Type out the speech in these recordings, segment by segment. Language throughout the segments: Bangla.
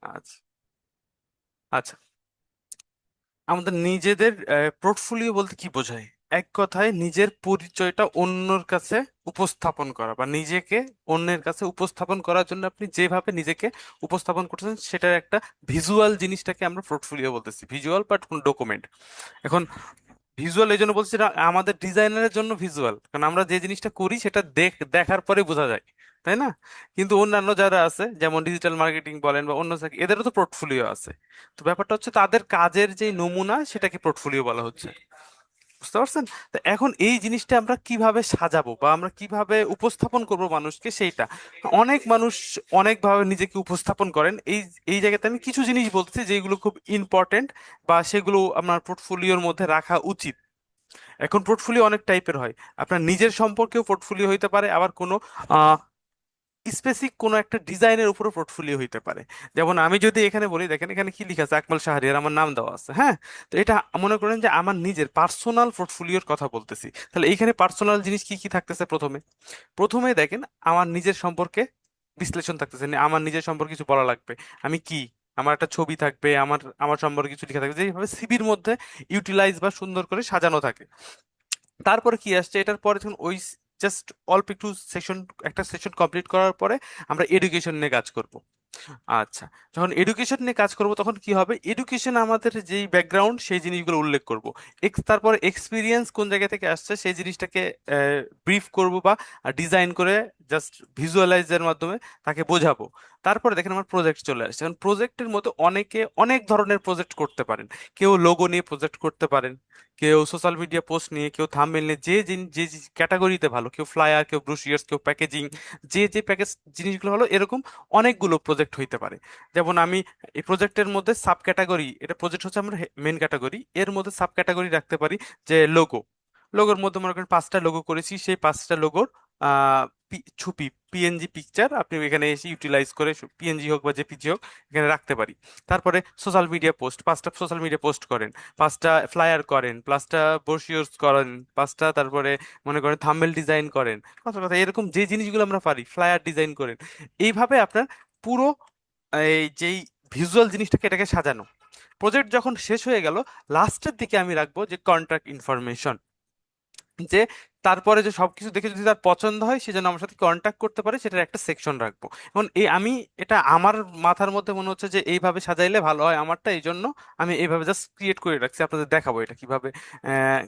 আচ্ছা আচ্ছা, আমাদের নিজেদের পোর্টফোলিও বলতে কি বোঝায়? এক কথায় নিজের পরিচয়টা অন্যর কাছে উপস্থাপন করা, বা নিজেকে অন্যের কাছে উপস্থাপন করার জন্য আপনি যেভাবে নিজেকে উপস্থাপন করতেছেন সেটার একটা ভিজুয়াল জিনিসটাকে আমরা পোর্টফোলিও বলতেছি, ভিজুয়াল বাট কোন ডকুমেন্ট। এখন ভিজুয়াল এই জন্য বলছি, এটা আমাদের ডিজাইনারের জন্য ভিজুয়াল, কারণ আমরা যে জিনিসটা করি সেটা দেখার পরে বোঝা যায়, তাই না? কিন্তু অন্যান্য যারা আছে, যেমন ডিজিটাল মার্কেটিং বলেন বা অন্য এদেরও তো পোর্টফোলিও আছে। তো ব্যাপারটা হচ্ছে তাদের কাজের যে নমুনা সেটাকে পোর্টফোলিও বলা হচ্ছে। বুঝতে পারছেন? তো এখন এই জিনিসটা আমরা কিভাবে সাজাবো বা আমরা কিভাবে উপস্থাপন করব মানুষকে, সেইটা অনেক মানুষ অনেকভাবে নিজেকে উপস্থাপন করেন। এই এই জায়গাতে আমি কিছু জিনিস বলছি যেগুলো খুব ইম্পর্টেন্ট, বা সেগুলো আপনার পোর্টফোলিওর মধ্যে রাখা উচিত। এখন পোর্টফোলিও অনেক টাইপের হয়। আপনার নিজের সম্পর্কেও পোর্টফোলিও হইতে পারে, আবার কোনো স্পেসিফিক কোনো একটা ডিজাইনের উপরও পোর্টফোলিও হইতে পারে। যেমন আমি যদি এখানে বলি, দেখেন এখানে কি লেখা আছে, আকমাল শাহরিয়ার আমার নাম দেওয়া আছে, হ্যাঁ? তো এটা মনে করেন যে আমার নিজের পার্সোনাল পোর্টফোলিওর কথা বলতেছি। তাহলে এইখানে পার্সোনাল জিনিস কি কি থাকতেছে? প্রথমে প্রথমে দেখেন আমার নিজের সম্পর্কে বিশ্লেষণ থাকতেছে, আমার নিজের সম্পর্কে কিছু বলা লাগবে। আমি কি, আমার একটা ছবি থাকবে, আমার আমার সম্পর্কে কিছু লেখা থাকবে, যেভাবে সিভির মধ্যে ইউটিলাইজ বা সুন্দর করে সাজানো থাকে। তারপরে কি আসছে, এটার পরে যখন ওই জাস্ট অল্প একটু সেশন, একটা সেশন কমপ্লিট করার পরে আমরা এডুকেশন নিয়ে কাজ করব। আচ্ছা, যখন এডুকেশন নিয়ে কাজ করব তখন কি হবে, এডুকেশন আমাদের যেই ব্যাকগ্রাউন্ড সেই জিনিসগুলো উল্লেখ করব। তারপর এক্সপিরিয়েন্স কোন জায়গা থেকে আসছে সেই জিনিসটাকে ব্রিফ করব বা ডিজাইন করে জাস্ট ভিজুয়ালাইজের মাধ্যমে তাকে বোঝাবো। তারপরে দেখেন আমার প্রজেক্ট চলে আসছে। এখন প্রজেক্টের মধ্যে অনেকে অনেক ধরনের প্রজেক্ট করতে পারেন। কেউ লোগো নিয়ে প্রজেক্ট করতে পারেন, কেউ সোশ্যাল মিডিয়া পোস্ট নিয়ে, কেউ থাম্বনেল নিয়ে, যে ক্যাটাগরিতে ভালো, কেউ ফ্লায়ার, কেউ ব্রোশিয়ার্স, কেউ প্যাকেজিং, যে প্যাকেজ জিনিসগুলো হলো, এরকম অনেকগুলো প্রজেক্ট হইতে পারে। যেমন আমি এই প্রজেক্টের মধ্যে সাব ক্যাটাগরি, এটা প্রজেক্ট হচ্ছে আমার মেন ক্যাটাগরি, এর মধ্যে সাব ক্যাটাগরি রাখতে পারি। যে লোগো, লোগোর মধ্যে মনে করেন 5টা লোগো করেছি, সেই 5টা লোগোর ছবি, পিএনজি পিকচার আপনি এখানে এসে ইউটিলাইজ করে, পিএনজি হোক বা জেপিজি হোক, এখানে রাখতে পারি। তারপরে সোশ্যাল মিডিয়া পোস্ট, 5টা সোশ্যাল মিডিয়া পোস্ট করেন, 5টা ফ্লায়ার করেন, 5টা ব্রোশিওরস করেন, 5টা তারপরে মনে করেন থাম্বনেল ডিজাইন করেন, কথা কথা এরকম যে জিনিসগুলো আমরা পারি, ফ্লায়ার ডিজাইন করেন। এইভাবে আপনার পুরো এই যেই ভিজুয়াল জিনিসটাকে, এটাকে সাজানো। প্রজেক্ট যখন শেষ হয়ে গেল, লাস্টের দিকে আমি রাখবো যে কন্ট্রাক্ট ইনফরমেশন, যে তারপরে যে সবকিছু দেখে যদি তার পছন্দ হয় সে যেন আমার সাথে কন্ট্যাক্ট করতে পারে, সেটার একটা সেকশন রাখবো। এখন এই আমি, এটা আমার মাথার মধ্যে মনে হচ্ছে যে এইভাবে সাজাইলে ভালো হয় আমারটা, এই জন্য আমি এইভাবে জাস্ট ক্রিয়েট করে রাখছি। আপনাদের দেখাবো এটা কিভাবে আহ,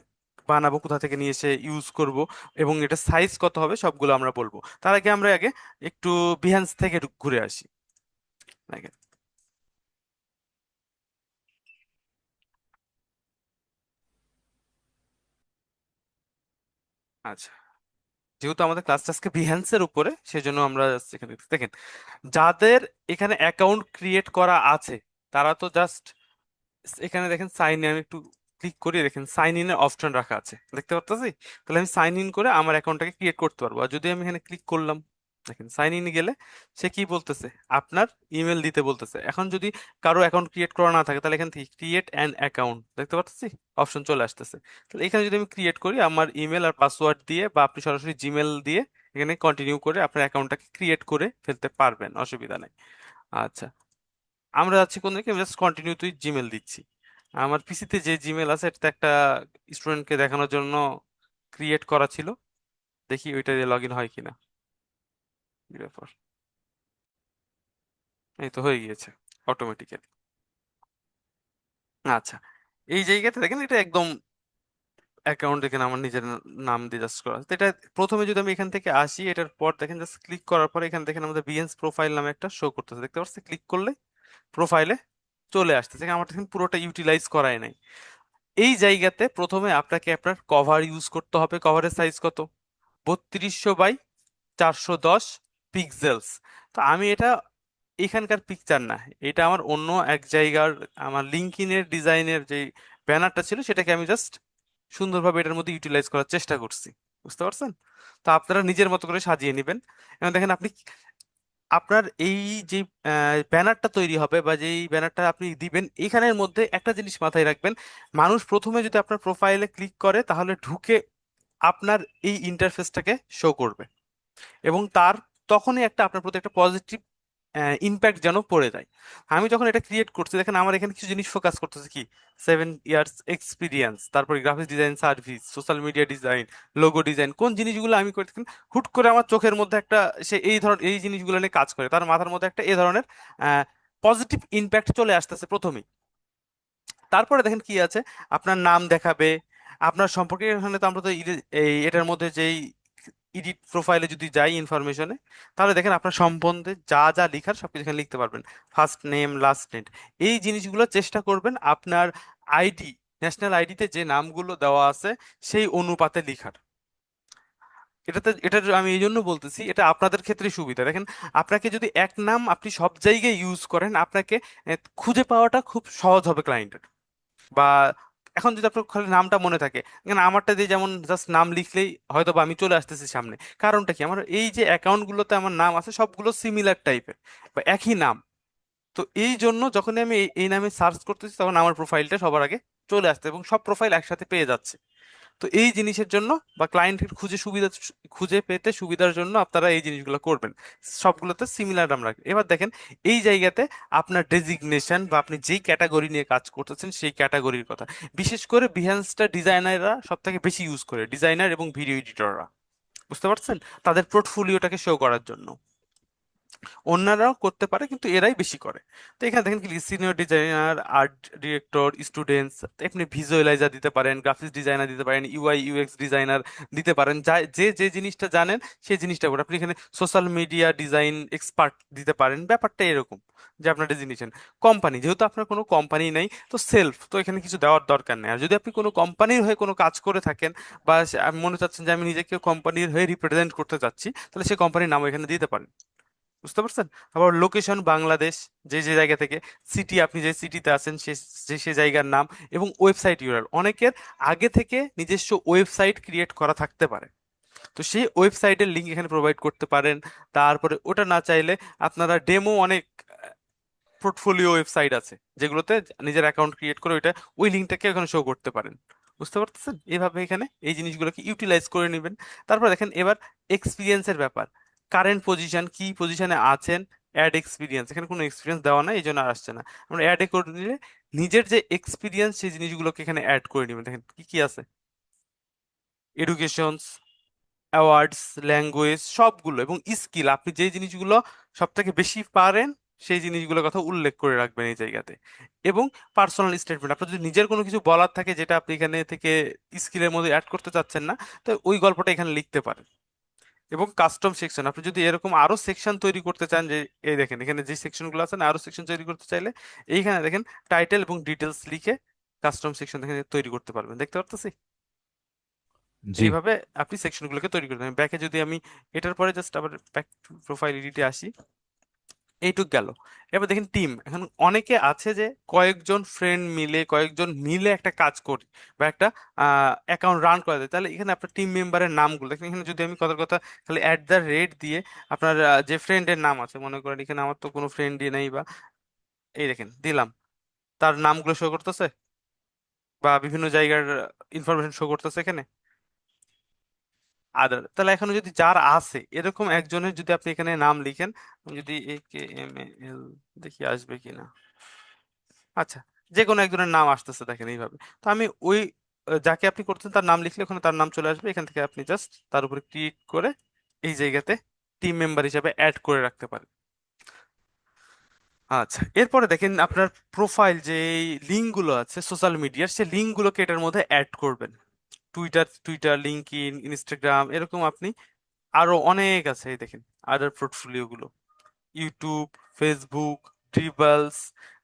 বানাবো, কোথা থেকে নিয়ে এসে ইউজ করব, এবং এটা সাইজ কত হবে সবগুলো আমরা বলবো। তার আগে আমরা আগে একটু বিহান্স থেকে একটু ঘুরে আসি। দেখেন। আচ্ছা, যেহেতু আমাদের ক্লাসটা আজকে বিহ্যান্সের উপরে, সেজন্য আমরা just এখানে দেখেন, যাদের এখানে অ্যাকাউন্ট ক্রিয়েট করা আছে তারা তো জাস্ট এখানে দেখেন সাইন ইন, আমি একটু ক্লিক করি, দেখেন সাইন ইন এর অপশন রাখা আছে, দেখতে পাচ্ছি? তাহলে আমি সাইন ইন করে আমার অ্যাকাউন্টটাকে ক্রিয়েট করতে পারবো। আর যদি আমি এখানে ক্লিক করলাম, দেখেন সাইন ইন গেলে সে কি বলতেছে, আপনার ইমেল দিতে বলতেছে। এখন যদি কারো অ্যাকাউন্ট ক্রিয়েট করা না থাকে, তাহলে এখান থেকে ক্রিয়েট অ্যান অ্যাকাউন্ট, দেখতে পাচ্ছি অপশন চলে আসতেছে। তাহলে এখানে যদি আমি ক্রিয়েট করি আমার ইমেল আর পাসওয়ার্ড দিয়ে, বা আপনি সরাসরি জিমেল দিয়ে এখানে কন্টিনিউ করে আপনার অ্যাকাউন্টটাকে ক্রিয়েট করে ফেলতে পারবেন, অসুবিধা নেই। আচ্ছা, আমরা যাচ্ছি কোন দিকে, জাস্ট কন্টিনিউ তুই জিমেল দিচ্ছি। আমার পিসিতে যে জিমেল আছে এটা একটা স্টুডেন্টকে দেখানোর জন্য ক্রিয়েট করা ছিল, দেখি ওইটা দিয়ে লগ ইন হয় কিনা। কি ব্যাপার, এই তো হয়ে গিয়েছে অটোমেটিক্যালি। আচ্ছা, এই জায়গাতে দেখেন এটা একদম অ্যাকাউন্ট, এখানে আমার নিজের নাম দিয়ে জাস্ট করা আছে। তো এটা প্রথমে যদি আমি এখান থেকে আসি, এটার পর দেখেন জাস্ট ক্লিক করার পরে এখানে দেখেন আমাদের বিএনস প্রোফাইল নামে একটা শো করতেছে, দেখতে পাচ্ছি? ক্লিক করলে প্রোফাইলে চলে আসতেছে, আমার দেখেন পুরোটা ইউটিলাইজ করাই নাই। এই জায়গাতে প্রথমে আপনাকে আপনার কভার ইউজ করতে হবে। কভারের সাইজ কত? 3200 বাই 410 পিক্সেলস। তো আমি এটা এখানকার পিকচার না, এটা আমার অন্য এক জায়গার, আমার লিঙ্কডইনের ডিজাইনের যে ব্যানারটা ছিল সেটাকে আমি জাস্ট সুন্দরভাবে এটার মধ্যে ইউটিলাইজ করার চেষ্টা করছি। বুঝতে পারছেন? তো আপনারা নিজের মতো করে সাজিয়ে নেবেন। এখন দেখেন আপনি আপনার এই যে ব্যানারটা তৈরি হবে বা যেই ব্যানারটা আপনি দিবেন, এখানের মধ্যে একটা জিনিস মাথায় রাখবেন, মানুষ প্রথমে যদি আপনার প্রোফাইলে ক্লিক করে তাহলে ঢুকে আপনার এই ইন্টারফেসটাকে শো করবে, এবং তার তখনই একটা আপনার প্রতি একটা পজিটিভ ইম্প্যাক্ট যেন পড়ে যায়। আমি যখন এটা ক্রিয়েট করছি, দেখেন আমার এখানে কিছু জিনিস ফোকাস করতেছে কি, 7 ইয়ার্স এক্সপিরিয়েন্স, তারপরে graphics design service, social media design, logo design, কোন জিনিসগুলো আমি করে থাকি, হুট করে আমার চোখের মধ্যে একটা, সে এই ধরনের এই জিনিসগুলো নিয়ে কাজ করে, তার মাথার মধ্যে একটা এই ধরনের পজিটিভ ইম্প্যাক্ট চলে আসতেছে প্রথমেই। তারপরে দেখেন কি আছে, আপনার নাম দেখাবে, আপনার সম্পর্কে, এখানে তো আমরা তো এই এটার মধ্যে যেই এডিট প্রোফাইলে যদি যাই ইনফরমেশনে, তাহলে দেখেন আপনার সম্বন্ধে যা যা লিখার সবকিছু এখানে লিখতে পারবেন, ফার্স্ট নেম লাস্ট নেম। এই জিনিসগুলো চেষ্টা করবেন আপনার আইডি, ন্যাশনাল আইডিতে যে নামগুলো দেওয়া আছে সেই অনুপাতে লিখার। এটা আমি এই জন্য বলতেছি, এটা আপনাদের ক্ষেত্রে সুবিধা। দেখেন, আপনাকে যদি এক নাম আপনি সব জায়গায় ইউজ করেন, আপনাকে খুঁজে পাওয়াটা খুব সহজ হবে ক্লায়েন্টের। বা এখন যদি আপনার খালি নামটা মনে থাকে, এখানে আমারটা দিয়ে যেমন জাস্ট নাম লিখলেই হয়তো বা আমি চলে আসতেছি সামনে। কারণটা কি, আমার এই যে অ্যাকাউন্টগুলোতে আমার নাম আছে সবগুলো সিমিলার টাইপের বা একই নাম। তো এই জন্য যখনই আমি এই নামে সার্চ করতেছি, তখন আমার প্রোফাইলটা সবার আগে চলে আসছে এবং সব প্রোফাইল একসাথে পেয়ে যাচ্ছে। তো এই জিনিসের জন্য বা ক্লায়েন্টের খুঁজে পেতে সুবিধার জন্য আপনারা এই জিনিসগুলো করবেন, সবগুলোতে সিমিলার নাম রাখবেন। এবার দেখেন, এই জায়গাতে আপনার ডেজিগনেশন বা আপনি যেই ক্যাটাগরি নিয়ে কাজ করতেছেন সেই ক্যাটাগরির কথা, বিশেষ করে বিহেন্সটা ডিজাইনাররা সব থেকে বেশি ইউজ করে, ডিজাইনার এবং ভিডিও এডিটররা, বুঝতে পারছেন, তাদের পোর্টফোলিওটাকে শো করার জন্য। অন্যরাও করতে পারে কিন্তু এরাই বেশি করে। তো এখানে দেখেন কি, senior designer, art director, students, আপনি ভিজুয়ালাইজার দিতে পারেন, গ্রাফিক্স ডিজাইনার দিতে পারেন, ইউআই ইউএক্স ডিজাইনার দিতে পারেন, যা যে যে জিনিসটা জানেন সেই জিনিসটা করে। আপনি এখানে সোশ্যাল মিডিয়া ডিজাইন এক্সপার্ট দিতে পারেন। ব্যাপারটা এরকম যে আপনার ডেজিগনেশন, কোম্পানি যেহেতু আপনার কোনো কোম্পানি নেই, তো সেলফ, তো এখানে কিছু দেওয়ার দরকার নেই। আর যদি আপনি কোনো কোম্পানির হয়ে কোনো কাজ করে থাকেন বা আপনি মনে চাচ্ছেন যে আমি নিজেকে কোম্পানির হয়ে রিপ্রেজেন্ট করতে চাচ্ছি, তাহলে সেই কোম্পানির নাম এখানে দিতে পারেন, বুঝতে পারছেন। আবার লোকেশন বাংলাদেশ, যে যে জায়গা থেকে, সিটি আপনি যে সিটিতে আছেন সে সে জায়গার নাম, এবং ওয়েবসাইট ইউআরএল, অনেকের আগে থেকে নিজস্ব ওয়েবসাইট ক্রিয়েট করা থাকতে পারে, তো সেই ওয়েবসাইটের লিঙ্ক এখানে প্রোভাইড করতে পারেন। তারপরে ওটা না চাইলে আপনারা ডেমো, অনেক পোর্টফোলিও ওয়েবসাইট আছে যেগুলোতে নিজের অ্যাকাউন্ট ক্রিয়েট করে ওইটা, ওই লিঙ্কটাকে এখানে শো করতে পারেন, বুঝতে পারতেছেন। এইভাবে এখানে এই জিনিসগুলোকে ইউটিলাইজ করে নেবেন। তারপর দেখেন এবার এক্সপিরিয়েন্সের ব্যাপার, কারেন্ট পজিশন, কি পজিশনে আছেন, অ্যাড এক্সপিরিয়েন্স, এখানে কোনো এক্সপিরিয়েন্স দেওয়া নাই এই জন্য আর আসছে না। আমরা অ্যাড করে নিলে নিজের যে এক্সপিরিয়েন্স সেই জিনিসগুলোকে এখানে অ্যাড করে নেবেন। দেখেন কি কি আছে, এডুকেশন, অ্যাওয়ার্ডস, ল্যাঙ্গুয়েজ, সবগুলো, এবং স্কিল, আপনি যে জিনিসগুলো সব থেকে বেশি পারেন সেই জিনিসগুলোর কথা উল্লেখ করে রাখবেন এই জায়গাতে। এবং পার্সোনাল স্টেটমেন্ট, আপনার যদি নিজের কোনো কিছু বলার থাকে যেটা আপনি এখানে থেকে স্কিলের মধ্যে অ্যাড করতে চাচ্ছেন না, তো ওই গল্পটা এখানে লিখতে পারেন। এবং কাস্টম সেকশন, আপনি যদি এরকম আরো সেকশন তৈরি করতে চান, যে এই দেখেন এখানে যে সেকশনগুলো আছে না, আরো সেকশন তৈরি করতে চাইলে এইখানে দেখেন টাইটেল এবং ডিটেলস লিখে কাস্টম সেকশন এখানে তৈরি করতে পারবেন, দেখতে পারতেছি। জি। এইভাবে আপনি সেকশনগুলোকে তৈরি করতে পারেন। ব্যাকে যদি আমি এটার পরে জাস্ট আবার ব্যাক টু প্রোফাইল এডিটে আসি, এইটুক গেল। এবার দেখেন টিম, এখন অনেকে আছে যে কয়েকজন ফ্রেন্ড মিলে, কয়েকজন মিলে একটা কাজ করি বা একটা অ্যাকাউন্ট রান করা যায়, তাহলে এখানে আপনার টিম মেম্বারের নামগুলো দেখেন। এখানে যদি আমি কথার কথা খালি @, দিয়ে আপনার যে ফ্রেন্ডের নাম আছে, মনে করেন এখানে আমার তো কোনো ফ্রেন্ডই নেই, বা এই দেখেন দিলাম, তার নামগুলো শো করতেছে বা বিভিন্ন জায়গার ইনফরমেশন শো করতেছে এখানে। আদার, তাহলে এখানে যদি যার আছে এরকম একজনের যদি আপনি এখানে নাম লিখেন, আমি যদি AKMAL দেখি আসবে কিনা, আচ্ছা, যে কোনো একজনের নাম আসতেছে দেখেন এইভাবে। তো আমি ওই যাকে আপনি করছেন তার নাম লিখলে ওখানে তার নাম চলে আসবে, এখান থেকে আপনি জাস্ট তার উপরে ক্লিক করে এই জায়গাতে টিম মেম্বার হিসেবে অ্যাড করে রাখতে পারেন। আচ্ছা, এরপরে দেখেন আপনার প্রোফাইল যে লিঙ্ক গুলো আছে সোশ্যাল মিডিয়ার, সেই লিঙ্ক গুলোকে এটার মধ্যে অ্যাড করবেন। টুইটার, লিঙ্কডইন, ইনস্টাগ্রাম, এরকম আপনি আরো অনেক আছে, এই দেখেন আদার পোর্টফোলিও গুলো, ইউটিউব, ফেসবুক, ড্রিবলস।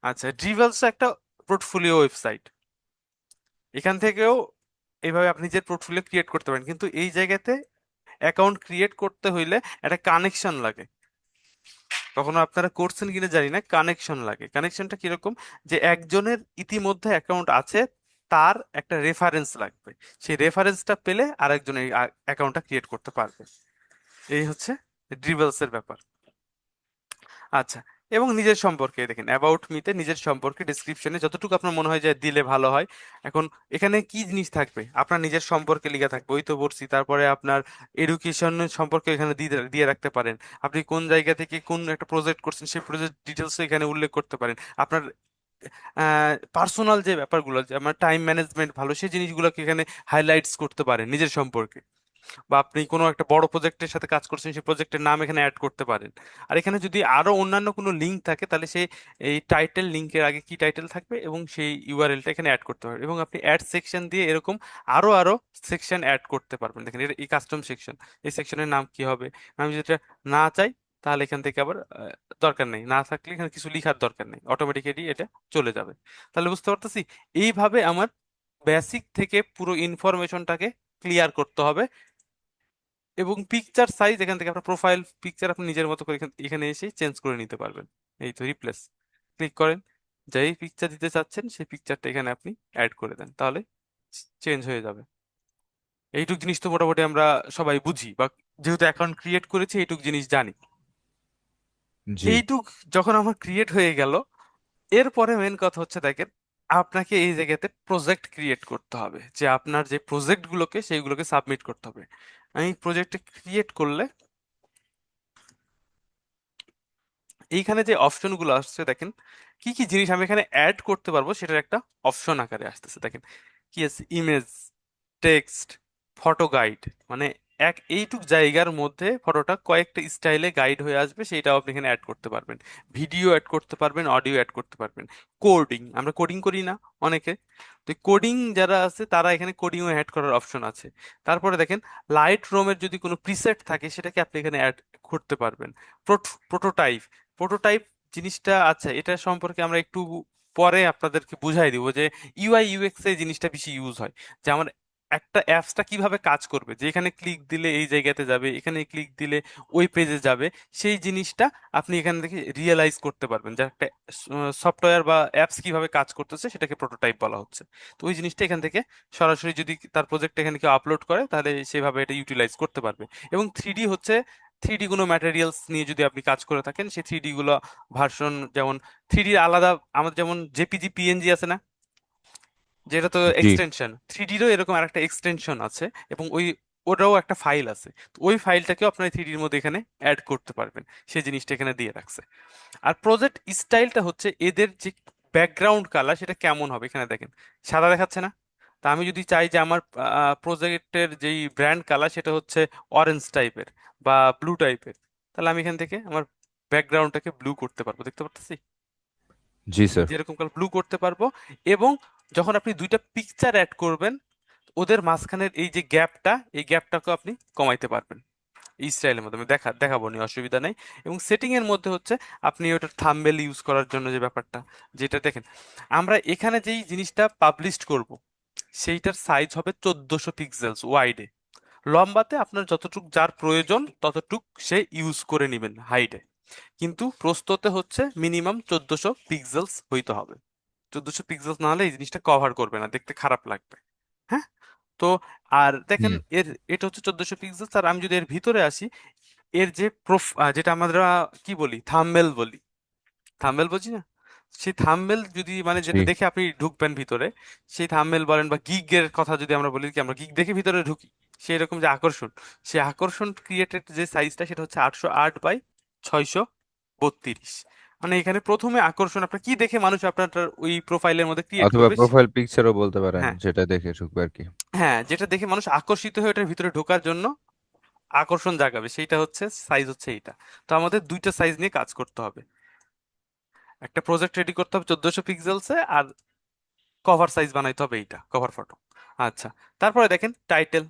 আচ্ছা, ড্রিবলস একটা পোর্টফোলিও ওয়েবসাইট, এখান থেকেও এইভাবে আপনি নিজের পোর্টফোলিও ক্রিয়েট করতে পারেন, কিন্তু এই জায়গাতে অ্যাকাউন্ট ক্রিয়েট করতে হইলে একটা কানেকশন লাগে। কখনো আপনারা করছেন কিনা জানি না, কানেকশন লাগে। কানেকশনটা কিরকম, যে একজনের ইতিমধ্যে অ্যাকাউন্ট আছে, তার একটা রেফারেন্স লাগবে, সেই রেফারেন্সটা পেলে আরেকজন এই অ্যাকাউন্টটা ক্রিয়েট করতে পারবে। এই হচ্ছে ড্রিবলস এর ব্যাপার। আচ্ছা, এবং নিজের সম্পর্কে দেখেন অ্যাবাউট মিতে নিজের সম্পর্কে ডিসক্রিপশনে যতটুকু আপনার মনে হয় যে দিলে ভালো হয়। এখন এখানে কি জিনিস থাকবে, আপনার নিজের সম্পর্কে লেখা থাকবে, ওই তো বলছি। তারপরে আপনার এডুকেশন সম্পর্কে এখানে দিয়ে দিয়ে রাখতে পারেন। আপনি কোন জায়গা থেকে কোন একটা প্রজেক্ট করছেন সেই প্রজেক্ট ডিটেলস এখানে উল্লেখ করতে পারেন। আপনার পার্সোনাল যে ব্যাপারগুলো, যে আমার টাইম ম্যানেজমেন্ট ভালো, সেই জিনিসগুলোকে এখানে হাইলাইটস করতে পারেন নিজের সম্পর্কে। বা আপনি কোনো একটা বড় প্রজেক্টের সাথে কাজ করছেন, সেই প্রজেক্টের নাম এখানে অ্যাড করতে পারেন। আর এখানে যদি আরো অন্যান্য কোনো লিঙ্ক থাকে, তাহলে সেই এই টাইটেল লিঙ্কের আগে কি টাইটেল থাকবে এবং সেই ইউআরএলটা এখানে অ্যাড করতে পারবেন। এবং আপনি অ্যাড সেকশন দিয়ে এরকম আরো আরো সেকশন অ্যাড করতে পারবেন। দেখেন এই কাস্টম সেকশন, এই সেকশনের নাম কি হবে। আমি যেটা না চাই, তাহলে এখান থেকে আবার দরকার নেই, না থাকলে এখানে কিছু লিখার দরকার নেই, অটোমেটিক্যালি এটা চলে যাবে। তাহলে বুঝতে পারতেছি, এইভাবে আমার বেসিক থেকে পুরো ইনফরমেশনটাকে ক্লিয়ার করতে হবে। এবং পিকচার সাইজ এখান থেকে আপনার প্রোফাইল পিকচার আপনি নিজের মতো করে এখানে এসে চেঞ্জ করে নিতে পারবেন। এই তো রিপ্লেস ক্লিক করেন, যেই পিকচার দিতে চাচ্ছেন সেই পিকচারটা এখানে আপনি অ্যাড করে দেন, তাহলে চেঞ্জ হয়ে যাবে। এইটুক জিনিস তো মোটামুটি আমরা সবাই বুঝি, বা যেহেতু অ্যাকাউন্ট ক্রিয়েট করেছি এইটুক জিনিস জানি। জি। এইটুক যখন আমার ক্রিয়েট হয়ে গেল, এরপরে মেন কথা হচ্ছে দেখেন, আপনাকে এই জায়গাতে প্রজেক্ট ক্রিয়েট করতে হবে, যে আপনার যে প্রজেক্ট গুলোকে সেইগুলোকে সাবমিট করতে হবে। আমি প্রজেক্ট ক্রিয়েট করলে এইখানে যে অপশন গুলো আসছে দেখেন, কি কি জিনিস আমি এখানে অ্যাড করতে পারবো সেটার একটা অপশন আকারে আসতেছে। দেখেন কি আছে, ইমেজ, টেক্সট, ফটো গাইড। মানে এইটুক জায়গার মধ্যে ফটোটা কয়েকটা স্টাইলে গাইড হয়ে আসবে, সেইটাও আপনি এখানে অ্যাড করতে পারবেন। ভিডিও অ্যাড করতে পারবেন, অডিও অ্যাড করতে পারবেন। কোডিং, আমরা কোডিং করি না অনেকে, তো কোডিং যারা আছে তারা এখানে কোডিংও অ্যাড করার অপশন আছে। তারপরে দেখেন লাইট রোমের যদি কোনো প্রিসেট থাকে সেটাকে আপনি এখানে অ্যাড করতে পারবেন। প্রোটোটাইপ, প্রোটোটাইপ জিনিসটা, আচ্ছা এটা সম্পর্কে আমরা একটু পরে আপনাদেরকে বুঝাই দিব, যে ইউআই ইউএক্স এই জিনিসটা বেশি ইউজ হয়। যে আমার একটা অ্যাপসটা কিভাবে কাজ করবে, যে এখানে ক্লিক দিলে এই জায়গাতে যাবে, এখানে ক্লিক দিলে ওই পেজে যাবে, সেই জিনিসটা আপনি এখান থেকে রিয়েলাইজ করতে পারবেন। যে একটা সফটওয়্যার বা অ্যাপস কিভাবে কাজ করতেছে সেটাকে প্রোটোটাইপ বলা হচ্ছে। তো ওই জিনিসটা এখান থেকে সরাসরি যদি তার প্রজেক্ট এখানে কেউ আপলোড করে, তাহলে সেভাবে এটা ইউটিলাইজ করতে পারবে। এবং থ্রিডি হচ্ছে, থ্রিডি কোনো ম্যাটেরিয়ালস নিয়ে যদি আপনি কাজ করে থাকেন, সেই থ্রিডি গুলো ভার্সন, যেমন থ্রিডি আলাদা, আমাদের যেমন জেপিজি পিএনজি আছে না, যেটা তো জি। এক্সটেনশন, থ্রিডিরও এরকম আরেকটা এক্সটেনশন আছে, এবং ওটাও একটা ফাইল আছে। তো ওই ফাইলটাকেও আপনার থ্রিডির মধ্যে এখানে অ্যাড করতে পারবেন, সেই জিনিসটা এখানে দিয়ে রাখছে। আর প্রজেক্ট স্টাইলটা হচ্ছে এদের যে ব্যাকগ্রাউন্ড কালার সেটা কেমন হবে, এখানে দেখেন সাদা দেখাচ্ছে না। তা আমি যদি চাই যে আমার প্রজেক্টের যেই ব্র্যান্ড কালার সেটা হচ্ছে অরেঞ্জ টাইপের বা ব্লু টাইপের, তাহলে আমি এখান থেকে আমার ব্যাকগ্রাউন্ডটাকে ব্লু করতে পারবো, দেখতে পাচ্ছি জি স্যার। যেরকম কালার ব্লু করতে পারবো। এবং যখন আপনি দুইটা পিকচার অ্যাড করবেন, ওদের মাঝখানের এই যে গ্যাপটা, এই গ্যাপটাকেও আপনি কমাইতে পারবেন এই স্টাইলের মধ্যে। আমি দেখাবো নি, অসুবিধা নেই। এবং সেটিং এর মধ্যে হচ্ছে আপনি ওটার থাম্বনেল ইউজ করার জন্য যে ব্যাপারটা, যেটা দেখেন আমরা এখানে যেই জিনিসটা পাবলিশ করব, সেইটার সাইজ হবে 1400 পিক্সেলস ওয়াইডে। লম্বাতে আপনার যতটুক যার প্রয়োজন ততটুক সে ইউজ করে নেবেন হাইটে। কিন্তু প্রস্থতে হচ্ছে মিনিমাম 1400 পিক্সেলস হইতে হবে। 1400 পিক্সেলস না হলে এই জিনিসটা কভার করবে না, দেখতে খারাপ লাগবে। হ্যাঁ। তো আর দেখেন হুম। এটা হচ্ছে 1400 পিক্সেলস। আর আমি যদি এর ভিতরে আসি, এর যে যেটা আমরা কি বলি, থাম্বনেল বলি, থাম্বনেল বুঝি না, সেই থাম্বনেল যদি মানে জি। যেটা দেখে আপনি ঢুকবেন ভিতরে, সেই থাম্বনেল বলেন, বা গিগের কথা যদি আমরা বলি, কি আমরা গিগ দেখে ভিতরে ঢুকি, সেই রকম যে আকর্ষণ, সেই আকর্ষণ ক্রিয়েটেড যে সাইজটা সেটা হচ্ছে 808 বাই 632। মানে এখানে প্রথমে আকর্ষণ আপনার কি দেখে মানুষ আপনার ওই প্রোফাইলের মধ্যে ক্রিয়েট অথবা করবে। প্রোফাইল পিকচারও বলতে পারেন, হ্যাঁ, যেটা দেখে ঢুকবে আর কি। হ্যাঁ, যেটা দেখে মানুষ আকর্ষিত হয়ে ওটার ভিতরে ঢোকার জন্য আকর্ষণ জাগাবে, সেইটা হচ্ছে সাইজ হচ্ছে এইটা। তো আমাদের দুইটা সাইজ নিয়ে কাজ করতে হবে, একটা প্রজেক্ট রেডি করতে হবে 1400 পিক্সেলসে, আর কভার সাইজ বানাইতে হবে এইটা, কভার ফটো। আচ্ছা, তারপরে দেখেন টাইটেল,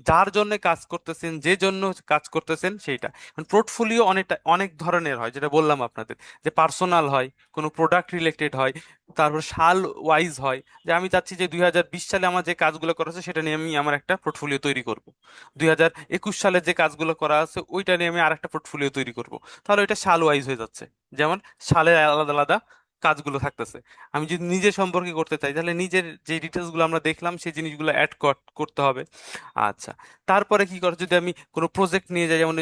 যার জন্য কাজ করতেছেন, যে জন্য কাজ করতেছেন সেইটা। পোর্টফোলিও অনেকটা অনেক ধরনের হয়, যেটা বললাম আপনাদের, যে পার্সোনাল হয়, কোনো প্রোডাক্ট রিলেটেড হয়, তারপর সাল ওয়াইজ হয়। যে আমি চাচ্ছি যে 2020 সালে আমার যে কাজগুলো করা আছে সেটা নিয়ে আমি আমার একটা পোর্টফোলিও তৈরি করব। 2021 সালে যে কাজগুলো করা আছে ওইটা নিয়ে আমি আর একটা পোর্টফোলিও তৈরি করব। তাহলে ওইটা সাল ওয়াইজ হয়ে যাচ্ছে। যেমন সালের আলাদা আলাদা কাজগুলো থাকতেছে। আমি যদি নিজের সম্পর্কে করতে চাই তাহলে নিজের যে ডিটেলস গুলো আমরা দেখলাম সেই জিনিসগুলো অ্যাড করতে হবে। আচ্ছা, তারপরে কি করে, যদি আমি কোনো প্রজেক্ট নিয়ে যাই, যেমন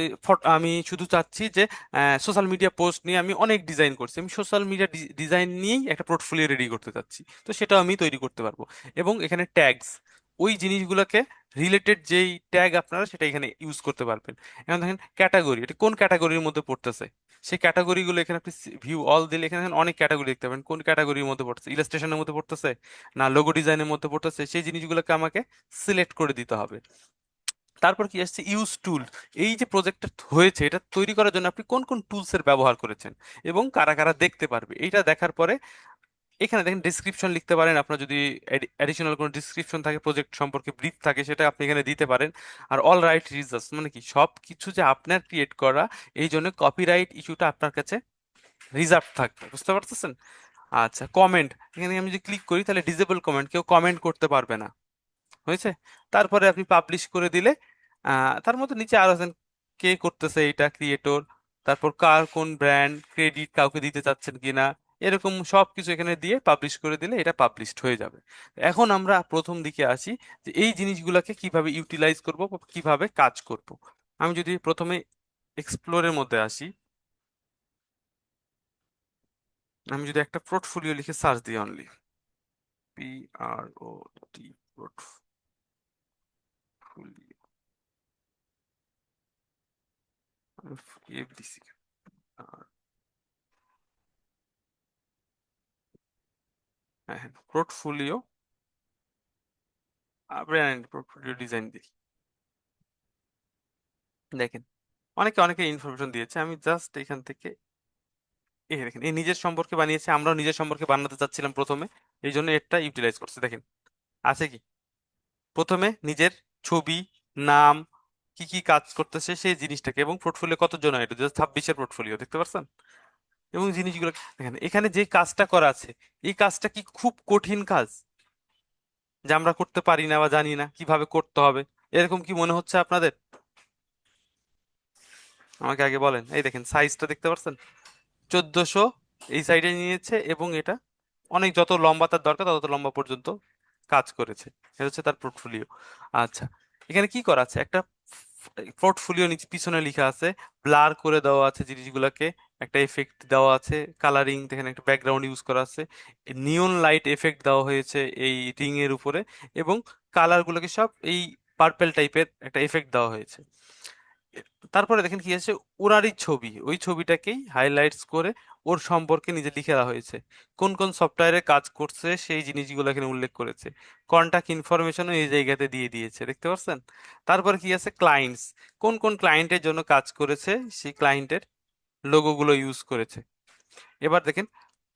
আমি শুধু চাচ্ছি যে সোশ্যাল মিডিয়া পোস্ট নিয়ে আমি অনেক ডিজাইন করছি, আমি সোশ্যাল মিডিয়া ডিজাইন নিয়েই একটা পোর্টফোলিও রেডি করতে চাচ্ছি, তো সেটাও আমি তৈরি করতে পারবো। এবং এখানে ট্যাগস, ওই জিনিসগুলোকে রিলেটেড যেই ট্যাগ আপনারা সেটা এখানে ইউজ করতে পারবেন। এখন দেখেন ক্যাটাগরি, এটা কোন ক্যাটাগরির মধ্যে পড়তেছে, সেই ক্যাটাগরিগুলো এখানে আপনি ভিউ অল দিলে এখানে দেখেন অনেক ক্যাটাগরি দেখতে পাবেন, কোন ক্যাটাগরির মধ্যে পড়তেছে, ইলাস্ট্রেশনের মধ্যে পড়তেছে না লোগো ডিজাইনের মধ্যে পড়তেছে, সেই জিনিসগুলোকে আমাকে সিলেক্ট করে দিতে হবে। তারপর কি আসছে ইউজ টুল, এই যে প্রজেক্টটা হয়েছে এটা তৈরি করার জন্য আপনি কোন কোন টুলস এর ব্যবহার করেছেন এবং কারা কারা দেখতে পারবে, এইটা দেখার পরে এখানে দেখেন ডিসক্রিপশন লিখতে পারেন, আপনার যদি অ্যাডিশনাল কোনো ডিসক্রিপশন থাকে প্রজেক্ট সম্পর্কে ব্রিফ থাকে সেটা আপনি এখানে দিতে পারেন। আর অল রাইট রিজার্ভস মানে কি, সব কিছু যে আপনার ক্রিয়েট করা, এই জন্য কপিরাইট ইস্যুটা আপনার কাছে রিজার্ভ থাকবে, বুঝতে পারতেছেন? আচ্ছা, কমেন্ট, এখানে আমি যদি ক্লিক করি তাহলে ডিসেবল কমেন্ট, কেউ কমেন্ট করতে পারবে না, হয়েছে? তারপরে আপনি পাবলিশ করে দিলে তার মধ্যে নিচে আরো আছেন কে করতেছে এটা, ক্রিয়েটর, তারপর কার কোন ব্র্যান্ড, ক্রেডিট কাউকে দিতে চাচ্ছেন কিনা, এরকম সব কিছু এখানে দিয়ে পাবলিশ করে দিলে এটা পাবলিশড হয়ে যাবে। এখন আমরা প্রথম দিকে আসি যে এই জিনিসগুলোকে কিভাবে ইউটিলাইজ করব বা কিভাবে কাজ করব। আমি যদি প্রথমে এক্সপ্লোরের মধ্যে আসি, আমি যদি একটা পোর্টফোলিও লিখে সার্চ দিই, অনলি PROT, পোর্টফোলিও, FDC, হ্যাঁ হ্যাঁ, পোর্টফোলিও, ব্র্যান্ড পোর্টফোলিও ডিজাইন দিই, দেখেন অনেকে অনেকে ইনফরমেশন দিয়েছে, আমি জাস্ট এখান থেকে এই দেখেন এই নিজের সম্পর্কে বানিয়েছে, আমরাও নিজের সম্পর্কে বানাতে চাচ্ছিলাম প্রথমে, এই জন্য এটা ইউটিলাইজ করছে। দেখেন আছে কি, প্রথমে নিজের ছবি, নাম, কি কি কাজ করতেছে সেই জিনিসটাকে, এবং পোর্টফোলিও কত জন, এটা 2026-এর পোর্টফোলিও, দেখতে পাচ্ছেন? এবং জিনিসগুলো দেখেন এখানে যে কাজটা করা আছে, এই কাজটা কি খুব কঠিন কাজ যে আমরা করতে পারি না বা জানি না কিভাবে করতে হবে, এরকম কি মনে হচ্ছে আপনাদের? আমাকে আগে বলেন। এই দেখেন সাইজটা দেখতে পাচ্ছেন, 1400 এই সাইডে নিয়েছে, এবং এটা অনেক যত লম্বা তার দরকার তত লম্বা পর্যন্ত কাজ করেছে, এটা হচ্ছে তার পোর্টফোলিও। আচ্ছা, এখানে কি করা আছে, একটা পোর্টফোলিও নিচে পিছনে লেখা আছে, ব্লার করে দেওয়া আছে জিনিসগুলোকে, একটা এফেক্ট দেওয়া আছে, কালারিং দেখেন, একটা ব্যাকগ্রাউন্ড ইউজ করা আছে, নিয়ন লাইট এফেক্ট দেওয়া হয়েছে এই রিং এর উপরে, এবং কালার গুলোকে সব এই পার্পেল টাইপের একটা এফেক্ট দেওয়া হয়েছে। তারপরে দেখেন কি আছে, ওনারই ছবি, ওই ছবিটাকেই হাইলাইটস করে ওর সম্পর্কে নিজে লিখে দেওয়া হয়েছে, কোন কোন সফটওয়্যারে কাজ করছে সেই জিনিসগুলো এখানে উল্লেখ করেছে, কন্টাক্ট ইনফরমেশনও এই জায়গাতে দিয়ে দিয়েছে, দেখতে পাচ্ছেন? তারপরে কি আছে, ক্লায়েন্টস, কোন কোন ক্লায়েন্টের জন্য কাজ করেছে সেই ক্লায়েন্টের লোগোগুলো ইউজ করেছে। এবার দেখেন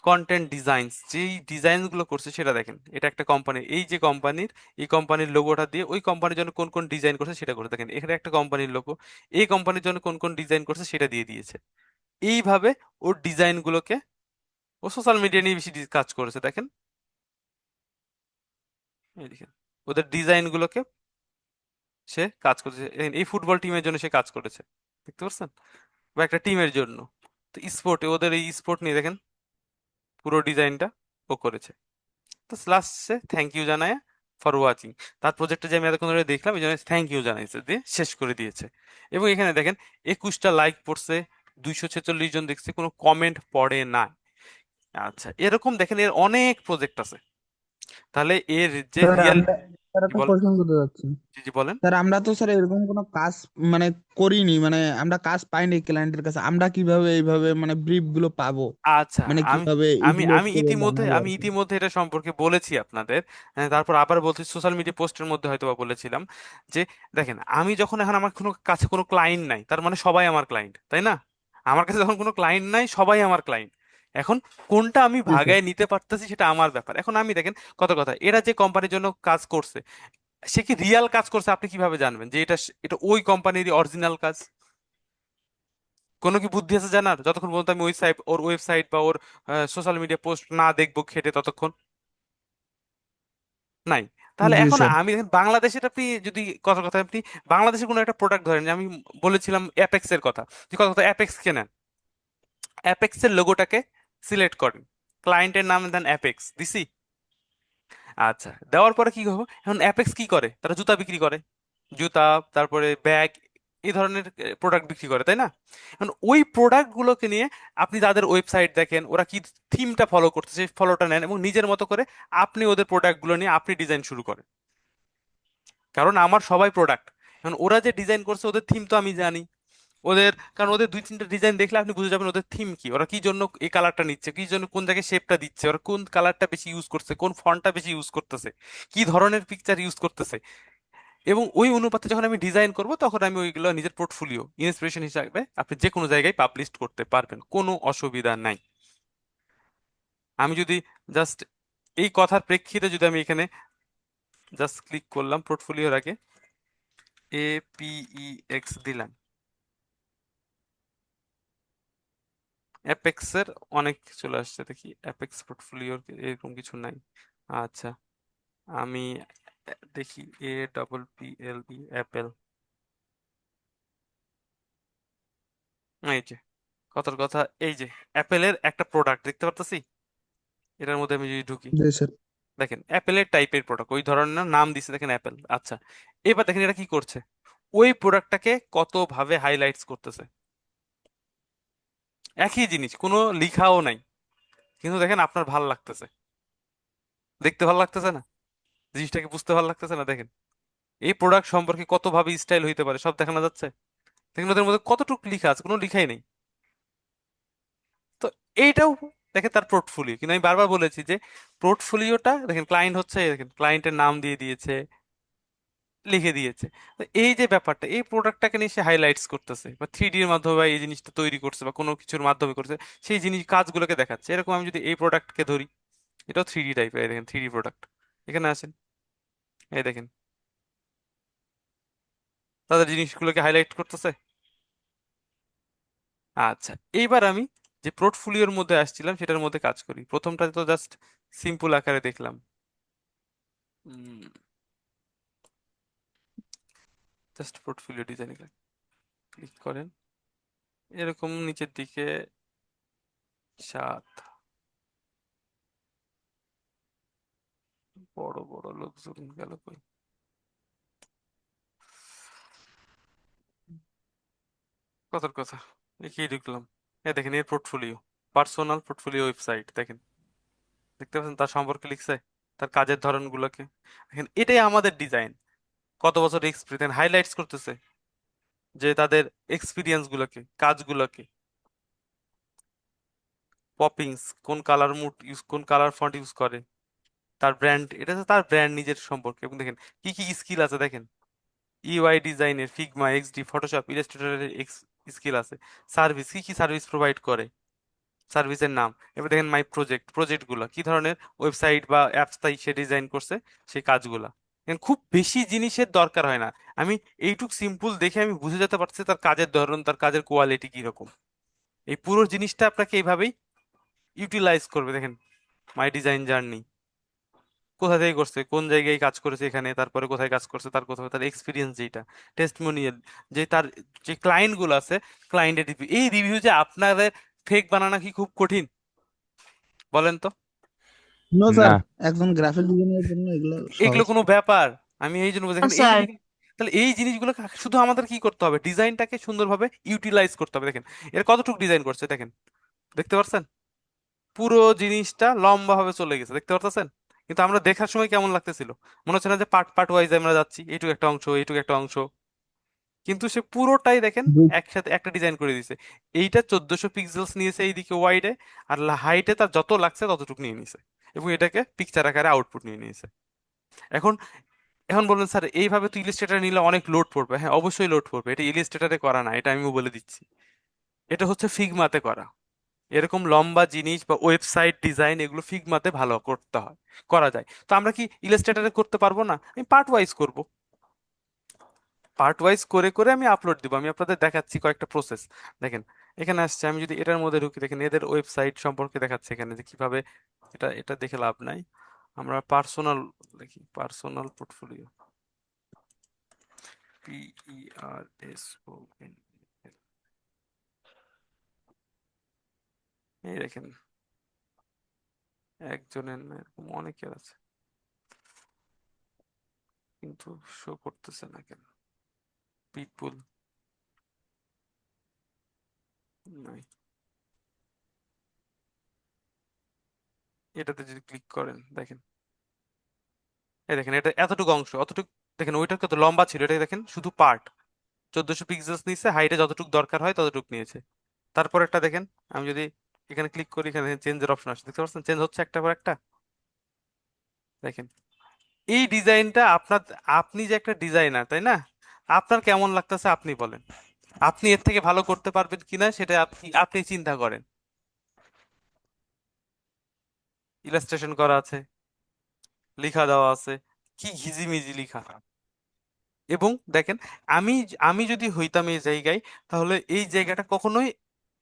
কন্টেন্ট ডিজাইনস, যেই ডিজাইন গুলো করছে সেটা দেখেন, এটা একটা কোম্পানি, এই যে কোম্পানির, এই কোম্পানির লোগোটা দিয়ে ওই কোম্পানির জন্য কোন কোন ডিজাইন করছে সেটা করে দেখেন, এখানে একটা কোম্পানির লোগো, এই কোম্পানির জন্য কোন কোন ডিজাইন করছে সেটা দিয়ে দিয়েছে। এইভাবে ওর ডিজাইন গুলোকে, ও সোশ্যাল মিডিয়া নিয়ে বেশি কাজ করেছে দেখেন, এই দেখেন ওদের ডিজাইন গুলোকে সে কাজ করেছে, এই ফুটবল টিমের জন্য সে কাজ করেছে, দেখতে পাচ্ছেন? বা একটা টিমের জন্য, তো স্পোর্ট, ওদের এই স্পোর্ট নিয়ে দেখেন পুরো ডিজাইনটা ও করেছে। তো লাস্টে থ্যাংক ইউ জানায় ফর ওয়াচিং, তার প্রজেক্টটা যে আমি এতক্ষণ ধরে দেখলাম এই জন্য থ্যাংক ইউ জানাইছে দিয়ে শেষ করে দিয়েছে। এবং এখানে দেখেন 21টা লাইক পড়ছে, 246 জন দেখছে, কোনো কমেন্ট পড়ে না। আচ্ছা, এরকম দেখেন এর অনেক প্রজেক্ট আছে, তাহলে এর যে স্যার রিয়েল, আমরা স্যার কি একটা বলেন, কোশ্চেন করতে যাচ্ছি। জি জি বলেন। স্যার আমরা তো স্যার এরকম কোনো কাজ মানে করিনি, মানে আমরা কাজ পাইনি ক্লায়েন্টের কাছে, আমরা কিভাবে এইভাবে মানে ব্রিফ গুলো পাবো, আচ্ছা, মানে আমি কিভাবে আমি ইউটিলাইজ আমি করে ইতিমধ্যে বানাবো আমি আর কি। ইতিমধ্যে এটা সম্পর্কে বলেছি আপনাদের। তারপর আবার বলছি, সোশ্যাল মিডিয়া পোস্টের মধ্যে হয়তো বা বলেছিলাম যে দেখেন আমি যখন, এখন আমার কোনো কাছে কোনো ক্লায়েন্ট নাই, তার মানে সবাই আমার ক্লায়েন্ট, তাই না? আমার কাছে যখন কোনো ক্লায়েন্ট নাই সবাই আমার ক্লায়েন্ট। এখন কোনটা আমি জি স্যার। ভাগায় নিতে পারতেছি সেটা আমার ব্যাপার। এখন আমি দেখেন কত কথা, এরা যে কোম্পানির জন্য কাজ করছে, সে কি রিয়াল কাজ করছে আপনি কিভাবে জানবেন যে এটা এটা ওই কোম্পানিরই অরিজিনাল কাজ? কোনো কি বুদ্ধি আছে জানার, যতক্ষণ পর্যন্ত আমি ওর ওয়েবসাইট বা ওর সোশ্যাল মিডিয়া পোস্ট না দেখবো খেটে ততক্ষণ নাই। তাহলে জি এখন স্যার। আমি দেখেন বাংলাদেশের, আপনি যদি কথা কথা আপনি বাংলাদেশের কোনো একটা প্রোডাক্ট ধরেন, যে আমি বলেছিলাম অ্যাপেক্স এর কথা, যে কথা কথা অ্যাপেক্স কেনেন, অ্যাপেক্স এর লোগোটাকে সিলেক্ট করেন, ক্লায়েন্টের নাম দেন অ্যাপেক্স, দিছি। আচ্ছা, দেওয়ার পরে কি হবে, এখন অ্যাপেক্স কি করে, তারা জুতা বিক্রি করে, জুতা, তারপরে ব্যাগ, এই ধরনের প্রোডাক্ট বিক্রি করে, তাই না? এখন ওই প্রোডাক্ট গুলোকে নিয়ে আপনি তাদের ওয়েবসাইট দেখেন, ওরা কি থিমটা ফলো করতেছে, সেই ফলোটা নেন এবং নিজের মতো করে আপনি ওদের প্রোডাক্ট গুলো নিয়ে আপনি ডিজাইন শুরু করেন। কারণ আমার সবাই প্রোডাক্ট, এখন ওরা যে ডিজাইন করছে ওদের থিম তো আমি জানি। ওদের, কারণ ওদের দুই তিনটা ডিজাইন দেখলে আপনি বুঝে যাবেন ওদের থিম কি, ওরা কি জন্য এই কালারটা নিচ্ছে, কি জন্য কোন জায়গায় শেপটা দিচ্ছে, ওরা কোন কালারটা বেশি ইউজ করছে, কোন ফন্টটা বেশি ইউজ করতেছে, কি ধরনের পিকচার ইউজ করতেছে। এবং ওই অনুপাতে যখন আমি ডিজাইন করব তখন আমি ওইগুলো নিজের পোর্টফোলিও ইন্সপিরেশন হিসাবে আপনি যে কোনো জায়গায় পাবলিশ করতে পারবেন, কোনো অসুবিধা নাই। আমি যদি জাস্ট এই কথার প্রেক্ষিতে যদি আমি এখানে জাস্ট ক্লিক করলাম পোর্টফোলিওর আগে, APEX দিলাম, অ্যাপেক্স এর অনেক চলে আসছে, দেখি অ্যাপেক্স পোর্টফোলিওর এরকম কিছু নাই। আচ্ছা, আমি দেখি, APPLE, অ্যাপেল, এই যে কথার কথা, এই যে অ্যাপেলের একটা প্রোডাক্ট দেখতে পারতেছি, এটার মধ্যে আমি যদি ঢুকি, জি স্যার। দেখেন অ্যাপেলের টাইপের প্রোডাক্ট, ওই ধরনের নাম দিছে, দেখেন অ্যাপেল। আচ্ছা, এবার দেখেন এটা কি করছে, ওই প্রোডাক্টটাকে কত ভাবে হাইলাইটস করতেছে, একই জিনিস, কোনো লিখাও নাই, কিন্তু দেখেন আপনার ভাল লাগতেছে, দেখতে ভাল লাগতেছে না, জিনিসটাকে বুঝতে ভাল লাগতেছে না, দেখেন এই প্রোডাক্ট সম্পর্কে কত ভাবে স্টাইল হইতে পারে সব দেখানো যাচ্ছে। দেখেন ওদের মধ্যে কতটুকু লিখা আছে, কোনো লিখাই নেই। তো এইটাও দেখেন তার পোর্টফোলিও, কিন্তু আমি বারবার বলেছি যে পোর্টফোলিওটা দেখেন, ক্লায়েন্ট হচ্ছে, দেখেন ক্লায়েন্টের নাম দিয়ে দিয়েছে, লিখে দিয়েছে। তো এই যে ব্যাপারটা, এই প্রোডাক্টটাকে নিয়ে সে হাইলাইটস করতেছে বা 3D এর মাধ্যমে বা এই জিনিসটা তৈরি করছে বা কোনো কিছুর মাধ্যমে করছে, সেই জিনিস কাজগুলোকে দেখাচ্ছে। এরকম আমি যদি এই প্রোডাক্টকে ধরি, এটাও 3D টাইপের, এই দেখেন 3D প্রোডাক্ট, এখানে আছেন, এই দেখেন তাদের জিনিসগুলোকে হাইলাইট করতেছে। আচ্ছা, এইবার আমি যে পোর্টফোলিওর মধ্যে আসছিলাম সেটার মধ্যে কাজ করি। প্রথমটা তো জাস্ট সিম্পল আকারে দেখলাম, জাস্ট পোর্টফোলিও ডিজাইন ক্লিক করেন, এরকম নিচের দিকে 7 বড় বড় লোকজন গেল কই, কথার কথা, একেই ঢুকলাম, এই দেখেন এর পোর্টফোলিও, পার্সোনাল পোর্টফোলিও ওয়েবসাইট, দেখেন দেখতে পাচ্ছেন তার সম্পর্কে লিখছে, তার কাজের ধরনগুলোকে, দেখেন এটাই আমাদের ডিজাইন, কত বছর এক্সপিরিয়েন্স হাইলাইটস করতেছে, যে তাদের এক্সপিরিয়েন্স গুলোকে, কাজগুলোকে, পপিংস, কোন কালার মুড ইউজ, কোন কালার ফন্ট ইউজ করে, তার ব্র্যান্ড, এটা তো তার ব্র্যান্ড নিজের সম্পর্কে। এবং দেখেন কি কি স্কিল আছে, দেখেন ইউআই ডিজাইনের, ফিগমা, এক্সডি, ফটোশপ, ইলাস্ট্রেটরের স্কিল আছে, সার্ভিস, কি কি সার্ভিস প্রোভাইড করে, সার্ভিসের নাম। এবার দেখেন মাই প্রজেক্ট, প্রজেক্ট গুলা কি ধরনের ওয়েবসাইট বা অ্যাপস তাই সে ডিজাইন করছে, সেই কাজগুলা। দেখেন, খুব বেশি জিনিসের দরকার হয় না, আমি এইটুক সিম্পল দেখে আমি বুঝে যেতে পারছি তার কাজের ধরন, তার কাজের কোয়ালিটি কিরকম। এই পুরো জিনিসটা আপনাকে এইভাবেই ইউটিলাইজ করবে। দেখেন মাই ডিজাইন জার্নি, কোথা থেকে করছে, কোন জায়গায় কাজ করেছে এখানে, তারপরে কোথায় কাজ করছে, তার কোথাও তার এক্সপিরিয়েন্স, যেটা টেস্টিমোনিয়াল, যে তার যে ক্লায়েন্ট গুলো আছে, ক্লায়েন্টের রিভিউ, এই রিভিউ যে আপনাদের ফেক বানানো কি খুব কঠিন, বলেন তো? নো স্যার, না। একজন গ্রাফিক ডিজাইনের জন্য এগুলো এগুলো সহজ। কোনো ব্যাপার? আমি এই জন্য দেখেন এই স্যার। জিনিস, তাহলে এই জিনিসগুলো শুধু আমাদের কি করতে হবে, ডিজাইনটাকে সুন্দরভাবে ইউটিলাইজ করতে হবে। দেখেন এর কতটুকু ডিজাইন করছে, দেখেন, দেখতে পাচ্ছেন পুরো জিনিসটা লম্বা ভাবে চলে গেছে, দেখতে পারতেছেন? কিন্তু আমরা দেখার সময় কেমন লাগতেছিল, মনে হচ্ছে না যে পার্ট পার্ট ওয়াইজ আমরা যাচ্ছি, এইটুকু একটা অংশ, এইটুকু একটা অংশ, কিন্তু সে পুরোটাই দেখেন জি। একসাথে একটা ডিজাইন করে দিয়েছে। এইটা 1400 পিক্সেলস নিয়েছে এইদিকে ওয়াইডে, আর হাইটে তার যত লাগছে ততটুকু নিয়ে নিয়েছে, এবং এটাকে পিকচার আকারে আউটপুট নিয়ে নিয়েছে। এখন এখন বলবেন স্যার এইভাবে তো ইলিস্ট্রেটর নিলে অনেক লোড পড়বে। হ্যাঁ, অবশ্যই লোড পড়বে, এটা ইলিস্ট্রেটরে করা না, এটা আমিও বলে দিচ্ছি, এটা হচ্ছে ফিগমাতে করা। এরকম লম্বা জিনিস বা ওয়েবসাইট ডিজাইন এগুলো ফিগমাতে ভালো করতে হয়, করা যায়। তো আমরা কি ইলাস্ট্রেটরে করতে পারবো না? আমি পার্ট ওয়াইজ করব, পার্ট ওয়াইজ করে করে আমি আপলোড দিব, আমি আপনাদের দেখাচ্ছি কয়েকটা প্রসেস। দেখেন এখানে আসছে, আমি যদি এটার মধ্যে ঢুকি, দেখেন এদের ওয়েবসাইট সম্পর্কে দেখাচ্ছে এখানে যে কিভাবে, এটা এটা দেখে লাভ নাই, আমরা পার্সোনাল দেখি, পার্সোনাল পোর্টফোলিও, PERSON, এই দেখেন একজনের না, এরকম অনেকের আছে, কিন্তু শো করতেছে না কেন? পিপুল নাই, এটাতে যদি ক্লিক করেন দেখেন, এই দেখেন এটা এতটুকু অংশ, অতটুকু দেখেন, ওইটা কত লম্বা ছিল, এটা দেখেন শুধু পার্ট, 1400 পিক্সেলস নিচ্ছে, হাইটে যতটুকু দরকার হয় ততটুকু নিয়েছে। তারপর একটা দেখেন, আমি যদি এখানে ক্লিক করি, এখানে চেঞ্জের অপশন আসছে, দেখতে পাচ্ছেন চেঞ্জ হচ্ছে একটা পর একটা। দেখেন এই ডিজাইনটা আপনার, আপনি যে একটা ডিজাইনার তাই না, আপনার কেমন লাগতেছে আপনি বলেন, আপনি এর থেকে ভালো করতে পারবেন কিনা সেটা আপনি আপনি চিন্তা করেন। ইলাস্ট্রেশন করা আছে, লেখা দেওয়া আছে, কি ঘিজিমিজি লেখা। এবং দেখেন, আমি আমি যদি হইতাম এই জায়গায়, তাহলে এই জায়গাটা কখনোই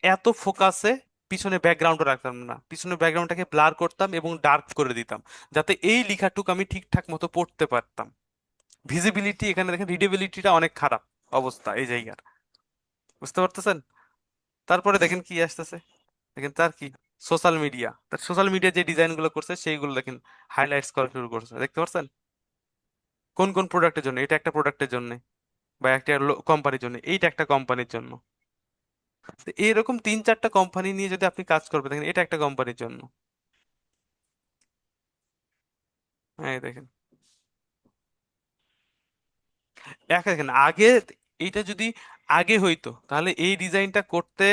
এত ফোকাসে পিছনে ব্যাকগ্রাউন্ডে রাখতাম না, পিছনে ব্যাকগ্রাউন্ডটাকে ব্লার করতাম এবং ডার্ক করে দিতাম, যাতে এই লেখাটুকু আমি ঠিকঠাক মতো পড়তে পারতাম। ভিজিবিলিটি এখানে দেখেন, রিডেবিলিটিটা অনেক খারাপ অবস্থা এই জায়গার, বুঝতে পারতেছেন? তারপরে দেখেন কি আসতেছে, দেখেন তার কি সোশ্যাল মিডিয়া, তার সোশ্যাল মিডিয়া যে ডিজাইনগুলো করছে সেইগুলো দেখেন হাইলাইটস করা শুরু করছে, দেখতে পাচ্ছেন? কোন কোন প্রোডাক্টের জন্য, এটা একটা প্রোডাক্টের জন্য, বা একটা কোম্পানির জন্য, এইটা একটা কোম্পানির জন্য। তো এইরকম 3-4টা কোম্পানি নিয়ে যদি আপনি কাজ করবেন, দেখেন এটা একটা কোম্পানির জন্য। হ্যাঁ দেখেন, দেখেন আগে, এইটা যদি আগে হইতো তাহলে এই ডিজাইনটা করতে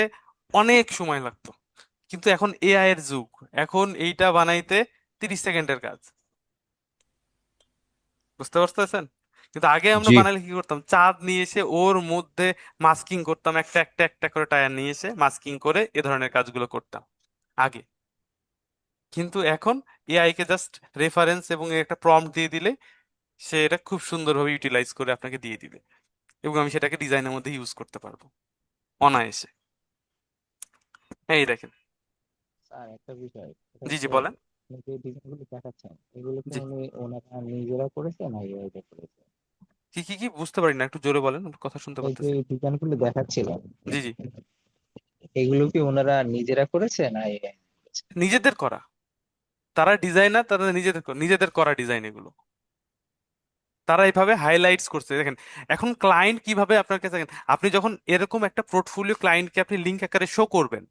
অনেক সময় লাগতো, কিন্তু এখন এআই এর যুগ, এখন এইটা বানাইতে 30 সেকেন্ডের কাজ, বুঝতে পারতেছেন? কিন্তু আগে আমরা জি। বানালে কি করতাম, চাঁদ নিয়ে এসে ওর মধ্যে মাস্কিং করতাম, একটা একটা একটা করে টায়ার নিয়ে এসে মাস্কিং করে এ ধরনের কাজগুলো করতাম আগে। কিন্তু এখন এআই কে জাস্ট রেফারেন্স এবং একটা প্রম্পট দিয়ে দিলে সে এটা খুব সুন্দরভাবে ইউটিলাইজ করে আপনাকে দিয়ে দিবে, এবং আমি সেটাকে ডিজাইনের মধ্যে ইউজ করতে পারবো অনায়াসে। এই দেখেন। স্যার একটা বিষয়, এটা জি জি হচ্ছে বলেন। আপনি যে ডিজাইনগুলো দেখাচ্ছেন এগুলো কি জি, ওনারা নিজেরা করেছে না এআই করেছে? কি বুঝতে পারি না, একটু জোরে বলেন, আমি কথা শুনতে এই যে পারতেছি না। ডিজাইনগুলো দেখাচ্ছিলেন জি জি, এগুলো কি ওনারা নিজেরা করেছে না এআই করেছে? নিজেদের করা, তারা ডিজাইনার, তারা নিজেদের করা ডিজাইন এগুলো, তারা এইভাবে হাইলাইটস করছে দেখেন। এখন ক্লায়েন্ট কিভাবে আপনার কাছে, দেখেন আপনি যখন এরকম একটা পোর্টফোলিও ক্লায়েন্টকে আপনি লিঙ্ক আকারে শো করবেন,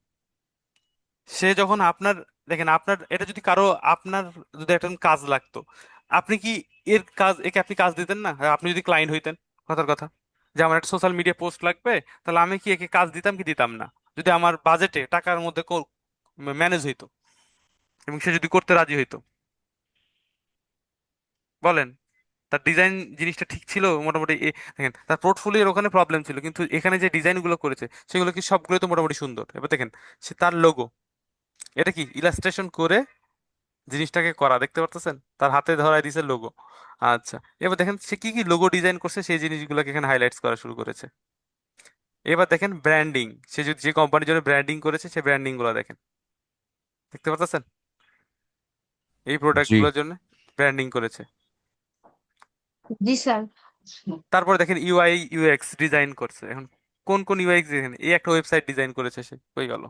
সে যখন আপনার, দেখেন আপনার এটা যদি কারো, আপনার যদি একটা কাজ লাগতো, আপনি কি এর কাজ, একে আপনি কাজ দিতেন না? আর আপনি যদি ক্লায়েন্ট হইতেন, কথার কথা, যে আমার একটা সোশ্যাল মিডিয়া পোস্ট লাগবে, তাহলে আমি কি একে কাজ দিতাম কি দিতাম না, যদি আমার বাজেটে টাকার মধ্যে ম্যানেজ হইতো এবং সে যদি করতে রাজি হইতো, বলেন? তার ডিজাইন জিনিসটা ঠিক ছিল মোটামুটি, দেখেন তার পোর্টফোলিওর ওখানে প্রবলেম ছিল, কিন্তু এখানে যে ডিজাইনগুলো করেছে সেগুলো কি সবগুলো তো মোটামুটি সুন্দর। এবার দেখেন, সে তার লোগো, এটা কি ইলাস্ট্রেশন করে জিনিসটাকে করা, দেখতে পারতেছেন? তার হাতে ধরায় দিছে লোগো। আচ্ছা, এবার দেখেন সে কি কি লোগো ডিজাইন করছে, সেই জিনিসগুলোকে এখানে হাইলাইটস করা শুরু করেছে। এবার দেখেন ব্র্যান্ডিং, সে যদি যে কোম্পানির জন্য ব্র্যান্ডিং করেছে সেই ব্র্যান্ডিং গুলো দেখেন, দেখতে পারতেছেন? এই প্রোডাক্ট জি। গুলোর জন্য ব্র্যান্ডিং করেছে। জি স্যার। তারপর দেখেন ইউআই ইউএক্স ডিজাইন করছে, এখন কোন কোন ইউএক্স দেখেন, এই একটা ওয়েবসাইট ডিজাইন করেছে সে, হয়ে গেল।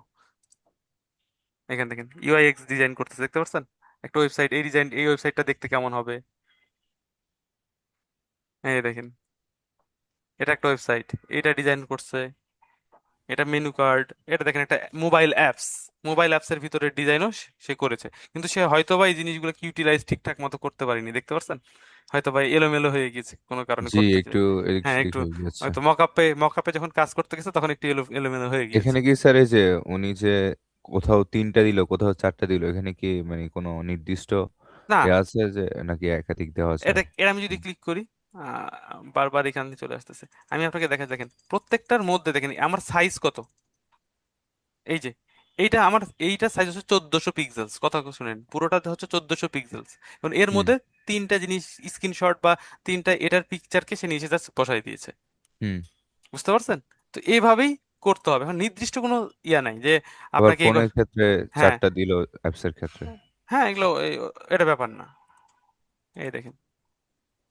এখান দেখেন ইউআইএক্স ডিজাইন করতেছে, দেখতে পাচ্ছেন? একটা ওয়েবসাইট, এই ডিজাইন, এই ওয়েবসাইটটা দেখতে কেমন হবে, এই দেখেন এটা একটা ওয়েবসাইট, এটা ডিজাইন করছে, এটা মেনু কার্ড, এটা দেখেন একটা মোবাইল অ্যাপস, মোবাইল অ্যাপস এর ভিতরে ডিজাইনও সে করেছে, কিন্তু সে হয়তোবা এই জিনিসগুলোকে ইউটিলাইজ ঠিকঠাক মতো করতে পারেনি, দেখতে পাচ্ছেন? হয়তোবা এলোমেলো হয়ে গেছে কোনো কারণে জি, করতে গিয়ে। একটু এদিক হ্যাঁ সেদিক একটু, হয়ে গেছে। হয়তো মকআপে যখন কাজ করতে গেছে তখন একটু এলোমেলো হয়ে গিয়েছে। এখানে কি স্যার এই যে উনি যে কোথাও 3টা দিল কোথাও 4টা দিল, এখানে কি মানে কোনো নির্দিষ্ট না, এ আছে যে নাকি একাধিক দেওয়া আছে? এটা আমি যদি ক্লিক করি, বারবার এখানে চলে আসতেছে। আমি আপনাকে দেখা, দেখেন প্রত্যেকটার মধ্যে দেখেন আমার সাইজ কত, এই যে এইটা আমার, এইটা সাইজ হচ্ছে 1400 পিক্সেলস, কথা শুনেন, পুরোটাতে হচ্ছে 1400 পিক্সেলস। এবং এর হুম। মধ্যে তিনটা জিনিস স্ক্রিনশট বা তিনটা এটার পিকচারকে সে নিচে জাস্ট বসাই দিয়েছে, হুম। বুঝতে পারছেন? তো এইভাবেই করতে হবে, এখন নির্দিষ্ট কোনো ইয়া নাই যে আবার আপনাকে ফোনের ক্ষেত্রে হ্যাঁ 4টা দিল, অ্যাপসের ক্ষেত্রে। হ্যাঁ এগুলো এটা ব্যাপার না, এই দেখেন,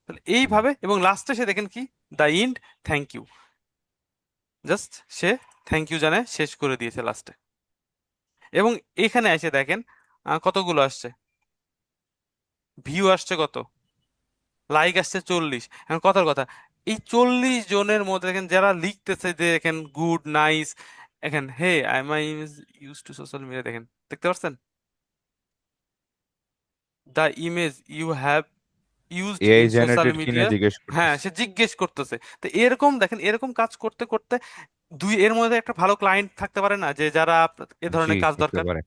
তাহলে হুম। এইভাবে, এবং লাস্টে সে দেখেন কি, the end, thank you, just say thank you জানায় শেষ করে দিয়েছে লাস্টে। এবং এখানে এসে দেখেন কতগুলো আসছে, ভিউ আসছে কত, লাইক আসছে 40। এখন কথার কথা, এই 40 জনের মধ্যে দেখেন যারা লিখতেছে যে দেখেন গুড নাইস, দেখেন hey I my image use to social media, দেখেন দেখতে পাচ্ছেন, the image you have used AI in social generated কিনা মিডিয়া। জিজ্ঞেস হ্যাঁ, করতেছে। সে জিজ্ঞেস করতেছে। তো এরকম দেখেন, এরকম কাজ করতে করতে এর মধ্যে একটা ভালো ক্লায়েন্ট থাকতে পারে না, যে যারা এ জি, ধরনের কাজ থাকতে দরকার। পারে।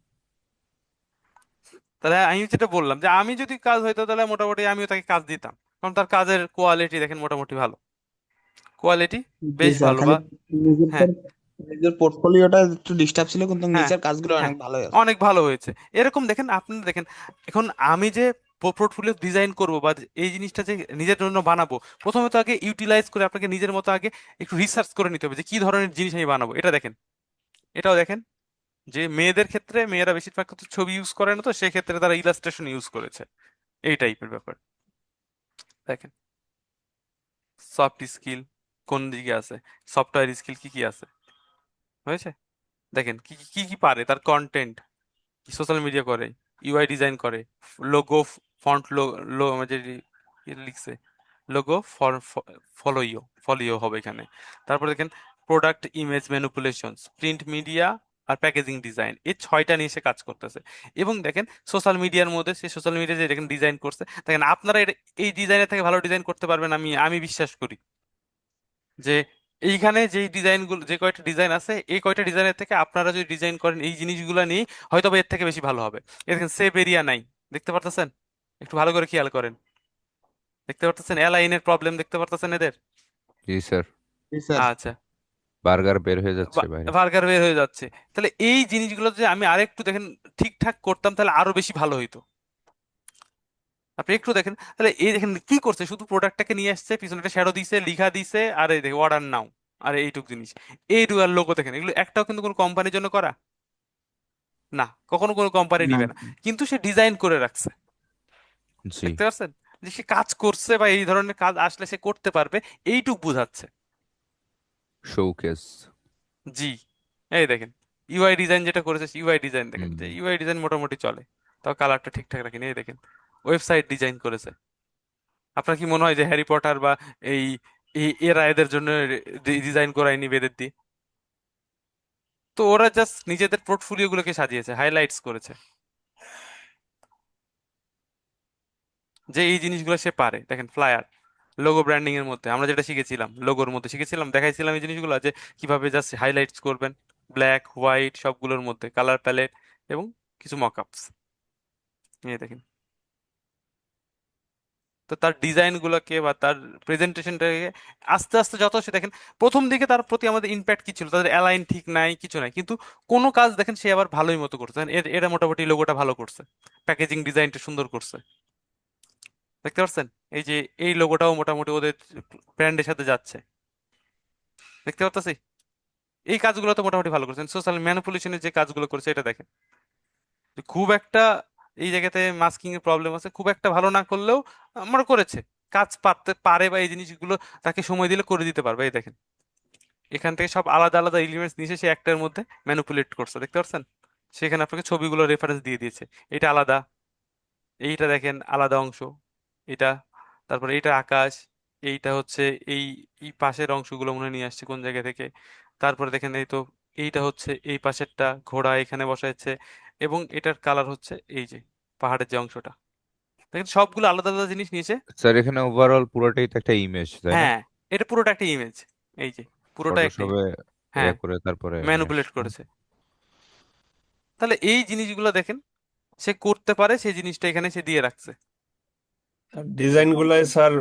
তাহলে আমি যেটা বললাম যে আমি যদি কাজ হইতো তাহলে মোটামুটি আমিও তাকে কাজ দিতাম, কারণ তার কাজের কোয়ালিটি দেখেন মোটামুটি ভালো, কোয়ালিটি জি বেশ স্যার, ভালো খালি বা নিজের হ্যাঁ, নিজের পোর্টফোলিওটা একটু ডিস্টার্ব ছিল, কিন্তু হ্যাঁ, নিচের কাজগুলো হ্যাঁ, অনেক ভালোই আছে। অনেক ভালো হয়েছে। এরকম দেখেন আপনি দেখেন, এখন আমি যে পোর্টফোলিও ডিজাইন করব বা এই জিনিসটা যে নিজের জন্য বানাবো, প্রথমে তো আগে ইউটিলাইজ করে আপনাকে নিজের মতো আগে একটু রিসার্চ করে নিতে হবে যে কি ধরনের জিনিস আমি বানাবো। এটা দেখেন, এটাও দেখেন যে মেয়েদের ক্ষেত্রে, মেয়েরা বেশিরভাগ তো ছবি ইউজ করে না, তো সেক্ষেত্রে তারা ইলাস্ট্রেশন ইউজ করেছে, এই টাইপের ব্যাপার। দেখেন সফট স্কিল কোন দিকে আছে, সফটওয়্যার স্কিল কি কি আছে, হয়েছে। দেখেন কি কি কি কি পারে, তার কন্টেন্ট, সোশ্যাল মিডিয়া করে, ইউআই ডিজাইন করে, লোগো, ফন্ট যে লিখছে লোগো ফর, ফলোইও হবে এখানে। তারপর দেখেন product image manipulation, print media আর প্যাকেজিং ডিজাইন, এই 6টা নিয়ে সে কাজ করতেছে। এবং দেখেন সোশ্যাল মিডিয়ার মধ্যে সে সোশ্যাল মিডিয়া যে দেখেন ডিজাইন করছে, দেখেন আপনারা এই ডিজাইনের থেকে ভালো ডিজাইন করতে পারবেন, আমি আমি বিশ্বাস করি যে এইখানে যেই ডিজাইনগুলো, যে কয়টা ডিজাইন আছে, এই কয়টা ডিজাইনের থেকে আপনারা যদি ডিজাইন করেন এই জিনিসগুলো নিয়ে, হয়তো বা এর থেকে বেশি ভালো হবে। এ দেখেন সেভ এরিয়া নাই, দেখতে পারতেছেন, একটু ভালো করে খেয়াল করেন, দেখতে পারতেছেন অ্যালাইনের প্রবলেম দেখতে পারতেছেন এদের। জি স্যার, জি স্যার। আচ্ছা, বার্গার বের হয়ে যাচ্ছে বাইরে। বার্গার বের হয়ে যাচ্ছে। তাহলে এই জিনিসগুলো যদি আমি আরেকটু দেখেন ঠিকঠাক করতাম তাহলে আরো বেশি ভালো হইতো। আপনি একটু দেখেন, তাহলে এই দেখেন কি করছে, শুধু প্রোডাক্টটাকে নিয়ে আসছে, পিছনে একটা শ্যাডো দিছে, লিখা দিছে, আর এই দেখে অর্ডার নাও, আর এইটুক জিনিস, এইটুকু আর লোগো দেখেন, এগুলো একটাও কিন্তু কোনো কোম্পানির জন্য করা না, কখনো কোনো কোম্পানি না। নিবে না, কিন্তু সে ডিজাইন করে রাখছে। জি। দেখতে পাচ্ছেন যে সে কাজ করছে বা এই ধরনের কাজ আসলে সে করতে পারবে, এইটুক বুঝাচ্ছে। শোকেস। জি, এই দেখেন ইউআই ডিজাইন যেটা করেছে, ইউআই ডিজাইন দেখেন, হুম। যে ইউআই ডিজাইন মোটামুটি চলে, তাও কালারটা ঠিকঠাক রাখেনি। এই দেখেন ওয়েবসাইট ডিজাইন করেছে। আপনার কি মনে হয় যে হ্যারি পটার বা এই এরা এদের জন্য ডিজাইন করায়নি বেদের দিয়ে? তো ওরা জাস্ট নিজেদের পোর্টফোলিও গুলোকে সাজিয়েছে, হাইলাইটস করেছে যে এই জিনিসগুলো সে পারে। দেখেন ফ্লায়ার, লোগো ব্র্যান্ডিং এর মধ্যে আমরা যেটা শিখেছিলাম, লোগোর মধ্যে শিখেছিলাম, দেখাইছিলাম এই জিনিসগুলো যে কিভাবে জাস্ট হাইলাইটস করবেন, ব্ল্যাক হোয়াইট সবগুলোর মধ্যে কালার প্যালেট এবং কিছু মকআপস। এই দেখেন, তো তার ডিজাইন গুলোকে বা তার প্রেজেন্টেশনটাকে আস্তে আস্তে যত সে দেখেন, প্রথম দিকে তার প্রতি আমাদের ইম্প্যাক্ট কি ছিল, তাদের অ্যালাইন ঠিক নাই, কিছু নাই, কিন্তু কোনো কাজ দেখেন সে আবার ভালোই মতো করছে। এরা মোটামুটি লোগোটা ভালো করছে, প্যাকেজিং ডিজাইনটা সুন্দর করছে, দেখতে পাচ্ছেন এই যে এই লোগোটাও মোটামুটি ওদের ব্র্যান্ডের সাথে যাচ্ছে, দেখতে পাচ্ছি। এই কাজগুলো তো মোটামুটি ভালো করছেন। সোশ্যাল ম্যানিপুলেশনের যে কাজগুলো করছে এটা দেখেন, যে খুব একটা এই জায়গাতে মাস্কিং এর প্রবলেম আছে, খুব একটা ভালো না করলেও আমরা করেছে, কাজ পারতে পারে বা এই জিনিসগুলো তাকে সময় দিলে করে দিতে পারবে। এই দেখেন এখান থেকে সব আলাদা আলাদা এলিমেন্টস নিয়ে সে একটার মধ্যে ম্যানিপুলেট করছে, দেখতে পাচ্ছেন। সেখানে আপনাকে ছবিগুলো রেফারেন্স দিয়ে দিয়েছে, এটা আলাদা, এইটা দেখেন আলাদা অংশ, এটা, তারপরে এইটা আকাশ, এইটা হচ্ছে এই এই পাশের অংশগুলো মনে হয় নিয়ে আসছে কোন জায়গা থেকে। তারপরে দেখেন এই তো এইটা হচ্ছে এই পাশেরটা, ঘোড়া এখানে বসাচ্ছে, এবং এটার কালার হচ্ছে এই যে পাহাড়ের যে অংশটা, দেখেন সবগুলো আলাদা আলাদা জিনিস নিয়েছে। স্যার এখানে ওভারঅল পুরোটাই তো একটা ইমেজ, তাই না? হ্যাঁ, এটা পুরোটা একটা ইমেজ, এই যে পুরোটা একটা ফটোশপে হ্যাঁ, করে তারপরে নিয়ে ম্যানিপুলেট আসছে। করেছে। তাহলে এই জিনিসগুলো দেখেন সে করতে পারে, সেই জিনিসটা এখানে সে দিয়ে রাখছে। ডিজাইন গুলাই স্যার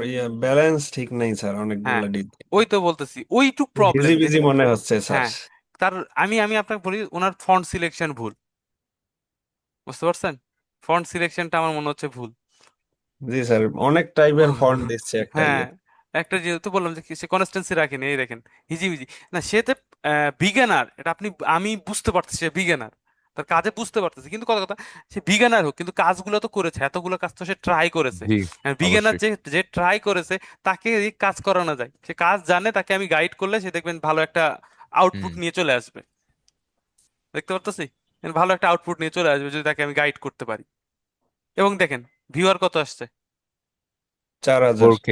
ব্যালেন্স ঠিক নাই স্যার, হ্যাঁ, অনেকগুলা ডিজাইন ওই তো বলতেছি ওইটুক প্রবলেম হিজি যে বিজি মনে হচ্ছে স্যার। হ্যাঁ, তার আমি আপনাকে বলি ওনার ফন্ট সিলেকশন ভুল, বুঝতে পারছেন, ফন্ট সিলেকশনটা আমার মনে হচ্ছে ভুল। জি স্যার, অনেক টাইপের ফন্ট দিচ্ছে একটা হ্যাঁ, ইয়ে। একটা যেহেতু বললাম যে সে কনস্টেন্সি রাখেনি, এই দেখেন হিজিবিজি, না সে তো বিজ্ঞানার, এটা আমি বুঝতে পারতেছি সে বিজ্ঞানার, তার কাজে বুঝতে পারতেছি, কিন্তু কথা কথা সে বিজ্ঞানার হোক, কিন্তু কাজগুলো তো করেছে, এতগুলো কাজ তো সে ট্রাই করেছে। জি, বিজ্ঞানার অবশ্যই। যে যে ট্রাই করেছে তাকে এই কাজ করানো যায়, সে কাজ জানে, তাকে আমি গাইড করলে সে দেখবেন ভালো একটা আউটপুট হুম। নিয়ে চলে আসবে, দেখতে পারতেছি ভালো একটা আউটপুট নিয়ে চলে আসবে যদি তাকে আমি গাইড করতে পারি। এবং দেখেন ভিউয়ার কত আসছে? 4000। 4K।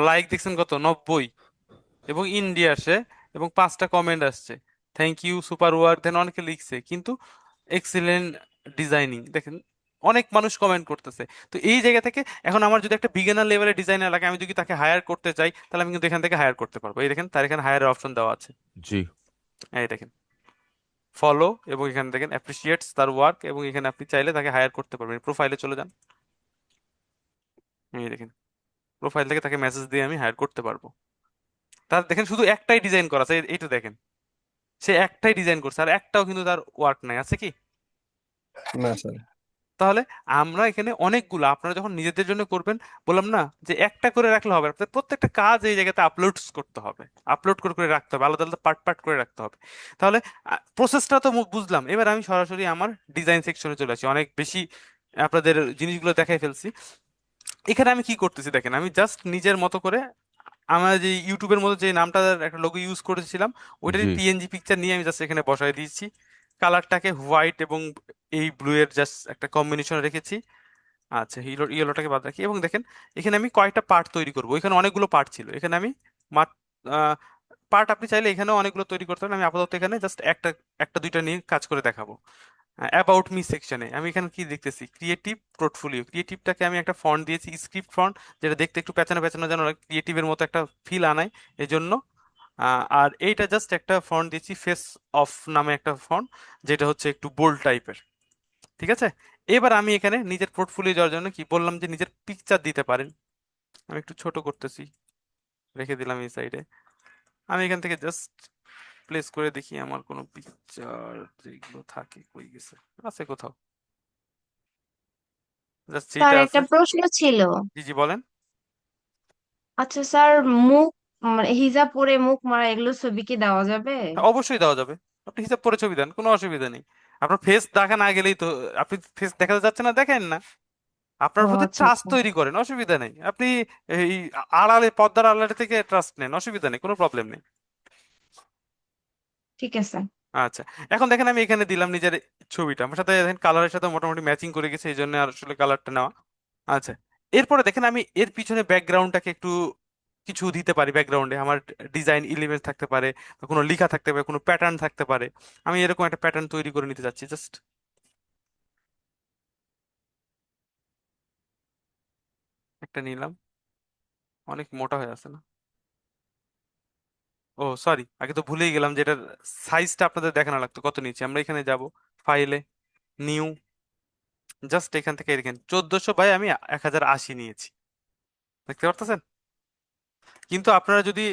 লাইক দেখছেন কত? 90। এবং ইন্ডিয়া আসে, এবং 5টা কমেন্ট আসছে, থ্যাংক ইউ, সুপার ওয়ার্ক, দেন অনেকে লিখছে, কিন্তু এক্সিলেন্ট ডিজাইনিং দেখেন, অনেক মানুষ কমেন্ট করতেছে। তো এই জায়গা থেকে এখন আমার যদি একটা বিগিনার লেভেলের ডিজাইনার লাগে, আমি যদি তাকে হায়ার করতে চাই, তাহলে আমি কিন্তু এখান থেকে হায়ার করতে পারবো। এই দেখেন, তার এখানে হায়ারের অপশন দেওয়া আছে। জি। এই দেখেন, ফলো, এবং এখানে দেখেন অ্যাপ্রিসিয়েটস তার ওয়ার্ক, এবং এখানে আপনি চাইলে তাকে হায়ার করতে পারবেন। প্রোফাইলে চলে যান, এই দেখেন, প্রোফাইল থেকে তাকে মেসেজ দিয়ে আমি হায়ার করতে পারবো। তার দেখেন শুধু একটাই ডিজাইন করা আছে, এইটা দেখেন, সে একটাই ডিজাইন করছে, আর একটাও কিন্তু তার ওয়ার্ক নাই, আছে কি? না স্যার। তাহলে আমরা এখানে অনেকগুলো, আপনারা যখন নিজেদের জন্য করবেন, বললাম না যে একটা করে রাখলে হবে, আপনার প্রত্যেকটা কাজ এই জায়গাতে আপলোড করতে হবে, আপলোড করে করে রাখতে হবে, আলাদা আলাদা পার্ট পার্ট করে রাখতে হবে। তাহলে প্রসেসটা তো বুঝলাম। এবার আমি সরাসরি আমার ডিজাইন সেকশনে চলে আসি, অনেক বেশি আপনাদের জিনিসগুলো দেখাই ফেলছি। এখানে আমি কি করতেছি দেখেন, আমি জাস্ট নিজের মতো করে আমার যে ইউটিউবের মধ্যে যে নামটার একটা লোগো ইউজ করেছিলাম, ওইটারই জি। পিএনজি পিকচার নিয়ে আমি জাস্ট এখানে বসায় দিয়েছি। কালারটাকে হোয়াইট এবং এই ব্লু এর জাস্ট একটা কম্বিনেশন রেখেছি। আচ্ছা, ইয়েলোটাকে বাদ রাখি, এবং দেখেন এখানে আমি কয়েকটা পার্ট তৈরি করবো। এখানে অনেকগুলো পার্ট ছিল, এখানে আমি পার্ট, আপনি চাইলে এখানেও অনেকগুলো তৈরি করতে পারেন। আমি আপাতত এখানে জাস্ট একটা একটা দুইটা নিয়ে কাজ করে দেখাবো। অ্যাবাউট মি সেকশনে আমি এখানে কি দেখতেছি, ক্রিয়েটিভ পোর্টফোলিও। ক্রিয়েটিভটাকে আমি একটা ফন্ট দিয়েছি, স্ক্রিপ্ট ফন্ট, যেটা দেখতে একটু পেঁচানো পেঁচানো যেন ক্রিয়েটিভের মতো একটা ফিল আনায়, এই জন্য। আর এইটা জাস্ট একটা ফন্ট দিয়েছি, ফেস অফ নামে একটা ফন্ট, যেটা হচ্ছে একটু বোল্ড টাইপের। ঠিক আছে, এবার আমি এখানে নিজের পোর্টফোলিও যাওয়ার জন্য কি বললাম, যে নিজের পিকচার দিতে পারেন। আমি একটু ছোট করতেছি, রেখে দিলাম এই সাইডে। আমি এখান থেকে জাস্ট প্লেস করে দেখি আমার কোনো পিকচার যেগুলো থাকে কই গেছে, আছে কোথাও, জাস্ট স্যার যেটা আছে। একটা প্রশ্ন ছিল। জি জি, বলেন। আচ্ছা স্যার, মুখ মানে হিজাব পরে মুখ মারা এগুলো ছবি কি দেওয়া যাবে? হ্যাঁ, অবশ্যই দেওয়া যাবে, আপনি হিসাব করে ছবি দেন, কোনো অসুবিধা নেই। আপনার ফেস দেখা না গেলেই তো, আপনি ফেস দেখাতে যাচ্ছে না, দেখেন না, আপনার ও প্রতি আচ্ছা ট্রাস্ট আচ্ছা, তৈরি করেন, অসুবিধা নেই। আপনি এই আড়ালে, পর্দার আড়ালে থেকে ট্রাস্ট নেন, অসুবিধা নেই, কোনো প্রবলেম নেই। ঠিক আছে। আচ্ছা, এখন দেখেন আমি এখানে দিলাম নিজের ছবিটা, আমার সাথে দেখেন কালারের সাথে মোটামুটি ম্যাচিং করে গেছে, এই জন্য আসলে কালারটা নেওয়া। আচ্ছা, এরপরে দেখেন আমি এর পিছনে ব্যাকগ্রাউন্ডটাকে একটু কিছু দিতে পারি। ব্যাকগ্রাউন্ডে আমার ডিজাইন এলিমেন্ট থাকতে পারে, বা কোনো লেখা থাকতে পারে, কোনো প্যাটার্ন থাকতে পারে। আমি এরকম একটা প্যাটার্ন তৈরি করে নিতে যাচ্ছি, জাস্ট একটা নিলাম, অনেক মোটা হয়ে আছে না? ও সরি, আগে তো ভুলেই গেলাম যে এটার সাইজটা আপনাদের দেখানো লাগতো, কত নিচে। আমরা এখানে যাব, ফাইলে, নিউ, জাস্ট এখান থেকে দেখেন 1400 বাই আমি 1080 নিয়েছি, দেখতে পারতেছেন? কিন্তু আপনারা যদি,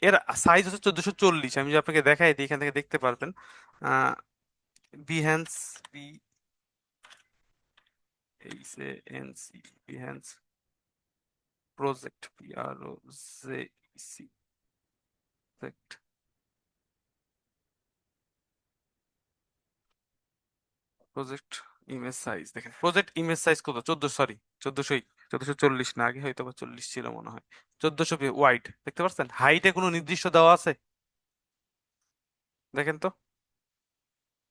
এর সাইজ হচ্ছে 1440, আমি যদি আপনাকে দেখাই দিই, এখান থেকে দেখতে পারবেন। আহ Behance, B H A N C, Behance project, P R O J C, project image size দেখেন, প্রজেক্ট ইমেজ সাইজ কত? 14, সরি 1400, 1440 না, আগে হয়তো বা 40 ছিল মনে হয়। 1400 ওয়াইড, দেখতে পাচ্ছেন? হাইটে কোনো নির্দিষ্ট দেওয়া আছে? দেখেন তো,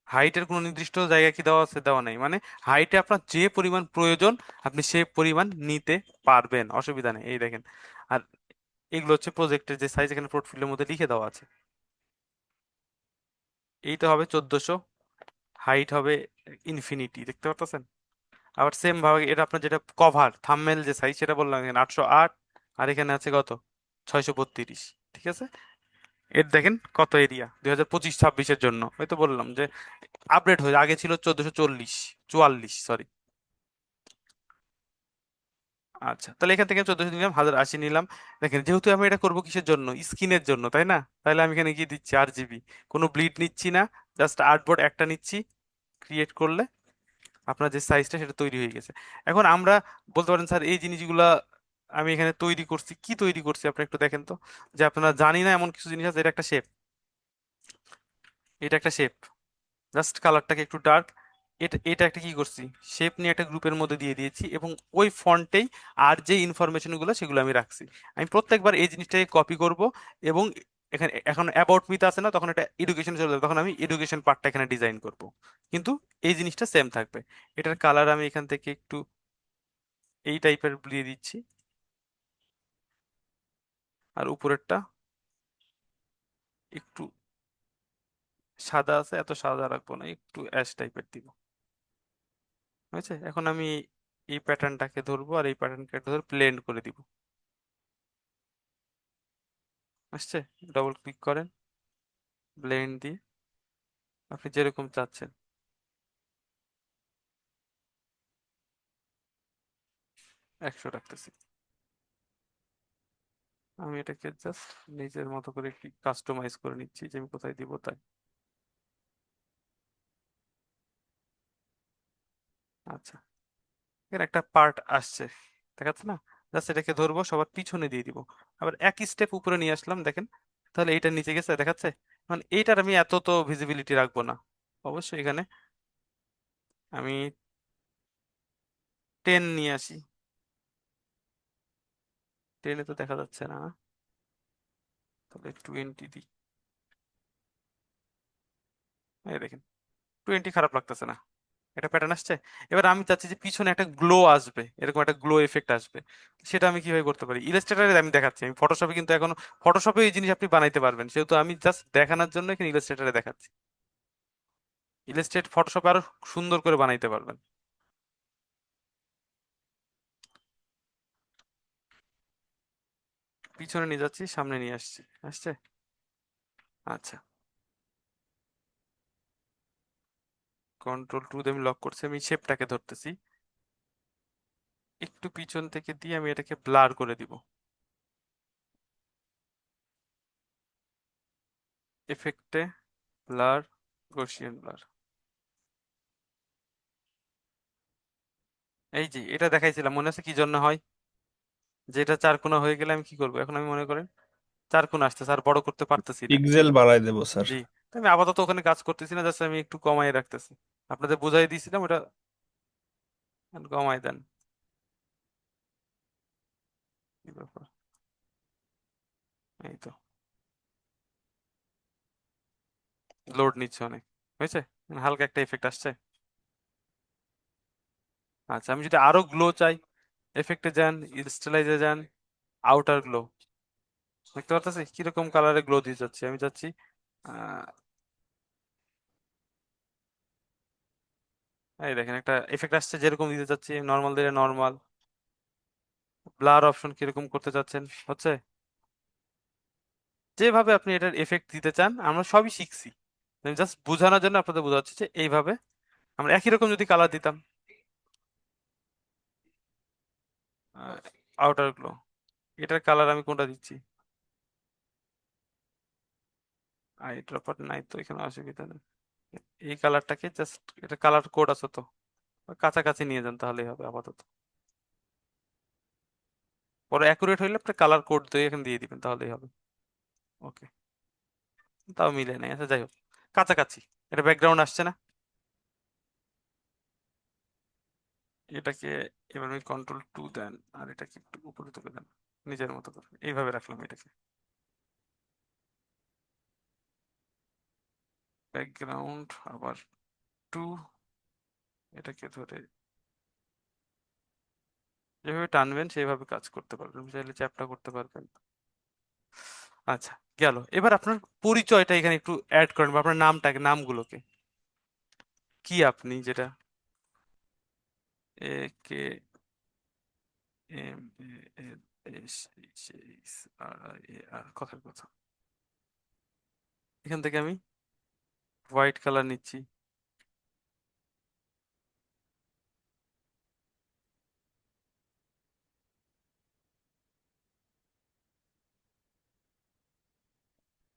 হাইটের কোনো নির্দিষ্ট জায়গা কি দেওয়া আছে? দেওয়া নাই, মানে হাইটে আপনার যে পরিমাণ প্রয়োজন আপনি সে পরিমাণ নিতে পারবেন, অসুবিধা নেই। এই দেখেন, আর এগুলো হচ্ছে প্রজেক্টের যে সাইজ, এখানে পোর্টফোলিওর মধ্যে লিখে দেওয়া আছে। এইটা হবে 1400, হাইট হবে ইনফিনিটি, দেখতে পাচ্ছেন? আবার সেম ভাবে এটা আপনার যেটা কভার থাম্বনেল যে সাইজ, সেটা বললাম এখানে 808, আর এখানে আছে কত? 632। ঠিক আছে, এর দেখেন কত এরিয়া 2025-26-এর জন্য, হয়তো বললাম যে আপডেট হয়ে, আগে ছিল 1440, 44, সরি। আচ্ছা, তাহলে এখান থেকে 1400 নিলাম, 1080 নিলাম। দেখেন, যেহেতু আমি এটা করবো কিসের জন্য? স্ক্রিনের জন্য, তাই না? তাহলে আমি এখানে গিয়ে দিচ্ছি RGB, কোনো ব্লিড নিচ্ছি না, জাস্ট আর্টবোর্ড একটা নিচ্ছি, ক্রিয়েট করলে আপনার যে সাইজটা সেটা তৈরি হয়ে গেছে। এখন আমরা বলতে পারেন, স্যার এই জিনিসগুলা আমি এখানে তৈরি করছি, কি তৈরি করছি আপনি একটু দেখেন তো, যে আপনারা জানি না এমন কিছু জিনিস আছে। এটা একটা শেপ, এটা একটা শেপ, জাস্ট কালারটাকে একটু ডার্ক। এটা এটা একটা কি করছি, শেপ নিয়ে একটা গ্রুপের মধ্যে দিয়ে দিয়েছি, এবং ওই ফন্টেই আর যে ইনফরমেশন গুলো সেগুলো আমি রাখছি। আমি প্রত্যেকবার এই জিনিসটাকে কপি করব, এবং এখানে এখন অ্যাবাউট মিতে আছে না, তখন এটা এডুকেশন চলে যাবে, তখন আমি এডুকেশন পার্টটা এখানে ডিজাইন করব, কিন্তু এই জিনিসটা সেম থাকবে। এটার কালার আমি এখান থেকে একটু এই টাইপের দিয়ে দিচ্ছি, আর উপরেরটা একটু সাদা আছে, এত সাদা রাখবো না, একটু অ্যাশ টাইপের দিব। হয়েছে? এখন আমি এই প্যাটার্নটাকে ধরবো আর এই প্যাটার্নকে ধরে ব্লেন্ড করে দিব। আসছে? ডবল ক্লিক করেন, ব্লেন্ড দিয়ে আপনি যেরকম চাচ্ছেন। 100 রাখতেছি। আমি এটাকে জাস্ট নিজের মতো করে একটু কাস্টমাইজ করে নিচ্ছি, যে আমি কোথায় দিব তাই। আচ্ছা, এর একটা পার্ট আসছে, দেখাচ্ছে না? জাস্ট এটাকে ধরবো, সবার পিছনে দিয়ে দিব, আবার একই স্টেপ উপরে নিয়ে আসলাম, দেখেন। তাহলে এইটা নিচে গেছে, দেখাচ্ছে? মানে এইটার আমি এত তো ভিজিবিলিটি রাখবো না, অবশ্যই এখানে আমি 10 নিয়ে আসি। 10-এ তো দেখা যাচ্ছে না, তাহলে 20 দিই। এই দেখেন, 20 খারাপ লাগতেছে না, এটা প্যাটার্ন আসছে। এবার আমি চাচ্ছি যে পিছনে একটা গ্লো আসবে, এরকম একটা গ্লো এফেক্ট আসবে। সেটা আমি কিভাবে করতে পারি? ইলাস্ট্রেটরে আমি দেখাচ্ছি, আমি ফটোশপে কিন্তু এখনো, ফটোশপে এই জিনিস আপনি বানাইতে পারবেন, সেহেতু আমি জাস্ট দেখানোর জন্য এখানে ইলাস্ট্রেটরে দেখাচ্ছি। ইলাস্ট্রেট ফটোশপে আরো সুন্দর করে বানাইতে পারবেন। পিছনে নিয়ে যাচ্ছি, সামনে নিয়ে আসছি, আসছে? আচ্ছা, কন্ট্রোল 2 দিয়ে আমি লক করছি, আমি শেপটাকে ধরতেছি, একটু পিছন থেকে দিয়ে আমি এটাকে ব্লার করে দিব। এফেক্টে ব্লার, গসিয়ান ব্লার। এই যে এটা দেখাইছিলাম, মনে আছে কি জন্য হয়? যে এটা 4 কোণা হয়ে গেলে আমি কি করবো? এখন আমি মনে করেন 4 কোণা আসতেছে, আর বড় করতে পারতেছি না। পিক্সেল বাড়াই দেবো স্যার। জি, তো আমি আপাতত ওখানে কাজ করতেছি না, জাস্ট আমি একটু কমাই রাখতেছি। আপনাদের বুঝাই দিয়েছিলাম, ওটা কমাই দেন। কি ব্যাপার? এই তো লোড নিচ্ছে অনেক, হয়েছে? মানে হালকা একটা এফেক্ট আসছে। আচ্ছা, আমি যদি আরো গ্লো চাই, এফেক্টে যান, স্টাইলাইজে যান, আউটার গ্লো, দেখতে পারতেছি কিরকম কালারে গ্লো দিয়ে যাচ্ছে। আমি চাচ্ছি আহ, এই দেখেন একটা এফেক্ট আসছে, যেরকম দিতে চাচ্ছি, নর্মাল দিলে নর্মাল, ব্লার অপশন কিরকম করতে চাচ্ছেন, হচ্ছে? যেভাবে আপনি এটার এফেক্ট দিতে চান আমরা সবই শিখছি, আমি জাস্ট বোঝানোর জন্য আপনাদের বোঝাচ্ছি যে এইভাবে আমরা একই রকম যদি কালার দিতাম। আউটার গ্লো, এটার কালার আমি কোনটা দিচ্ছি? আই ড্রপার নাই তো, এখানে অসুবিধা নেই। এই কালারটাকে জাস্ট, এটা কালার কোড আছে তো, কাছাকাছি নিয়ে যান তাহলেই হবে আপাতত। পরে অ্যাকুরেট হইলে আপনি কালার কোড দিয়ে এখানে দিয়ে দিবেন, তাহলেই হবে। ওকে, তাও মিলে নাই, আচ্ছা যাই হোক, কাছাকাছি। এটা ব্যাকগ্রাউন্ড আসছে না? এটাকে এবার আমি কন্ট্রোল 2 দেন, আর এটাকে একটু উপরে তুলে দেন, নিজের মতো করে এইভাবে রাখলাম এটাকে। ব্যাকগ্রাউন্ড আবার 2, এটাকে ধরে যেভাবে টানবেন সেইভাবে কাজ করতে পারবেন, চাইলে চ্যাপটা করতে পারবেন। আচ্ছা, গেল। এবার আপনার পরিচয়টা এখানে একটু অ্যাড করেন, বা আপনার নামটাকে, নামগুলোকে কি আপনি, যেটা AKMANSHR, কথার কথা। এখান থেকে আমি হোয়াইট কালার নিচ্ছি,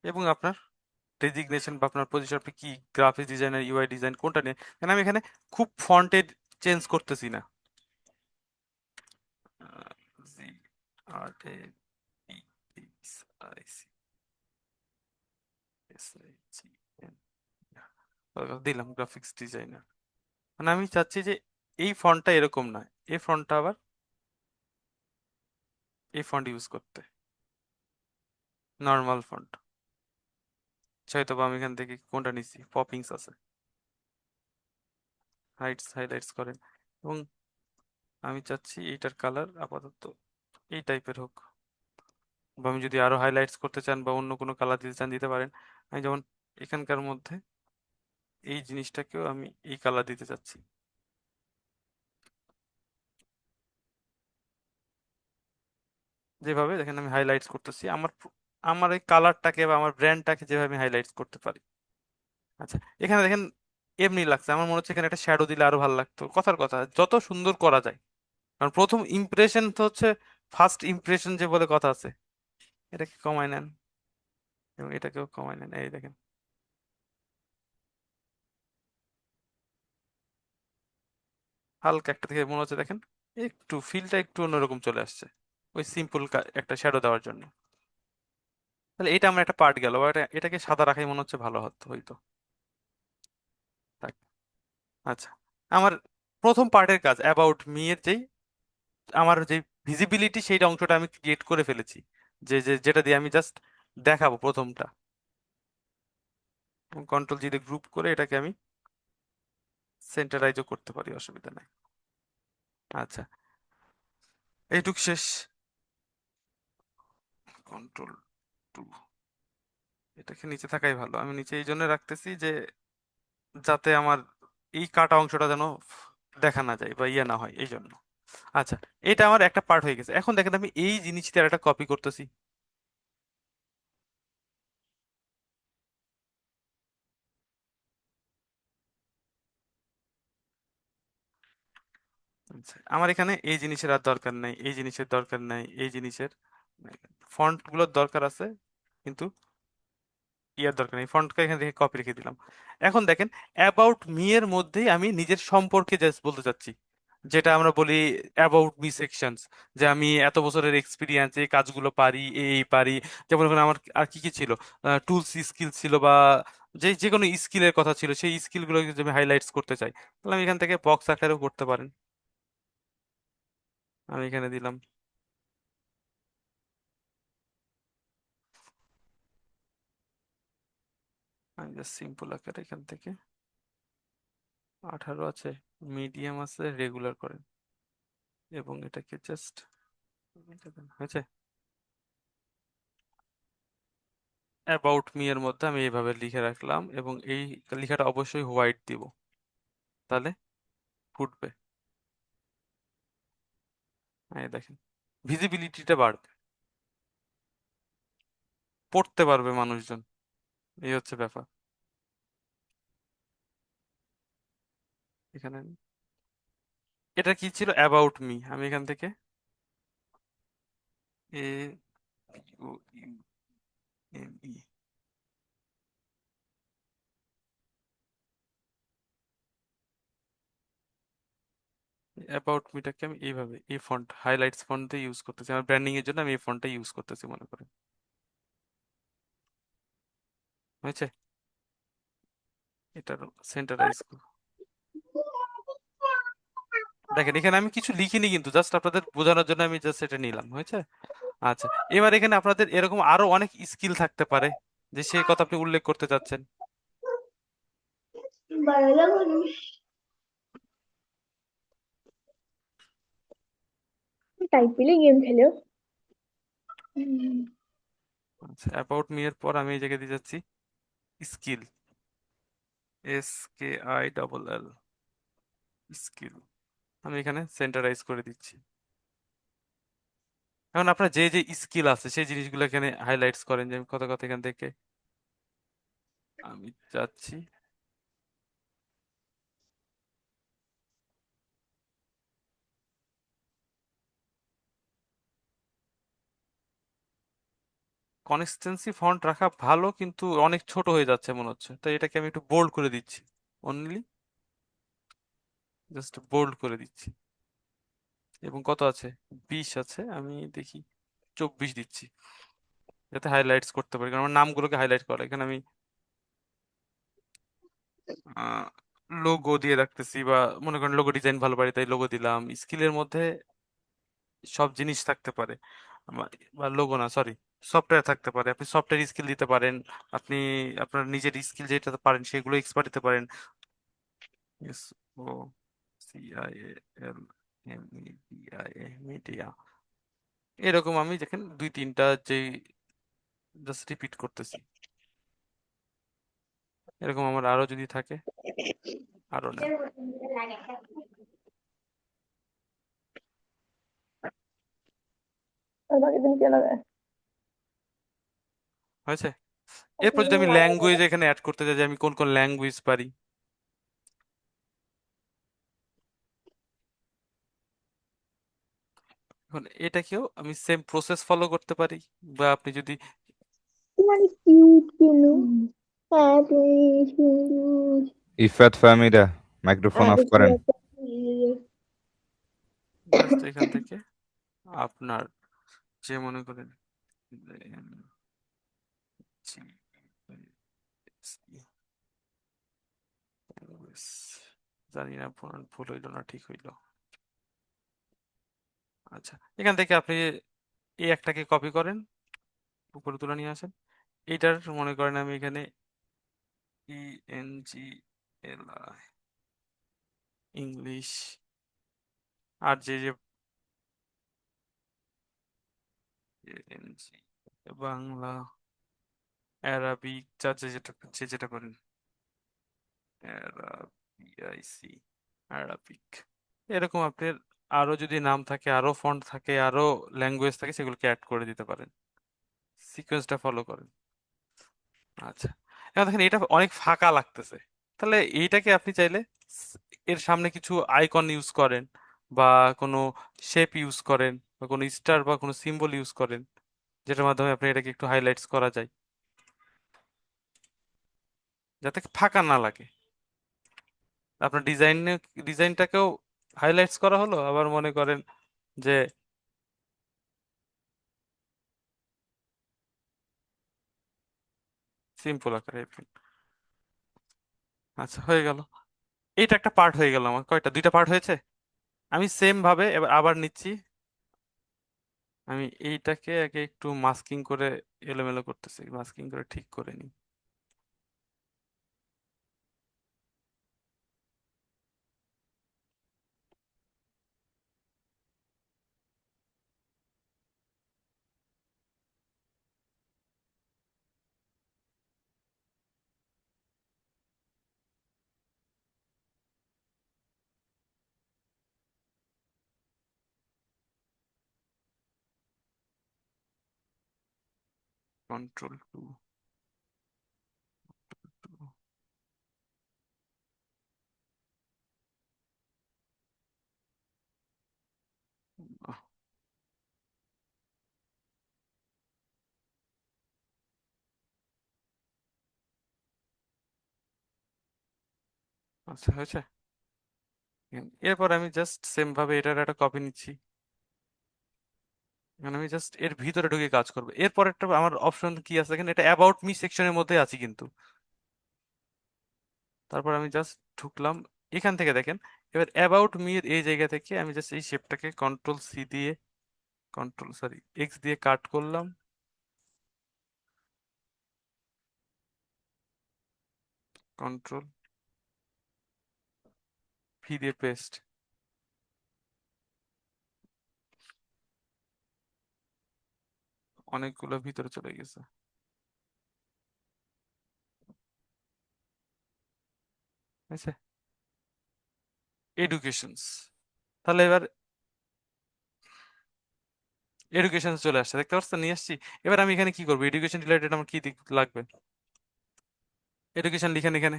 এবং আপনার ডেজিগনেশন বা আপনার পজিশন, আপনি কি গ্রাফিক্স ডিজাইনার, ইউআই ডিজাইন, কোনটা নিয়ে? কারণ আমি এখানে খুব ফন্টেড চেঞ্জ করতেছি না। GRAPHICS দিলাম, গ্রাফিক্স ডিজাইনার। মানে আমি চাচ্ছি যে এই ফন্টটা এরকম নয়, এই ফন্টটা আবার এই ফন্ট ইউজ করতে, নর্মাল ফন্ট। হয়তো বা আমি এখান থেকে কোনটা নিচ্ছি, পপিংস আছে, হাইটস হাইলাইটস করেন, এবং আমি চাচ্ছি এইটার কালার আপাতত এই টাইপের হোক, বা আমি যদি আরো হাইলাইটস করতে চান বা অন্য কোনো কালার দিতে চান দিতে পারেন। আমি যেমন এখানকার মধ্যে এই জিনিসটাকেও আমি এই কালার দিতে চাচ্ছি। যেভাবে দেখেন আমি হাইলাইটস করতেছি আমার এই কালারটাকে বা আমার ব্র্যান্ডটাকে যেভাবে আমি হাইলাইটস করতে পারি। আচ্ছা, এখানে দেখেন এমনি লাগছে, আমার মনে হচ্ছে এখানে একটা শ্যাডো দিলে আরো ভালো লাগতো। কথার কথা, যত সুন্দর করা যায়, কারণ প্রথম ইমপ্রেশন তো হচ্ছে ফার্স্ট ইমপ্রেশন যে বলে কথা আছে। এটাকে কমায় নেন এবং এটাকেও কমায় নেন, এই দেখেন। হালকা একটা দেখে মনে হচ্ছে, দেখেন একটু ফিলটা একটু অন্যরকম চলে আসছে ওই সিম্পল একটা শ্যাডো দেওয়ার জন্য। তাহলে এটা আমার একটা পার্ট গেল, বা এটাকে সাদা রাখাই মনে হচ্ছে ভালো হতো হয়তো। থাক। আচ্ছা, আমার প্রথম পার্টের কাজ অ্যাবাউট মি এর যেই আমার যে ভিজিবিলিটি সেই অংশটা আমি ক্রিয়েট করে ফেলেছি, যেটা দিয়ে আমি জাস্ট দেখাবো প্রথমটা। কন্ট্রোল জি দিয়ে গ্রুপ করে এটাকে আমি সেন্টারাইজও করতে পারি, অসুবিধা নাই। আচ্ছা, এইটুক শেষ। কন্ট্রোল টু, এটাকে নিচে থাকাই ভালো, আমি নিচে এই জন্য রাখতেছি যে যাতে আমার এই কাটা অংশটা যেন দেখা না যায় বা ইয়ে না হয়, এই জন্য। আচ্ছা, এটা আমার একটা পার্ট হয়ে গেছে। এখন দেখেন আমি এই জিনিসটা একটা কপি করতেছি। আচ্ছা, আমার এখানে এই জিনিসের আর দরকার নাই, এই জিনিসের দরকার নাই, এই জিনিসের ফন্ট গুলোর দরকার আছে, কিন্তু ইয়ার দরকার নেই। ফন্টকে এখান থেকে কপি রেখে দিলাম। এখন দেখেন অ্যাবাউট মি এর মধ্যেই আমি নিজের সম্পর্কে জাস্ট বলতে চাচ্ছি, যেটা আমরা বলি অ্যাবাউট মি সেকশনস, যে আমি এত বছরের এক্সপিরিয়েন্স, এই কাজগুলো পারি, এই পারি। যেমন ওখানে আমার আর কি কি ছিল, টুলস স্কিল ছিল, বা যে যে কোনো স্কিলের কথা ছিল, সেই স্কিলগুলো যদি আমি হাইলাইটস করতে চাই, তাহলে আমি এখান থেকে বক্স আকারেও করতে পারেন। আমি এখানে দিলাম। আমি জাস্ট সিম্পল আকারে এখান থেকে 18 আছে, মিডিয়াম আছে, রেগুলার করেন এবং এটাকে জাস্ট হয়েছে। অ্যাবাউট মি এর মধ্যে আমি এইভাবে লিখে রাখলাম এবং এই লেখাটা অবশ্যই হোয়াইট দিব, তাহলে ফুটবে। এই দেখেন ভিজিবিলিটিটা বাড়বে, পড়তে পারবে মানুষজন, এই হচ্ছে ব্যাপার। এখানে এটা কি ছিল, অ্যাবাউট মি, আমি এখান থেকে A U U M E about মিটাকে আমি এইভাবে এই ফন্ট হাইলাইটস ফন্ট দিয়ে ইউজ করতেছি, আমার ব্র্যান্ডিং এর জন্য আমি এই ফন্টটা ইউজ করতেছি মনে করেন। হয়েছে, এটার সেন্টারাইজ। দেখেন এখানে আমি কিছু লিখিনি, কিন্তু জাস্ট আপনাদের বোঝানোর জন্য আমি জাস্ট এটা নিলাম, হয়েছে। আচ্ছা, এবার এখানে আপনাদের এরকম আরো অনেক স্কিল থাকতে পারে, যে সেই কথা আপনি উল্লেখ করতে চাচ্ছেন। তাই পেলে গেম খেলো। আচ্ছা, অ্যাবাউট মি এর পর আমি এই জায়গায় দিয়ে যাচ্ছি স্কিল, SKILL, স্কিল। আমি এখানে সেন্টারাইজ করে দিচ্ছি। এখন আপনার যে যে স্কিল আছে সেই জিনিসগুলো এখানে হাইলাইটস করেন, যে আমি কথা কথা এখান থেকে আমি যাচ্ছি কনসিস্টেন্সি ফন্ট রাখা ভালো, কিন্তু অনেক ছোট হয়ে যাচ্ছে মনে হচ্ছে, তাই এটাকে আমি একটু বোল্ড করে দিচ্ছি, অনলি জাস্ট বোল্ড করে দিচ্ছি। এবং কত আছে, 20 আছে, আমি দেখি 24 দিচ্ছি, যাতে হাইলাইটস করতে পারি, কারণ আমার নামগুলোকে হাইলাইট করা। এখানে আমি লোগো দিয়ে রাখতেছি, বা মনে করেন লোগো ডিজাইন ভালো পারি তাই লোগো দিলাম। স্কিলের মধ্যে সব জিনিস থাকতে পারে, বা লোগো না, সরি, সফটওয়্যার থাকতে পারে, আপনি সফটওয়্যার স্কিল দিতে পারেন, আপনি আপনার নিজের স্কিল যেটা পারেন সেগুলো এক্সপার্ট দিতে পারেন। SOCIAL, মিডিয়া, এরকম আমি দেখেন দুই তিনটা যে জাস্ট রিপিট করতেছি। এরকম আমার আরো যদি থাকে আরো নেন। হয়েছে? এরপর যদি আমি ল্যাঙ্গুয়েজ এখানে অ্যাড করতে চাই যে আমি কোন কোন ল্যাঙ্গুয়েজ পারি, এখন এটাকেও আমি সেম প্রসেস ফলো করতে পারি। বা আপনি যদি ইফাত ফাহমিদা, মাইক্রোফোন অফ করেন। জাস্ট এখান থেকে আপনার যে মনে করেন জানি না ভুল হইলো না ঠিক হইলো। আচ্ছা, এখান থেকে আপনি এই একটাকে কপি করেন, উপরে তুলে নিয়ে আসেন। এইটার মনে করেন আমি এখানে ENGLI ইংলিশ, আর যে যে ENG বাংলা, অ্যারাবিক, যার যে যেটা করেন, অ্যারাবিআইসি, অ্যারাবিক, এরকম আপনার আরো যদি নাম থাকে, আরো ফন্ট থাকে, আরো ল্যাঙ্গুয়েজ থাকে, সেগুলোকে অ্যাড করে দিতে পারেন, সিকোয়েন্সটা ফলো করেন। আচ্ছা, এখন দেখেন এটা অনেক ফাঁকা লাগতেছে, তাহলে এইটাকে আপনি চাইলে স- এর সামনে কিছু আইকন ইউজ করেন, বা কোনো শেপ ইউজ করেন, বা কোনো স্টার বা কোনো সিম্বল ইউজ করেন, যেটার মাধ্যমে আপনি এটাকে একটু হাইলাইটস করা যায়, যাতে ফাঁকা না লাগে। আপনার ডিজাইনটাকেও হাইলাইটস করা হলো, আবার মনে করেন যে সিম্পল আকারে print। আচ্ছা, হয়ে গেল। এইটা একটা পার্ট হয়ে গেল আমার, কয়টা, দুইটা পার্ট হয়েছে। আমি সেম ভাবে এবার আবার নিচ্ছি, আমি এইটাকে আগে একটু মাস্কিং করে এলোমেলো করতেছি, মাস্কিং করে ঠিক করে নিই। Ctrl+2। আচ্ছা, হয়েছে। এরপর আমি জাস্ট সেম ভাবে এটার একটা কপি নিচ্ছি, এখন আমি জাস্ট এর ভিতরে ঢুকে কাজ করবো। এরপর একটা আমার অপশন কি আছে এখানে, এটা অ্যাবাউট মি সেকশনের মধ্যে আছি কিন্তু। তারপর আমি জাস্ট ঢুকলাম, এখান থেকে দেখেন এবার অ্যাবাউট মি এর এই জায়গা থেকে আমি জাস্ট এই শেপটাকে কন্ট্রোল দিয়ে, এক্স দিয়ে কাট করলাম, Ctrl+V দিয়ে পেস্ট, অনেকগুলো ভিতরে চলে গেছে। আচ্ছা, এডুকেশনস, তাহলে এবার এডুকেশন চলে আসছে, দেখতে পাচ্ছেন, নিয়ে আসছি। এবার আমি এখানে কি করবো, এডুকেশন রিলেটেড আমার কি দিক লাগবে, এডুকেশন লিখেন এখানে,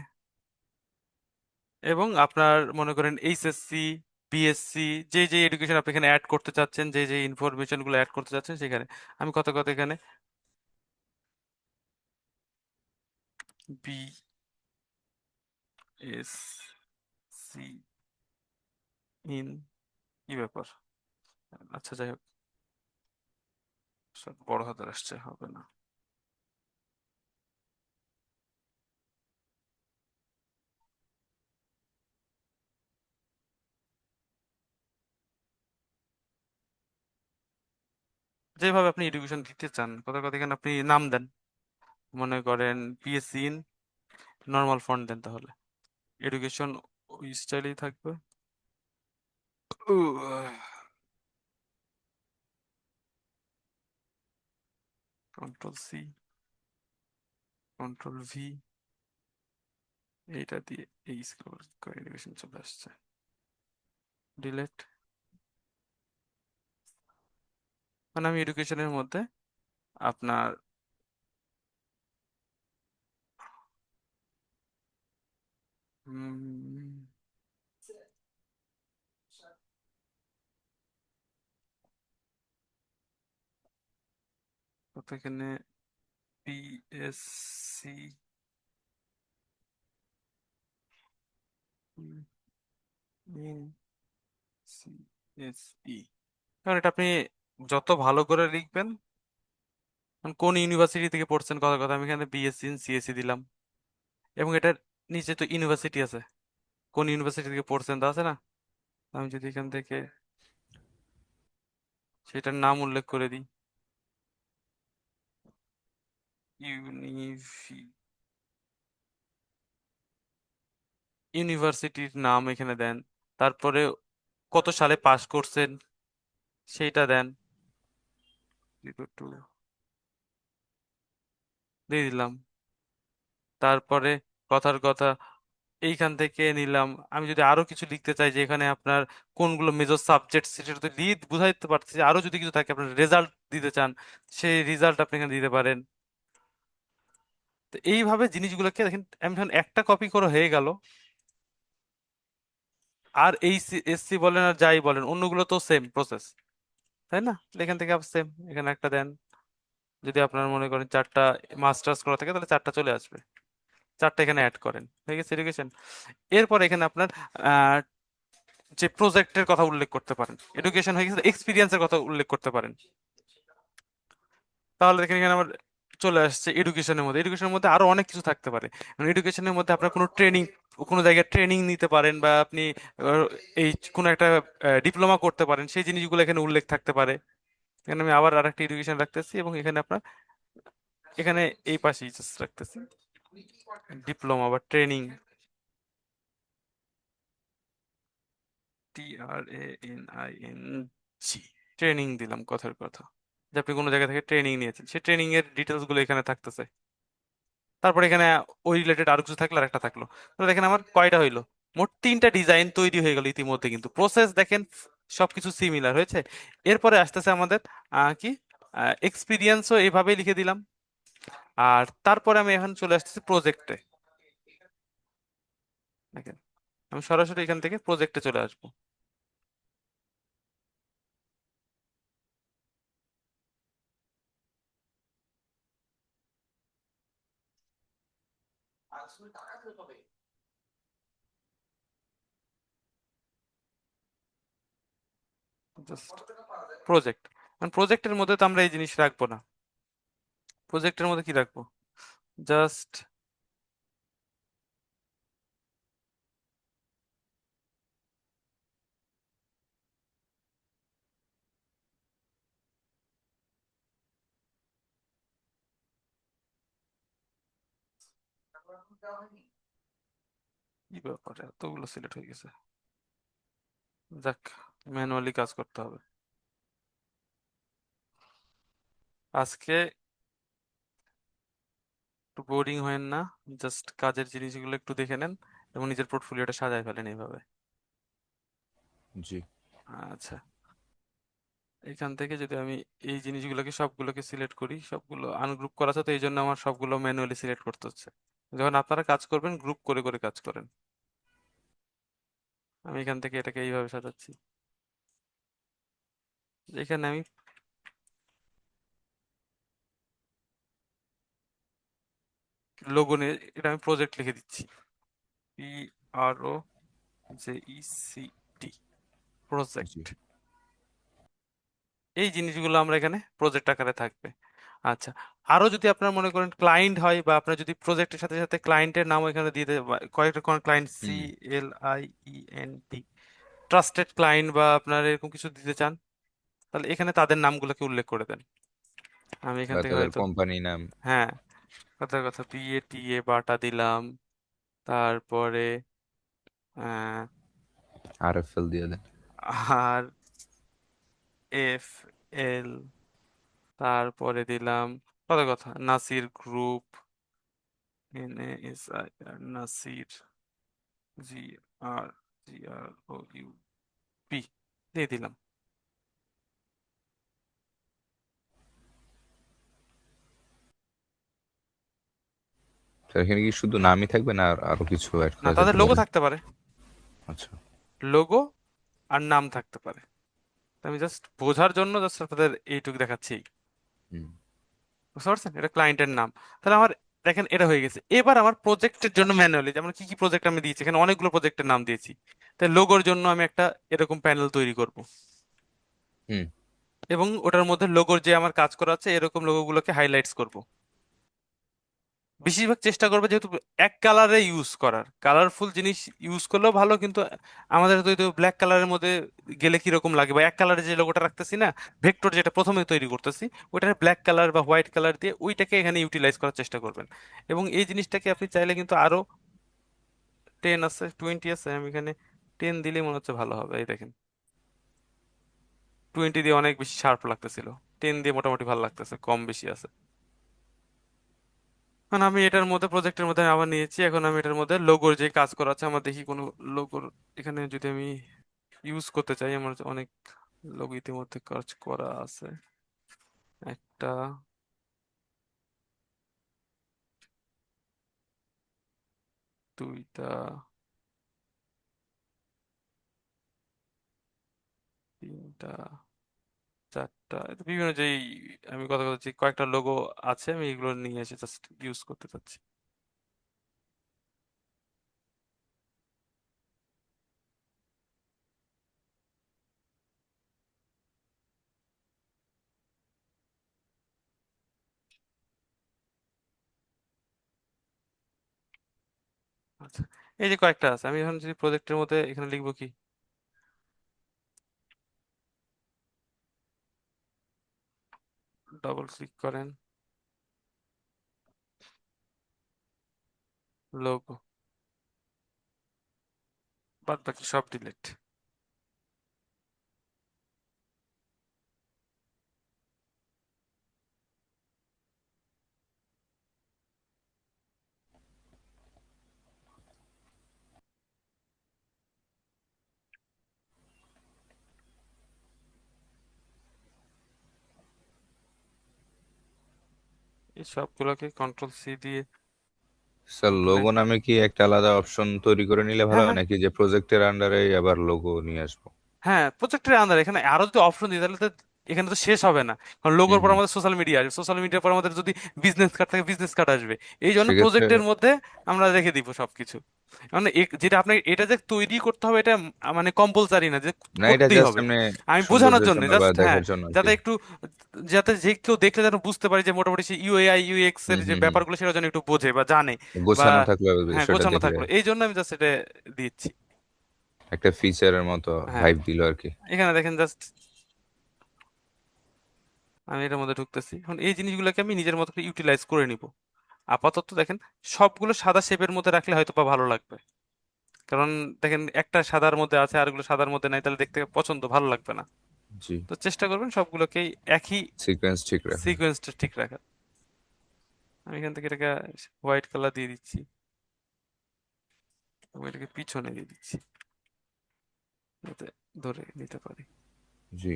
এবং আপনার মনে করেন এইচএসসি, বিএসসি, যে যে এডুকেশন আপনি এখানে অ্যাড করতে চাচ্ছেন, যে যে ইনফরমেশন গুলো অ্যাড করতে চাচ্ছেন, সেখানে আমি কত কত এখানে বিএসসি ইন, কি ব্যাপার, আচ্ছা যাই হোক, সব বড় হাতের আসছে, হবে না। যেভাবে আপনি এডুকেশন দিতে চান, কত কত এখানে আপনি নাম দেন, মনে করেন বিএসসি ইন, নর্মাল ফন্ট দেন, তাহলে এডুকেশন ওই স্টাইলেই থাকবে। কন্ট্রোল সি, কন্ট্রোল ভি, এইটা দিয়ে এই স্ক্রল করে এডুকেশন চলে আসছে, ডিলেট। মানে আমি এডুকেশনের মধ্যে আপনার উম, কত এখানে পিএসসি সিএসই, কারণ এটা আপনি যত ভালো করে লিখবেন, কোন ইউনিভার্সিটি থেকে পড়ছেন কথা কথা, আমি এখানে বিএসসি ইন সিএসসি দিলাম, এবং এটার নিচে তো ইউনিভার্সিটি আছে, কোন ইউনিভার্সিটি থেকে পড়ছেন তা আছে না। আমি যদি এখান থেকে সেটার নাম উল্লেখ করে দিই, ইউনিভার্সিটির নাম এখানে দেন, তারপরে কত সালে পাস করছেন সেইটা দেন, 02 দিয়ে দিলাম। তারপরে কথার কথা এইখান থেকে নিলাম। আমি যদি আরো কিছু লিখতে চাই যে এখানে আপনার কোনগুলো মেজর সাবজেক্ট, সেটা তো লিড বুঝাইতে পারছি, আরো যদি কিছু থাকে আপনার রেজাল্ট দিতে চান, সেই রিজাল্ট আপনি এখানে দিতে পারেন। তো এইভাবে জিনিসগুলোকে দেখেন, আমি যখন একটা কপি করে হয়ে গেল, আর এই এসসি বলেন আর যাই বলেন অন্যগুলো তো সেম প্রসেস, তাই না? এখান থেকে আবার সেম এখানে একটা দেন। যদি আপনার মনে করেন 4টা মাস্টার্স করা থাকে তাহলে 4টা চলে আসবে, 4টা এখানে অ্যাড করেন, হয়ে গেছে এডুকেশন। এরপর এখানে আপনার আহ, যে প্রজেক্টের কথা উল্লেখ করতে পারেন, এডুকেশন হয়ে গেছে, এক্সপিরিয়েন্সের কথা উল্লেখ করতে পারেন। তাহলে দেখেন এখানে আমার চলে আসছে এডুকেশনের মধ্যে, এডুকেশনের মধ্যে আরো অনেক কিছু থাকতে পারে। এডুকেশনের মধ্যে আপনার কোনো ট্রেনিং, কোনো জায়গায় ট্রেনিং নিতে পারেন, বা আপনি এই কোনো একটা ডিপ্লোমা করতে পারেন, সেই জিনিসগুলো এখানে উল্লেখ থাকতে পারে। এখানে আমি আবার আরেকটা এডুকেশন রাখতেছি, এবং এখানে আপনার এখানে এই পাশেই just রাখতেছি ডিপ্লোমা বা ট্রেনিং, TRANING, ট্রেনিং দিলাম কথার কথা, যে আপনি কোনো জায়গা থেকে ট্রেনিং নিয়েছেন, সেই ট্রেনিং এর ডিটেলস গুলো এখানে থাকতেছে। তারপর এখানে ওই রিলেটেড আরো কিছু থাকলো, আর একটা থাকলো। তাহলে দেখেন আমার কয়টা হইলো, মোট 3টা ডিজাইন তৈরি হয়ে গেল ইতিমধ্যে, কিন্তু প্রসেস দেখেন সবকিছু সিমিলার হয়েছে। এরপরে আসতেছে আমাদের কি এক্সপিরিয়েন্সও এইভাবেই লিখে দিলাম। আর তারপরে আমি এখন চলে আসতেছি প্রজেক্টে। দেখেন আমি সরাসরি এখান থেকে প্রজেক্টে চলে আসবো। জাস্ট প্রজেক্ট, মানে প্রজেক্টের মধ্যে তো আমরা এই জিনিস রাখবো না, প্রজেক্টের মধ্যে কি রাখবো, জাস্ট কি ব্যাপার এতগুলো সিলেক্ট হয়ে গেছে, যাক ম্যানুয়ালি কাজ করতে হবে আজকে, একটু বোরিং হয়েন না, জাস্ট কাজের জিনিসগুলো একটু দেখে নেন এবং নিজের পোর্টফোলিওটা সাজায় ফেলেন এইভাবে। জি। আচ্ছা, এখান থেকে যদি আমি এই জিনিসগুলোকে সবগুলোকে সিলেক্ট করি, সবগুলো আনগ্রুপ করা আছে, তো এই জন্য আমার সবগুলো ম্যানুয়ালি সিলেক্ট করতে হচ্ছে। যখন আপনারা কাজ করবেন গ্রুপ করে করে কাজ করেন। আমি এখান থেকে এটাকে এইভাবে সাজাচ্ছি, এখানে আমি লোগো নিয়ে এটা আমি প্রজেক্ট লিখে দিচ্ছি, PROJECT, জি। প্রজেক্ট। এই জিনিসগুলো আমরা এখানে প্রজেক্ট আকারে থাকবে। আচ্ছা, আরো যদি আপনার মনে করেন ক্লায়েন্ট হয়, বা আপনার যদি প্রজেক্টের সাথে সাথে ক্লায়েন্টের নাম এখানে দিয়ে কয়েকটা কোন ক্লায়েন্ট, হুম। CLIENT, ট্রাস্টেড ক্লায়েন্ট, বা আপনার এরকম কিছু দিতে চান, তাহলে এখানে তাদের নামগুলোকে উল্লেখ করে দেন। আমি এখান বা থেকে তাদের হয়তো, কোম্পানি নাম। হ্যাঁ কথার কথা BATA বাটা দিলাম, তারপরে আহ RFL দিয়ে দেন। আর এফ এল, তারপরে দিলাম কত কথা, Nasir group, NASIR, Nasir, GROUP দিয়ে দিলাম। তো এখানে কি শুধু নামই থাকবে না আর আরো কিছু অ্যাড না, করা তাদের যেতে লোগো পারে? থাকতে পারে, আচ্ছা। লোগো আর নাম থাকতে পারে। তো আমি জাস্ট বোঝার জন্য জাস্ট আপনাদের এইটুকু দেখাচ্ছি। হুম। বুঝতে পারছেন, এটা ক্লায়েন্টের নাম। তাহলে আমার দেখেন এটা হয়ে গেছে। এবার আমার প্রজেক্টের জন্য ম্যানুয়ালি যেমন কি কি প্রজেক্ট আমি দিয়েছি, এখানে অনেকগুলো প্রজেক্টের নাম দিয়েছি। তাই লোগোর জন্য আমি একটা এরকম প্যানেল তৈরি করব, হুম। এবং ওটার মধ্যে লোগোর যে আমার কাজ করা আছে এরকম লোগোগুলোকে হাইলাইটস করব। বেশিরভাগ চেষ্টা করবে যেহেতু এক কালারে ইউজ করার, কালারফুল জিনিস ইউজ করলেও ভালো, কিন্তু আমাদের তো ব্ল্যাক কালারের মধ্যে গেলে কিরকম লাগে, বা এক কালারে যে লোগোটা রাখতেছি না, ভেক্টর যেটা প্রথমে তৈরি করতেছি, ওইটা ব্ল্যাক কালার বা হোয়াইট কালার দিয়ে ওইটাকে এখানে ইউটিলাইজ করার চেষ্টা করবেন। এবং এই জিনিসটাকে আপনি চাইলে কিন্তু আরো 20 আছে, আমি এখানে 10 দিলেই মনে হচ্ছে ভালো হবে। এই দেখেন 20 দিয়ে অনেক বেশি শার্প লাগতেছিল, 10 দিয়ে মোটামুটি ভালো লাগতেছে, কম বেশি আছে। এখন আমি এটার মধ্যে প্রজেক্টের মধ্যে আবার নিয়েছি, এখন আমি এটার মধ্যে লোগোর যে কাজ করা আছে, আমার দেখি কোনো লোগোর এখানে যদি আমি ইউজ করতে চাই, আমার অনেক লোগো ইতিমধ্যে কাজ করা আছে। একটা, দুইটা, তিনটা, চারটা, এটা বিভিন্ন যেই আমি কথা বলছি কয়েকটা লোগো আছে, আমি এগুলো নিয়ে এসে জাস্ট ইউজ করতে চাচ্ছি। আচ্ছা, এই যে কয়েকটা আছে, আমি এখন যদি প্রজেক্টের মধ্যে এখানে লিখবো কি, ডবল ক্লিক করেন, লোগো, বাদ বাকি সব ডিলিট। এই সবগুলোকে কন্ট্রোল C দিয়ে স্যার তুলে, লোগো নামে কি একটা আলাদা অপশন তৈরি করে নিলে ভালো হ্যাঁ হয় হ্যাঁ নাকি যে প্রজেক্টের আন্ডারে আবার লোগো নিয়ে আসবো? হ্যাঁ, প্রজেক্টের আন্ডার এখানে আরো যদি অপশন দিই তাহলে তো এখানে তো শেষ হবে না। কারণ হুম লোগোর পর হুম। আমাদের সোশ্যাল মিডিয়া আসবে, সোশ্যাল মিডিয়ার পর আমাদের যদি বিজনেস কার্ড থাকে বিজনেস কার্ড আসবে। এই জন্য সেক্ষেত্রে প্রজেক্টের মধ্যে আমরা রেখে দিব সবকিছু। মানে যেটা আপনাকে এটা যে তৈরি করতে হবে এটা মানে কম্পালসারি না যে না, এটা করতেই জাস্ট হবে। এমনি আমি বোঝানোর সৌন্দর্যের জন্য জন্য বা জাস্ট, হ্যাঁ, দেখার জন্য আর কি। যাতে একটু, যাতে যে কেউ দেখলে যেন বুঝতে পারে যে মোটামুটি সে ইউআই ইউএক্স এর হুম যে হুম হুম। ব্যাপারগুলো সেটা যেন একটু বোঝে বা জানে, বা গোছানো থাকলে হ্যাঁ সেটা গোছানো দেখলে থাকলো, এই জন্য আমি জাস্ট এটা দিচ্ছি। একটা ফিচারের মতো হ্যাঁ, ভাইব দিল আর কি। এখানে দেখেন জাস্ট আমি এটার মধ্যে ঢুকতেছি। এখন এই জিনিসগুলোকে আমি নিজের মতো করে ইউটিলাইজ করে নিব। আপাতত দেখেন সবগুলো সাদা শেপের মধ্যে রাখলে হয়তো বা ভালো লাগবে, কারণ দেখেন একটা সাদার মধ্যে আছে আর এগুলো সাদার মধ্যে নাই, তাহলে দেখতে পছন্দ ভালো লাগবে না। জি। তো চেষ্টা করবেন সবগুলোকেই একই সিকোয়েন্স ঠিক রাখা। সিকোয়েন্সটা ঠিক রাখার। আমি এখান থেকে এটাকে হোয়াইট কালার দিয়ে দিচ্ছি, এবং এটাকে পিছনে দিয়ে দিচ্ছি যাতে ধরে নিতে পারি। জি।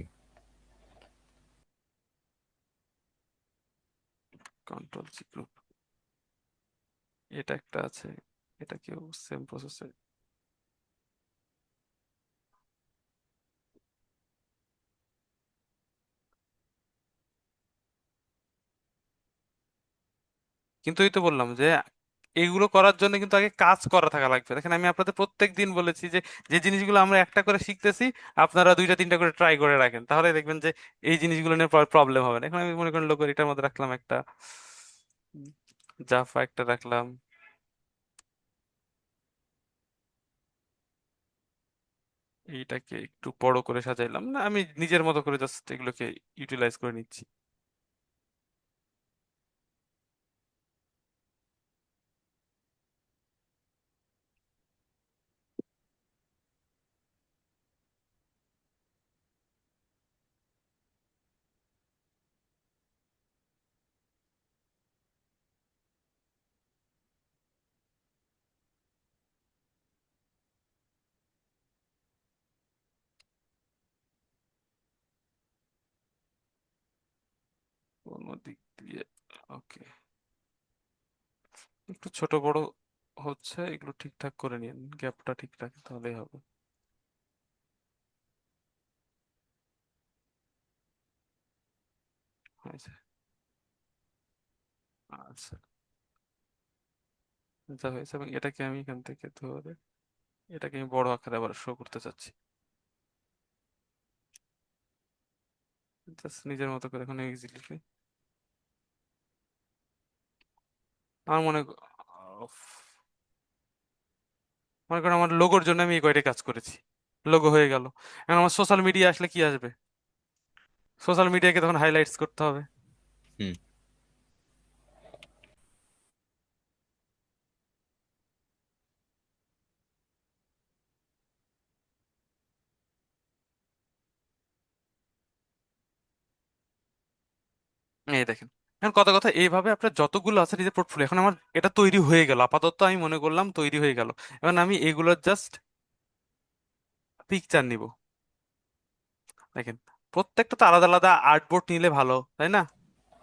কন্ট্রোল C গ্রুপ, এটা একটা আছে, এটাকেও সেম প্রসেসে। কিন্তু এই তো বললাম যে এইগুলো করার জন্য কিন্তু আগে কাজ করা থাকা লাগবে। দেখেন আমি আপনাদের প্রত্যেক দিন বলেছি যে যে জিনিসগুলো আমরা একটা করে শিখতেছি আপনারা দুইটা তিনটা করে ট্রাই করে রাখেন, তাহলে দেখবেন যে এই জিনিসগুলো নিয়ে প্রবলেম হবে না। এখন আমি মনে করেন লোগো এটার মধ্যে রাখলাম একটা, জাফা একটা রাখলাম, এইটাকে একটু বড় করে সাজাইলাম না, আমি নিজের মতো করে জাস্ট এগুলোকে ইউটিলাইজ করে নিচ্ছি। কোনো দিক দিয়ে ওকে, একটু ছোট বড় হচ্ছে, এগুলো ঠিকঠাক করে নিন, গ্যাপটা ঠিক রাখতে তাহলেই হবে। হয়েছে। আচ্ছা, যা হয়েছে, এবং এটাকে আমি এখান থেকে ধরে এটাকে আমি বড় আকারে আবার শো করতে চাচ্ছি। জাস্ট নিজের মতো করে এখন এক্সিট লিখে আমার উফ, মনে করেন আমার লোগোর জন্য আমি এই কয়টা কাজ করেছি, লোগো হয়ে গেল। এখন আমার সোশ্যাল মিডিয়া আসলে কি আসবে? সোশ্যাল মিডিয়াকে তখন হাইলাইটস করতে হবে। হুম। এই দেখেন, এখন কথা কথা এইভাবে আপনার যতগুলো আছে নিজের পোর্টফোলিও, এখন আমার এটা তৈরি হয়ে গেল, আপাতত আমি মনে করলাম তৈরি হয়ে গেল। এখন আমি এগুলোর জাস্ট পিকচার নিব। দেখেন, প্রত্যেকটা তো আলাদা আলাদা আর্টবোর্ড নিলে ভালো, তাই না?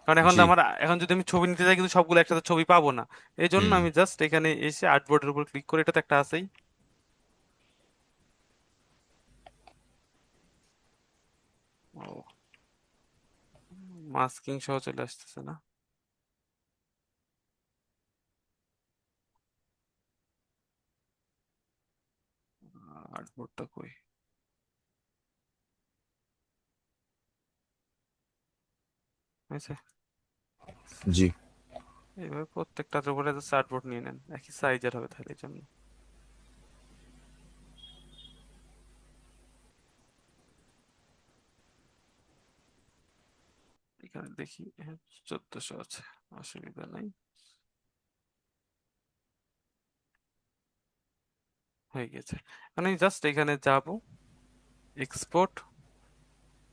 কারণ এখন তো জি। আমার, এখন যদি আমি ছবি নিতে যাই কিন্তু সবগুলো একসাথে ছবি পাবো না। এই জন্য হুম। আমি জাস্ট এখানে এসে আর্টবোর্ডের উপর ক্লিক করে, এটা তো একটা আছেই। ও, মাস্কিং সহ চলে আসতেছে না? আর্টবোর্ডটা কই? হয়েছে। জি। এইভাবে প্রত্যেকটার উপরে জাস্ট আর্টবোর্ড নিয়ে নেন, একই সাইজের হবে তাহলে, এই জন্য। এখানে দেখি, হ্যাঁ, 1400 আছে, অসুবিধা নাই, হয়ে গেছে। আমি জাস্ট এখানে যাব, export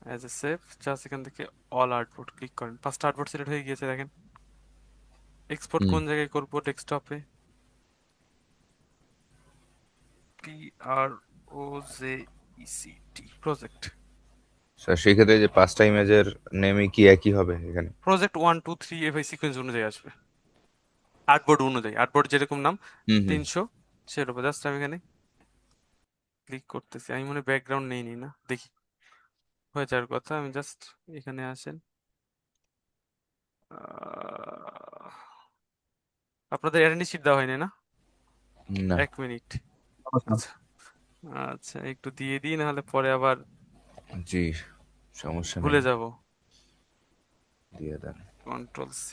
as a save, just এখান থেকে অল আর্টবোর্ড ক্লিক করেন, 5টা আর্টবোর্ড সিলেক্ট হয়ে গিয়েছে। দেখেন এক্সপোর্ট হুম। কোন জায়গায় করব, ডেস্কটপে, PROJECT প্রজেক্ট, স্যার সেক্ষেত্রে যে 5টা ইমেজের নেমই কি একই হবে এখানে? প্রজেক্ট 1 2 3 এভাবে সিকোয়েন্স অনুযায়ী আসবে, আর্টবোর্ড অনুযায়ী, আর্টবোর্ড যেরকম নাম হুম হুম। 300 সেরকম। জাস্ট আমি এখানে ক্লিক করতেছি, আমি মনে ব্যাকগ্রাউন্ড নেই না, দেখি হয়ে যাওয়ার কথা। আমি জাস্ট এখানে আসেন, আপনাদের অ্যারেন্ডি শিট দেওয়া হয়নি না? না। 1 মিনিট। আচ্ছা, আচ্ছা একটু দিয়ে দিই, নাহলে পরে আবার জি, সমস্যা ভুলে নেই, যাব। দিয়ে দেন। Ctrl+C,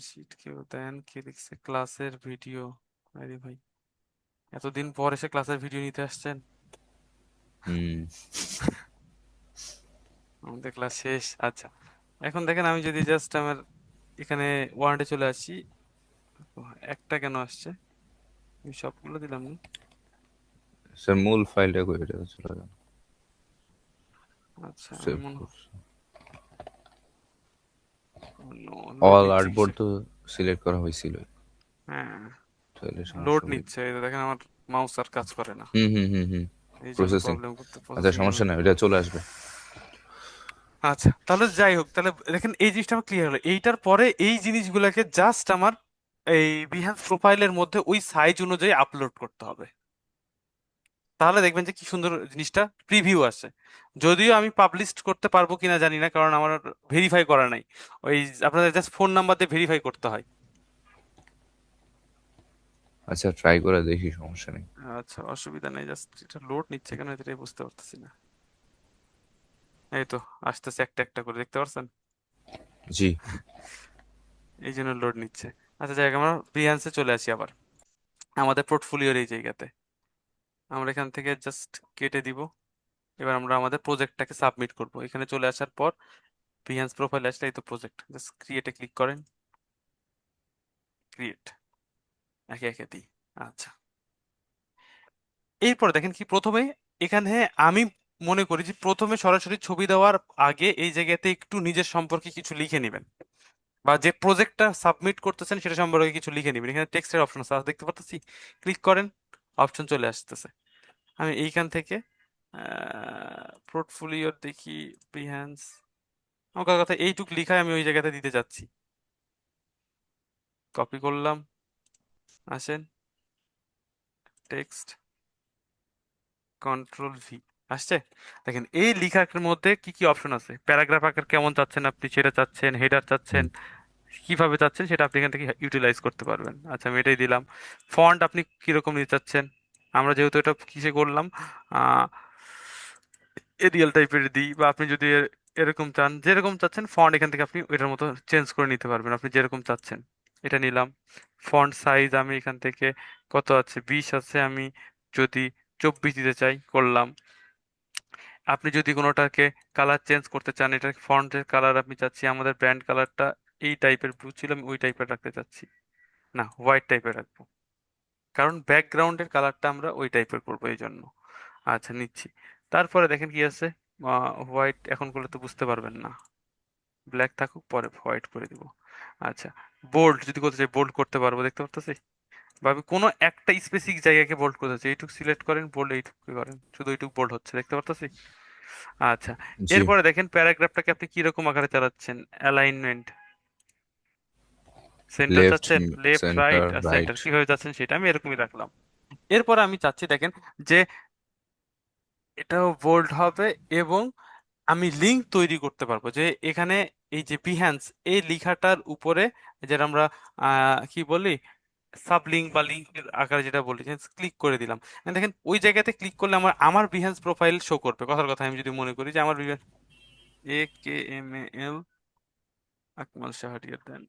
শিট কেউ দেন, কে লিখছে ক্লাসের ভিডিও? আরে ভাই, এতদিন পর এসে ক্লাসের ভিডিও নিতে আসছেন, হুম। আমাদের ক্লাস শেষ। আচ্ছা, এখন দেখেন আমি যদি জাস্ট আমার এখানে ওয়ার্ডে চলে আসি, একটা কেন আসছে? আমি সবগুলো দিলাম না। স্যার মূল ফাইলটা করে এটা চলে যান, আচ্ছা, আমি সেভ মনে করছি। লোড অল নিচ্ছে আর্টবোর্ড কিসে? তো সিলেক্ট করা হয়েছিল, হ্যাঁ, তাহলে লোড সমস্যা হবে। নিচ্ছে, এই যে দেখেন আমার মাউস আর কাজ করে না, হুম হুম হুম হুম। এই জন্য প্রসেসিং। প্রবলেম করতে, আচ্ছা প্রসেসিং সমস্যা নাই, এটা চলে আসবে। আচ্ছা, তাহলে যাই হোক, তাহলে দেখেন এই জিনিসটা আমার ক্লিয়ার হলো। এইটার পরে এই জিনিসগুলোকে জাস্ট আমার এই বিহেভ প্রোফাইলের মধ্যে ওই সাইজ অনুযায়ী আপলোড করতে হবে, তাহলে দেখবেন যে কি সুন্দর জিনিসটা প্রিভিউ আসে। যদিও আমি পাবলিশ করতে পারবো কিনা জানি না, কারণ আমার ভেরিফাই করা নাই। ওই আপনাদের জাস্ট ফোন নাম্বার দিয়ে ভেরিফাই করতে হয়। আচ্ছা ট্রাই করে দেখি, সমস্যা নেই। আচ্ছা, অসুবিধা নেই, জাস্ট এটা লোড নিচ্ছে কেন এটাই বুঝতে পারতেছি না। এই তো আসতেছে একটা একটা করে, দেখতে পাচ্ছেন? জি। এই জন্য লোড নিচ্ছে। আচ্ছা, যাই হোক, আমরা বিহান্সে চলে আসি আবার, আমাদের পোর্টফোলিওর এই জায়গাতে আমরা এখান থেকে জাস্ট কেটে দিব। এবার আমরা আমাদের প্রজেক্টটাকে সাবমিট করব। এখানে চলে আসার পর বিহান্স প্রোফাইল আসলে এই তো প্রজেক্ট, জাস্ট ক্রিয়েটে ক্লিক করেন, ক্রিয়েট, একে একে দিই। আচ্ছা, এরপরে দেখেন কি, প্রথমে এখানে আমি মনে করি যে প্রথমে সরাসরি ছবি দেওয়ার আগে এই জায়গাতে একটু নিজের সম্পর্কে কিছু লিখে নেবেন, বা যে প্রজেক্টটা সাবমিট করতেছেন সেটা সম্পর্কে কিছু লিখে নেবেন। এখানে টেক্সটের অপশন আছে, দেখতে পাচ্ছি, ক্লিক করেন, অপশন চলে আসতেছে। আমি এইখান থেকে পোর্টফোলিওর দেখি বিহ্যান্স, আমার কথা এইটুক লিখায় আমি ওই জায়গাতে দিতে যাচ্ছি। কপি করলাম, আসেন টেক্সট, কন্ট্রোল V, আসছে। দেখেন এই লেখার মধ্যে কি কি অপশন আছে, প্যারাগ্রাফ আকার কেমন চাচ্ছেন আপনি সেটা চাচ্ছেন, হেডার চাচ্ছেন, হুম, কিভাবে চাচ্ছেন সেটা আপনি এখান থেকে ইউটিলাইজ করতে পারবেন। আচ্ছা আমি এটাই দিলাম। ফন্ট আপনি কিরকম নিতে চাচ্ছেন, আমরা যেহেতু এটা কিসে করলাম, এরিয়াল টাইপের দিই, বা আপনি যদি এরকম চান, যেরকম চাচ্ছেন ফন্ট এখান থেকে আপনি এটার মতো চেঞ্জ করে নিতে পারবেন আপনি যেরকম চাচ্ছেন। এটা নিলাম। ফন্ট সাইজ আমি এখান থেকে কত আছে, 20 আছে, আমি যদি 24 দিতে চাই করলাম। আপনি যদি কোনোটাকে কালার চেঞ্জ করতে চান, এটার ফন্টের কালার আপনি চাচ্ছি আমাদের ব্র্যান্ড কালারটা এই টাইপের ব্লু ছিল, আমি ওই টাইপের রাখতে চাচ্ছি, না হোয়াইট টাইপের রাখবো, কারণ ব্যাকগ্রাউন্ডের কালারটা আমরা ওই টাইপের করবো এই জন্য। আচ্ছা নিচ্ছি। তারপরে দেখেন কি আছে, হোয়াইট এখন করলে তো বুঝতে পারবেন না, ব্ল্যাক থাকুক পরে হোয়াইট করে দিব। আচ্ছা, বোল্ড যদি করতে চাই বোল্ড করতে পারবো, দেখতে পারতেছি। বা আমি কোনো একটা স্পেসিফিক জায়গাকে বোল্ড করতে চাই, এইটুক সিলেক্ট করেন, বোল্ড এইটুকু করেন, শুধু এইটুক বোল্ড হচ্ছে, দেখতে পারতেছি। আচ্ছা, জি, এরপরে দেখেন প্যারাগ্রাফটাকে আপনি কিরকম আকারে চালাচ্ছেন, অ্যালাইনমেন্ট, সেন্টার লেফট, চাচ্ছেন, লেফট সেন্টার, রাইট আর রাইট। সেন্টার কিভাবে চাচ্ছেন সেটা আমি এরকমই রাখলাম। এরপরে আমি চাচ্ছি দেখেন যে এটাও বোল্ড হবে, এবং আমি লিঙ্ক তৈরি করতে পারবো, যে এখানে এই যে বিহ্যান্স এই লেখাটার উপরে যেটা আমরা কি বলি সাব লিঙ্ক বা লিঙ্কের আকারে যেটা বলি, ক্লিক করে দিলাম। And দেখেন ওই জায়গাতে ক্লিক করলে আমার আমার বিহ্যান্স প্রোফাইল শো করবে। কথার কথা আমি যদি মনে করি যে আমার AKMAL আকমাল শাহরিয়ার দেন,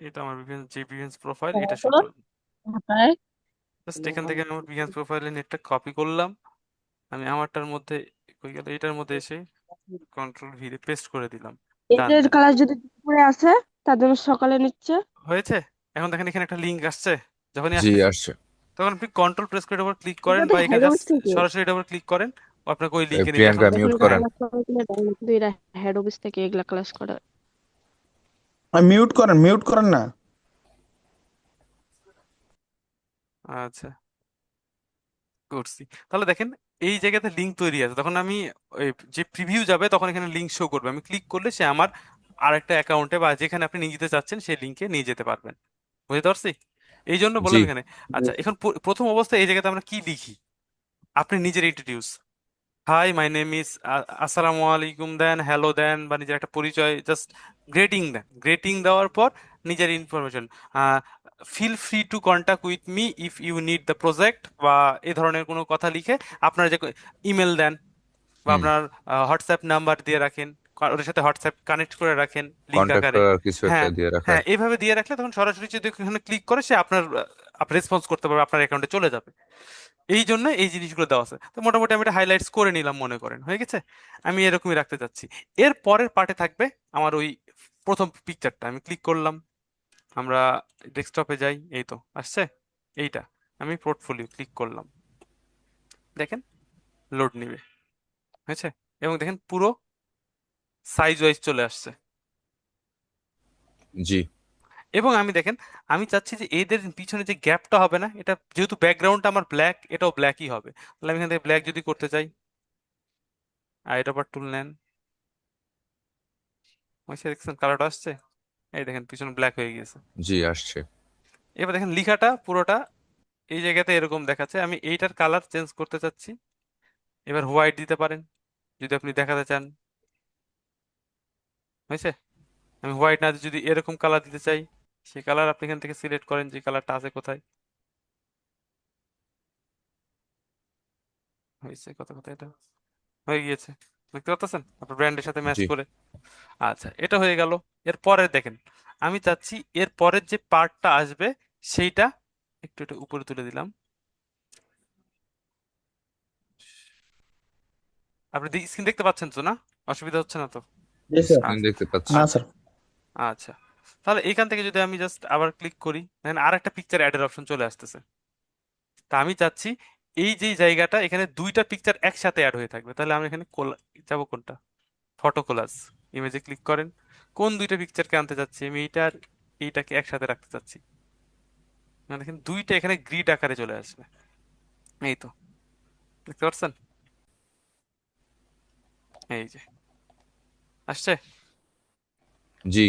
এটা আমার বিহ্যান্স, যে বিহ্যান্স প্রোফাইল এটা শো করবে। জাস্ট এখান থেকে আমি আমার বিহ্যান্স প্রোফাইলের নেটটা কপি করলাম, আমি আমারটার মধ্যে কই গেল, এটার মধ্যে এসে কন্ট্রোল ভি পেস্ট করে দিলাম। ডান এদের দেন, ক্লাস যদি দুপুরে আসে তার জন্য সকালে নিচ্ছে। হয়েছে। এখন দেখেন এখানে একটা লিঙ্ক আসছে, যখনই জি, আসতেছে আসছে। তখন আপনি কন্ট্রোল প্রেস করে ডাবল ক্লিক এটা করেন, তো বা এখানে হেড জাস্ট অফিস থেকে। সরাসরি ডাবল ক্লিক করেন, ও আপনাকে ওই লিঙ্কে নিয়ে প্রিয়াঙ্কা এখন মিউট এগুলো করেন। ক্লাস করে কিন্তু এরা হেড অফিস থেকে এগুলা ক্লাস করে। মিউট করেন না। আচ্ছা করছি। তাহলে দেখেন এই জায়গাতে লিঙ্ক তৈরি আছে, তখন আমি ওই যে প্রিভিউ যাবে তখন এখানে লিঙ্ক শো করবে, আমি ক্লিক করলে সে আমার আরেকটা অ্যাকাউন্টে বা যেখানে আপনি নিয়ে যেতে চাচ্ছেন সেই লিঙ্কে নিয়ে যেতে পারবেন। বুঝতে পারছি, এই জন্য জি, বললাম এখানে। আচ্ছা এখন প্রথম অবস্থায় এই জায়গাতে আমরা কি লিখি, আপনি নিজের introduce, hi my name is, আসসালামু আলাইকুম দেন, হ্যালো দেন, বা নিজের একটা পরিচয় জাস্ট গ্রেটিং দেন। গ্রেটিং দেওয়ার পর নিজের information, feel free to contact with me if you need the project, বা এই ধরনের কোনো কথা লিখে আপনার যে ইমেল দেন, বা হুম, আপনার হোয়াটসঅ্যাপ নাম্বার দিয়ে রাখেন, ওদের সাথে হোয়াটসঅ্যাপ কানেক্ট করে রাখেন লিঙ্ক কন্ট্যাক্ট আকারে। করার কিছু একটা হ্যাঁ, দিয়ে রাখা। হ্যাঁ এইভাবে দিয়ে রাখলে তখন সরাসরি যদি ওখানে ক্লিক করে সে আপনার রেসপন্স করতে পারবে, আপনার অ্যাকাউন্টে চলে যাবে। এই জন্য এই জিনিসগুলো দেওয়া আছে। তো মোটামুটি আমি এটা হাইলাইটস করে নিলাম, মনে করেন হয়ে গেছে। আমি এরকমই রাখতে চাচ্ছি। এর পরের পার্টে থাকবে আমার ওই প্রথম পিকচারটা, আমি ক্লিক করলাম, আমরা ডেস্কটপে যাই, এই তো আসছে এইটা, আমি পোর্টফোলিও ক্লিক করলাম, দেখেন লোড নিবে, হয়েছে। এবং দেখেন পুরো সাইজ ওয়াইজ চলে আসছে। জি, এবং আমি দেখেন আমি চাচ্ছি যে এদের পিছনে যে গ্যাপটা হবে না, এটা যেহেতু ব্যাকগ্রাউন্ডটা আমার ব্ল্যাক, এটাও ব্ল্যাকই হবে, তাহলে আমি এখান থেকে ব্ল্যাক যদি করতে চাই, আর এটা আবার টুল নেন, দেখছেন কালারটা আসছে, এই দেখেন পিছনে ব্ল্যাক হয়ে গিয়েছে। জি, আসছে। এবার দেখেন লেখাটা পুরোটা এই জায়গাতে এরকম দেখাচ্ছে, আমি এইটার কালার চেঞ্জ করতে চাচ্ছি, এবার হোয়াইট দিতে পারেন যদি আপনি দেখাতে চান, হয়েছে। আমি হোয়াইট না দিয়ে যদি এরকম কালার দিতে চাই, সেই কালার আপনি এখান থেকে সিলেক্ট করেন যে কালারটা আছে কোথায়, হয়েছে কত কথা, এটা হয়ে গিয়েছে, দেখতে পাচ্ছেন আপনার ব্র্যান্ডের সাথে ম্যাচ জি, করে। আচ্ছা এটা হয়ে গেল। এর পরে দেখেন আমি চাচ্ছি এর পরের যে পার্টটা আসবে সেইটা একটু একটু উপরে তুলে দিলাম, আপনি স্ক্রিন দেখতে পাচ্ছেন তো না, অসুবিধা হচ্ছে না তো? জি স্যার। স্ক্রিন আচ্ছা, দেখতে পাচ্ছি। না আচ্ছা, স্যার। আচ্ছা। তাহলে এখান থেকে যদি আমি জাস্ট আবার ক্লিক করি, দেখেন আর একটা পিকচার অ্যাডের অপশন চলে আসতেছে। তা আমি চাচ্ছি এই যে জায়গাটা এখানে দুইটা পিকচার একসাথে অ্যাড হয়ে থাকবে, তাহলে আমি এখানে যাবো কোনটা, ফটো কোলাজ, ইমেজে ক্লিক করেন, কোন দুইটা পিকচারকে আনতে চাচ্ছি, আমি এইটা আর এইটাকে একসাথে রাখতে চাচ্ছি, মানে দেখেন দুইটা এখানে গ্রিড আকারে চলে আসবে। এই তো দেখতে পাচ্ছেন, এই যে আসছে। জি,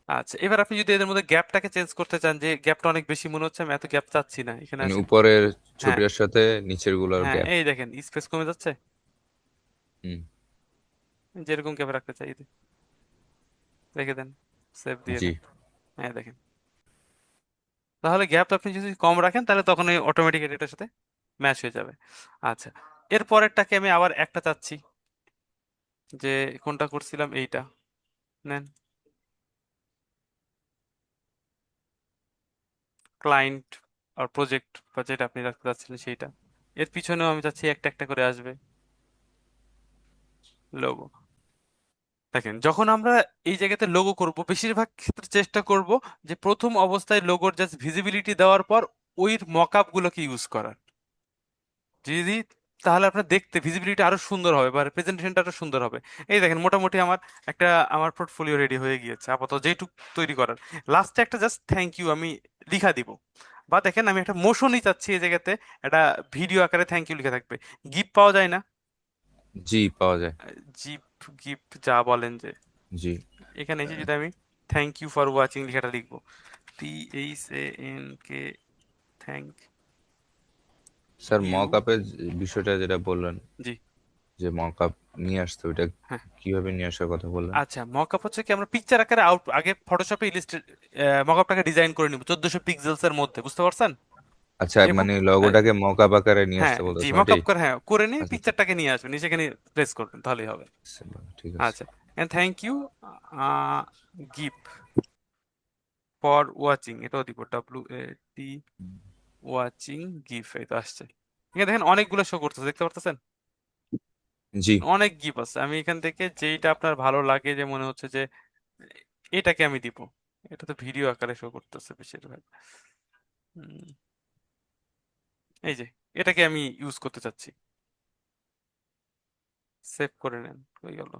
আচ্ছা, এবার আপনি যদি এদের মধ্যে গ্যাপটাকে চেঞ্জ করতে চান, যে গ্যাপটা অনেক বেশি মনে হচ্ছে, আমি এত গ্যাপ চাচ্ছি না, এখানে মানে আসেন। উপরের হ্যাঁ, ছবিটার সাথে নিচের গুলার হ্যাঁ, গ্যাপ। এই দেখেন স্পেস কমে যাচ্ছে, হুম। যেরকম গ্যাপে রাখতে চাই রেখে দেন, সেভ দিয়ে জি দেন। হ্যাঁ দেখেন, তাহলে গ্যাপ আপনি যদি কম রাখেন তাহলে তখন ওই অটোমেটিক এটার সাথে ম্যাচ হয়ে যাবে। আচ্ছা, এর পরেরটাকে আমি আবার একটা চাচ্ছি, যে কোনটা করছিলাম, এইটা নেন, ক্লায়েন্ট আর প্রজেক্ট বা যেটা আপনি রাখতে চাচ্ছিলেন সেইটা। এর পিছনেও আমি চাচ্ছি একটা একটা করে আসবে লোগো। দেখেন, যখন আমরা এই জায়গাতে লোগো করব, বেশিরভাগ ক্ষেত্রে চেষ্টা করব যে প্রথম অবস্থায় লোগোর জাস্ট ভিজিবিলিটি দেওয়ার পর ওই মকআপ গুলোকে ইউজ করার। যদি তাহলে আপনার দেখতে ভিজিবিলিটি আরো সুন্দর হবে বা প্রেজেন্টেশনটা আরো সুন্দর হবে। এই দেখেন, মোটামুটি আমার পোর্টফোলিও রেডি হয়ে গিয়েছে আপাতত যেটুক তৈরি করার। লাস্টে একটা জাস্ট থ্যাংক ইউ আমি লিখা দিব, বা দেখেন আমি একটা মোশনই চাচ্ছি এই জায়গাতে, একটা ভিডিও আকারে থ্যাংক ইউ লিখে থাকবে। গিফট পাওয়া যায় না? জি পাওয়া যায়। জিপ, গিফট যা বলেন, যে জি এখানে এসে যদি আমি থ্যাংক ইউ ফর ওয়াচিং লেখাটা লিখবো, THANK, thank. Sir, you, mock আপের বিষয়টা যেটা বললেন, জি, যে মক আপ নিয়ে আসতে, ওইটা হ্যাঁ। কিভাবে নিয়ে আসার কথা বললেন? আচ্ছা, মকআপ হচ্ছে কি, আমরা পিকচার আকারে আগে ফটোশপে ইলিস্ট্রেট মকআপটাকে ডিজাইন করে নিব 1400 পিক্সেলস এর মধ্যে, বুঝতে পারছেন? আচ্ছা, এবং মানে আহ, লগোটাকে মক আপ আকারে নিয়ে হ্যাঁ, আসতে জি, বলতেছেন, ওইটাই? মকআপ করে, হ্যাঁ, করে নিয়ে আচ্ছা আচ্ছা পিকচারটাকে নিয়ে আসবেন, সেখানে প্লেস করবেন তাহলেই হবে। আচ্ছা, ঠিক আছে। আচ্ছা, and thank you give for watching, এটাও দিব, WAT, ওয়াচিং গিফ, এই তো আসছে। এখানে দেখেন অনেকগুলো শো করতেছে, দেখতে পারতেছেন? জি অনেক গিফট আছে, আমি এখান থেকে যেইটা আপনার ভালো লাগে, যে মনে হচ্ছে যে এটাকে আমি দিব। এটা তো ভিডিও আকারে শো করতেছে বেশিরভাগ। হুম, এই যে এটাকে আমি ইউজ করতে চাচ্ছি, সেভ করে নেন, হয়ে গেল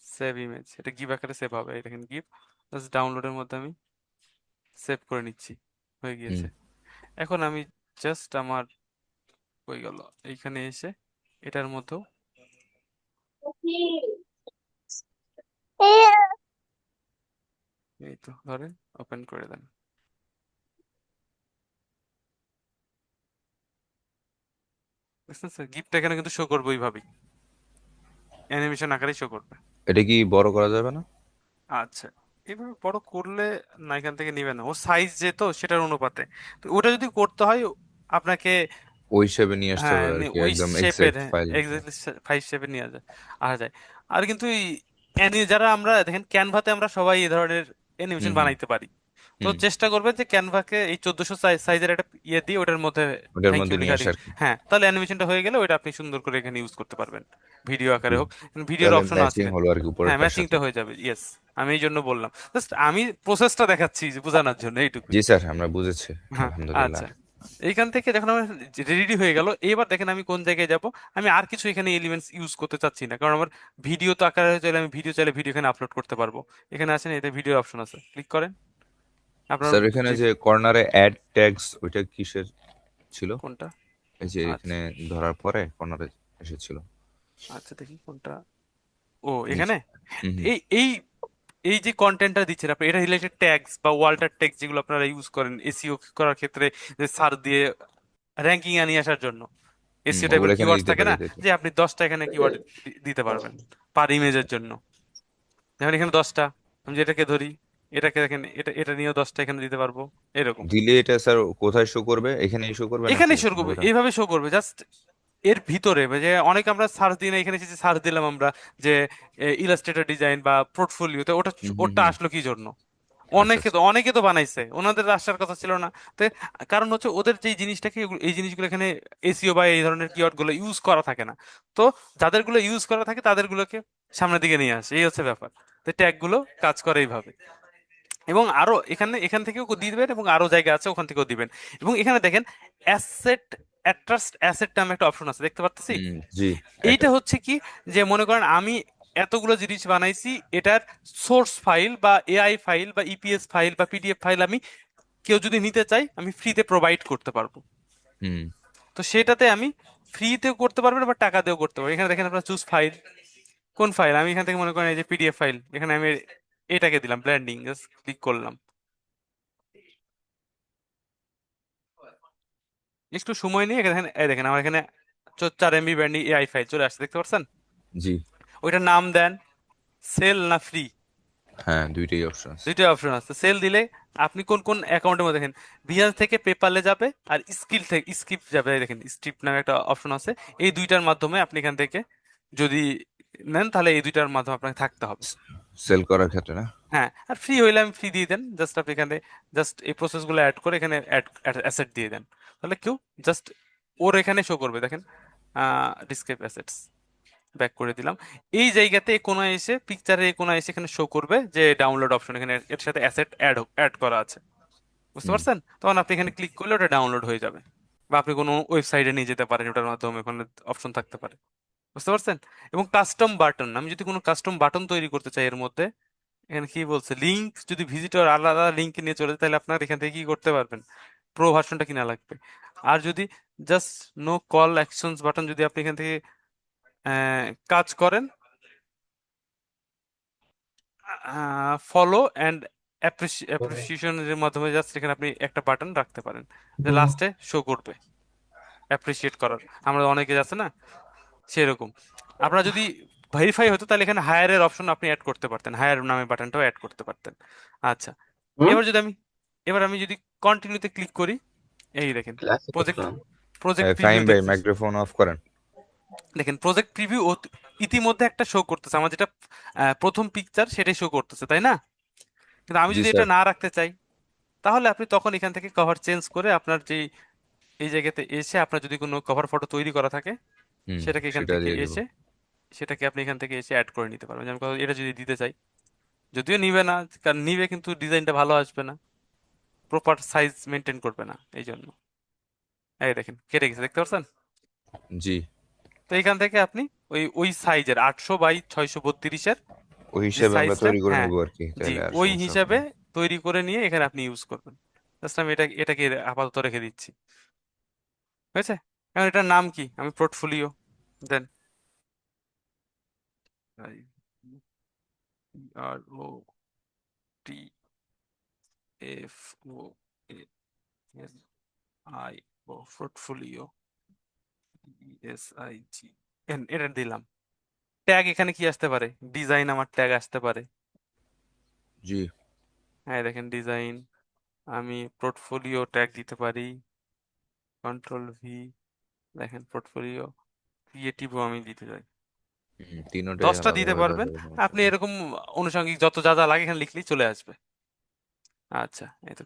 সেভ ইমেজ। এটা গিভ আকারে সেভ হবে, এই দেখেন গিভ, জাস্ট ডাউনলোডের মধ্যে আমি সেভ করে নিচ্ছি, হয়ে হুম গিয়েছে। এখন আমি জাস্ট আমার হয়ে গেল, এইখানে এসে এটার মধ্যেও এই তো ধরেন ওপেন করে দেন, বুঝছেন স্যার? গিফট এখানে কিন্তু শো করবে ওইভাবেই, অ্যানিমেশন আকারেই শো করবে। এটা কি বড় করা যাবে না? আচ্ছা, এভাবে বড় করলে না, এখান থেকে নিবে না, ও সাইজ যেত সেটার অনুপাতে। তো ওটা যদি করতে হয় আপনাকে, ওই হিসেবে নিয়ে আসতে হ্যাঁ, হবে আর কি, ওই একদম শেপের, এক্সাক্ট ফাইল। এক্স্যাক্টলি 5 শেপে নিয়ে আসা যায়। আর কিন্তু যারা আমরা দেখেন ক্যানভাতে আমরা সবাই এই ধরনের হুম অ্যানিমেশন হুম বানাইতে পারি। তো হুম চেষ্টা করবে যে ক্যানভাকে এই 1400 সাইজের একটা ইয়ে দিয়ে ওটার মধ্যে ওটার থ্যাংক মধ্যে ইউ নিয়ে লেখা আসা দিন। আর কি। হ্যাঁ, তাহলে অ্যানিমেশনটা হয়ে গেলে ওটা আপনি সুন্দর করে এখানে ইউজ করতে পারবেন, ভিডিও আকারে জি, হোক, ভিডিওর তাহলে অপশন আছে ম্যাচিং কিন্তু। হলো আর কি হ্যাঁ, উপরেরটার সাথে। ম্যাচিংটা হয়ে যাবে, ইয়েস। আমি এই জন্য বললাম, জাস্ট আমি প্রসেসটা দেখাচ্ছি যে বোঝানোর জন্য, এইটুকুই। জি স্যার, আমরা বুঝেছি। হ্যাঁ, আলহামদুলিল্লাহ। আচ্ছা, এইখান থেকে যখন আমার রেডি হয়ে গেল, এবার দেখেন আমি কোন জায়গায় যাব। আমি আর কিছু এখানে এলিমেন্টস ইউজ করতে চাচ্ছি না, কারণ আমার ভিডিও তো আকারে চাইলে আমি ভিডিও চাইলে ভিডিও এখানে আপলোড করতে পারবো। এখানে আছেন, এতে ভিডিওর অপশন আছে, ক্লিক করেন আপনার স্যার, এখানে যে যে কর্নারে অ্যাড ট্যাগস, ওইটা কিসের ছিল? কোনটা। এই যে আচ্ছা, এখানে ধরার পরে কর্নারে এসেছিল আচ্ছা দেখি কোনটা। ও, নিচে। এখানে হুম হুম এই এই এই যে কন্টেন্টটা দিচ্ছেন আপনি, এটা রিলেটেড ট্যাগস বা ওয়াল্টার ট্যাগস যেগুলো আপনারা ইউজ করেন এসইও করার ক্ষেত্রে, যে সার দিয়ে র্যাঙ্কিং এ নিয়ে আসার জন্য। এসইও ওগুলো টাইপের এখানে কিওয়ার্ডস দিতে থাকে পারি, না, তাই তো? যে আপনি 10টা এখানে কিওয়ার্ড দিতে পারবেন পার ইমেজের জন্য। যেমন এখানে 10টা, আমি যেটাকে ধরি, এটাকে দেখেন, এটা এটা নিয়েও 10টা এখানে দিতে পারবো, এরকম। দিলে এটা স্যার কোথায় শো করবে? এখানেই শো করবে নাকি এখানেই শো করবে, পুরোটা? এইভাবে শো করবে, জাস্ট এর ভিতরে। যে অনেক আমরা সার্চ দিই না, এখানে এসেছি সার্চ দিলাম আমরা, যে ইলাস্ট্রেটর ডিজাইন বা পোর্টফোলিওতে, ওটা হুম হুম ওটা হুম আসলো কি জন্য? আচ্ছা আচ্ছা। অনেকে তো বানাইছে, ওনাদের আসার কথা ছিল না। তো কারণ হচ্ছে ওদের যে জিনিসটাকে, এই জিনিসগুলো এখানে এসইও বা এই ধরনের কিওয়ার্ড গুলো ইউজ করা থাকে না। তো যাদের গুলো ইউজ করা থাকে তাদের গুলোকে সামনের দিকে নিয়ে আসে, এই হচ্ছে ব্যাপার। তো ট্যাগ গুলো কাজ করে এইভাবে। এবং আরো এখান থেকেও দিবেন, এবং আরো জায়গা আছে ওখান থেকেও দিবেন। এবং এখানে দেখেন অ্যাসেট, অ্যাট্রাস্ট অ্যাসেট নামে একটা অপশন আছে, দেখতে পাচ্ছি? জি, এইটা এটা। হচ্ছে কি, যে মনে করেন আমি এতগুলো জিনিস বানাইছি, এটার সোর্স ফাইল বা এআই ফাইল বা ইপিএস ফাইল বা পিডিএফ ফাইল আমি কেউ যদি নিতে চাই আমি ফ্রিতে প্রোভাইড করতে পারবো। হুম তো সেটাতে আমি ফ্রিতেও করতে পারবেন আবার টাকা দিয়েও করতে পারবো। এখানে দেখেন আপনার চুজ ফাইল, কোন ফাইল আমি এখান থেকে মনে করেন এই যে পিডিএফ ফাইল, এখানে আমি এটাকে দিলাম ব্লেন্ডিং, জাস্ট ক্লিক করলাম। একটু সময় নিয়ে এখানে এই দেখেন আমার এখানে 4 MB ব্যান্ডিং এআই ফাইল চলে আসছে, দেখতে পাচ্ছেন? জি ওইটার নাম দেন সেল না ফ্রি, হ্যাঁ, দুইটাই অপশন আছে। দুইটা অপশন আছে। সেল দিলে আপনি কোন কোন অ্যাকাউন্টের মধ্যে দেখেন, বিহান্স থেকে পেপালে যাবে আর স্কিল থেকে স্কিপ যাবে, এই দেখেন স্ট্রিপ নামে একটা অপশন আছে। এই দুইটার মাধ্যমে আপনি এখান থেকে যদি নেন তাহলে এই দুইটার মাধ্যমে আপনাকে থাকতে হবে। সেল করার ক্ষেত্রে না? হ্যাঁ, আর ফ্রি হইলে আমি ফ্রি দিয়ে দেন, জাস্ট আপনি এখানে জাস্ট এই প্রসেসগুলো অ্যাড করে এখানে অ্যাড অ্যাসেট দিয়ে দেন, তাহলে কেউ জাস্ট ওর এখানে শো করবে। দেখেন ডিসক্রাইব অ্যাসেটস, ব্যাক করে দিলাম। এই জায়গাতে এই কোনায় এসে পিকচারে এই কোনায় এসে এখানে শো করবে যে ডাউনলোড অপশন, এখানে এর সাথে অ্যাসেট অ্যাড করা আছে, বুঝতে হুম পারছেন? তখন আপনি এখানে ক্লিক করলে ওটা ডাউনলোড হয়ে যাবে, বা আপনি কোনো ওয়েবসাইটে নিয়ে যেতে পারেন, ওটার মাধ্যমে ওখানে অপশন থাকতে পারে, বুঝতে পারছেন? এবং কাস্টম বাটন, আমি যদি কোনো কাস্টম বাটন তৈরি করতে চাই এর মধ্যে, এখানে কি বলছে, লিঙ্ক যদি ভিজিটর আলাদা লিঙ্কে নিয়ে চলে যায় তাহলে আপনার এখান থেকে কি করতে পারবেন, প্রো ভার্সনটা কিনা লাগবে। আর যদি just no call actions button যদি আপনি এখান থেকে কাজ করেন, ফলো অ্যান্ড অ্যাপ্রিসিয়েশনের মাধ্যমে জাস্ট এখানে আপনি একটা বাটন রাখতে পারেন যে লাস্টে শো করবে অ্যাপ্রিসিয়েট করার, আমরা অনেকে আছে না সেরকম। আপনারা যদি ভেরিফাই হতো তাহলে এখানে হায়ারের অপশন আপনি অ্যাড করতে পারতেন, হায়ার নামে বাটনটাও অ্যাড করতে পারতেন। আচ্ছা, এবার যদি আমি এবার আমি যদি কন্টিনিউতে ক্লিক করি, এই দেখেন প্রজেক্ট প্রজেক্ট ফাহিম প্রিভিউ ভাই দেখতেছি। মাইক্রোফোন অফ করেন। দেখেন প্রজেক্ট প্রিভিউ ইতিমধ্যে একটা শো করতেছে, আমার যেটা প্রথম পিকচার সেটাই শো করতেছে, তাই না? কিন্তু আমি জি যদি এটা স্যার। না রাখতে চাই তাহলে আপনি তখন এখান থেকে কভার চেঞ্জ করে আপনার যে এই জায়গাতে এসে আপনার যদি কোনো কভার ফটো তৈরি করা থাকে হুম, সেটাকে এখান সেটা থেকে দিয়ে দিব। এসে সেটাকে আপনি এখান থেকে এসে অ্যাড করে নিতে পারবেন। যেমন এটা যদি দিতে চাই, যদিও নিবে না, কারণ নিবে কিন্তু ডিজাইনটা ভালো আসবে না, প্রপার সাইজ মেনটেন করবে না, এই জন্য। এই দেখেন কেটে গেছে, দেখতে পাচ্ছেন? জি, তো এখান থেকে আপনি ওই ওই সাইজের 800 বাই 632-এর ওই যে হিসেবে আমরা সাইজটা, তৈরি করে হ্যাঁ নেবো আর কি, জি, তাহলে আর ওই সমস্যা হবে হিসাবে না। তৈরি করে নিয়ে এখানে আপনি ইউজ করবেন। জাস্ট আমি এটাকে আপাতত রেখে দিচ্ছি, হয়েছে? এখন এটার নাম কি, আমি পোর্টফোলিও দেন, PROTFOLIO, পোর্টফোলিও, ESIG, এটা দিলাম। ট্যাগ এখানে কি আসতে পারে, ডিজাইন আমার ট্যাগ আসতে পারে। জি হ্যাঁ দেখেন ডিজাইন, আমি পোর্টফোলিও ট্যাগ দিতে পারি, কন্ট্রোল V, দেখেন পোর্টফোলিও ক্রিয়েটিভও আমি দিতে চাই, তিনোটাই 10টা আলাদা দিতে আলাদা পারবেন দেবো, সমস্যা আপনি, নেই। এরকম আনুষঙ্গিক যত যা যা লাগে এখানে লিখলেই চলে আসবে। আচ্ছা, এই তো।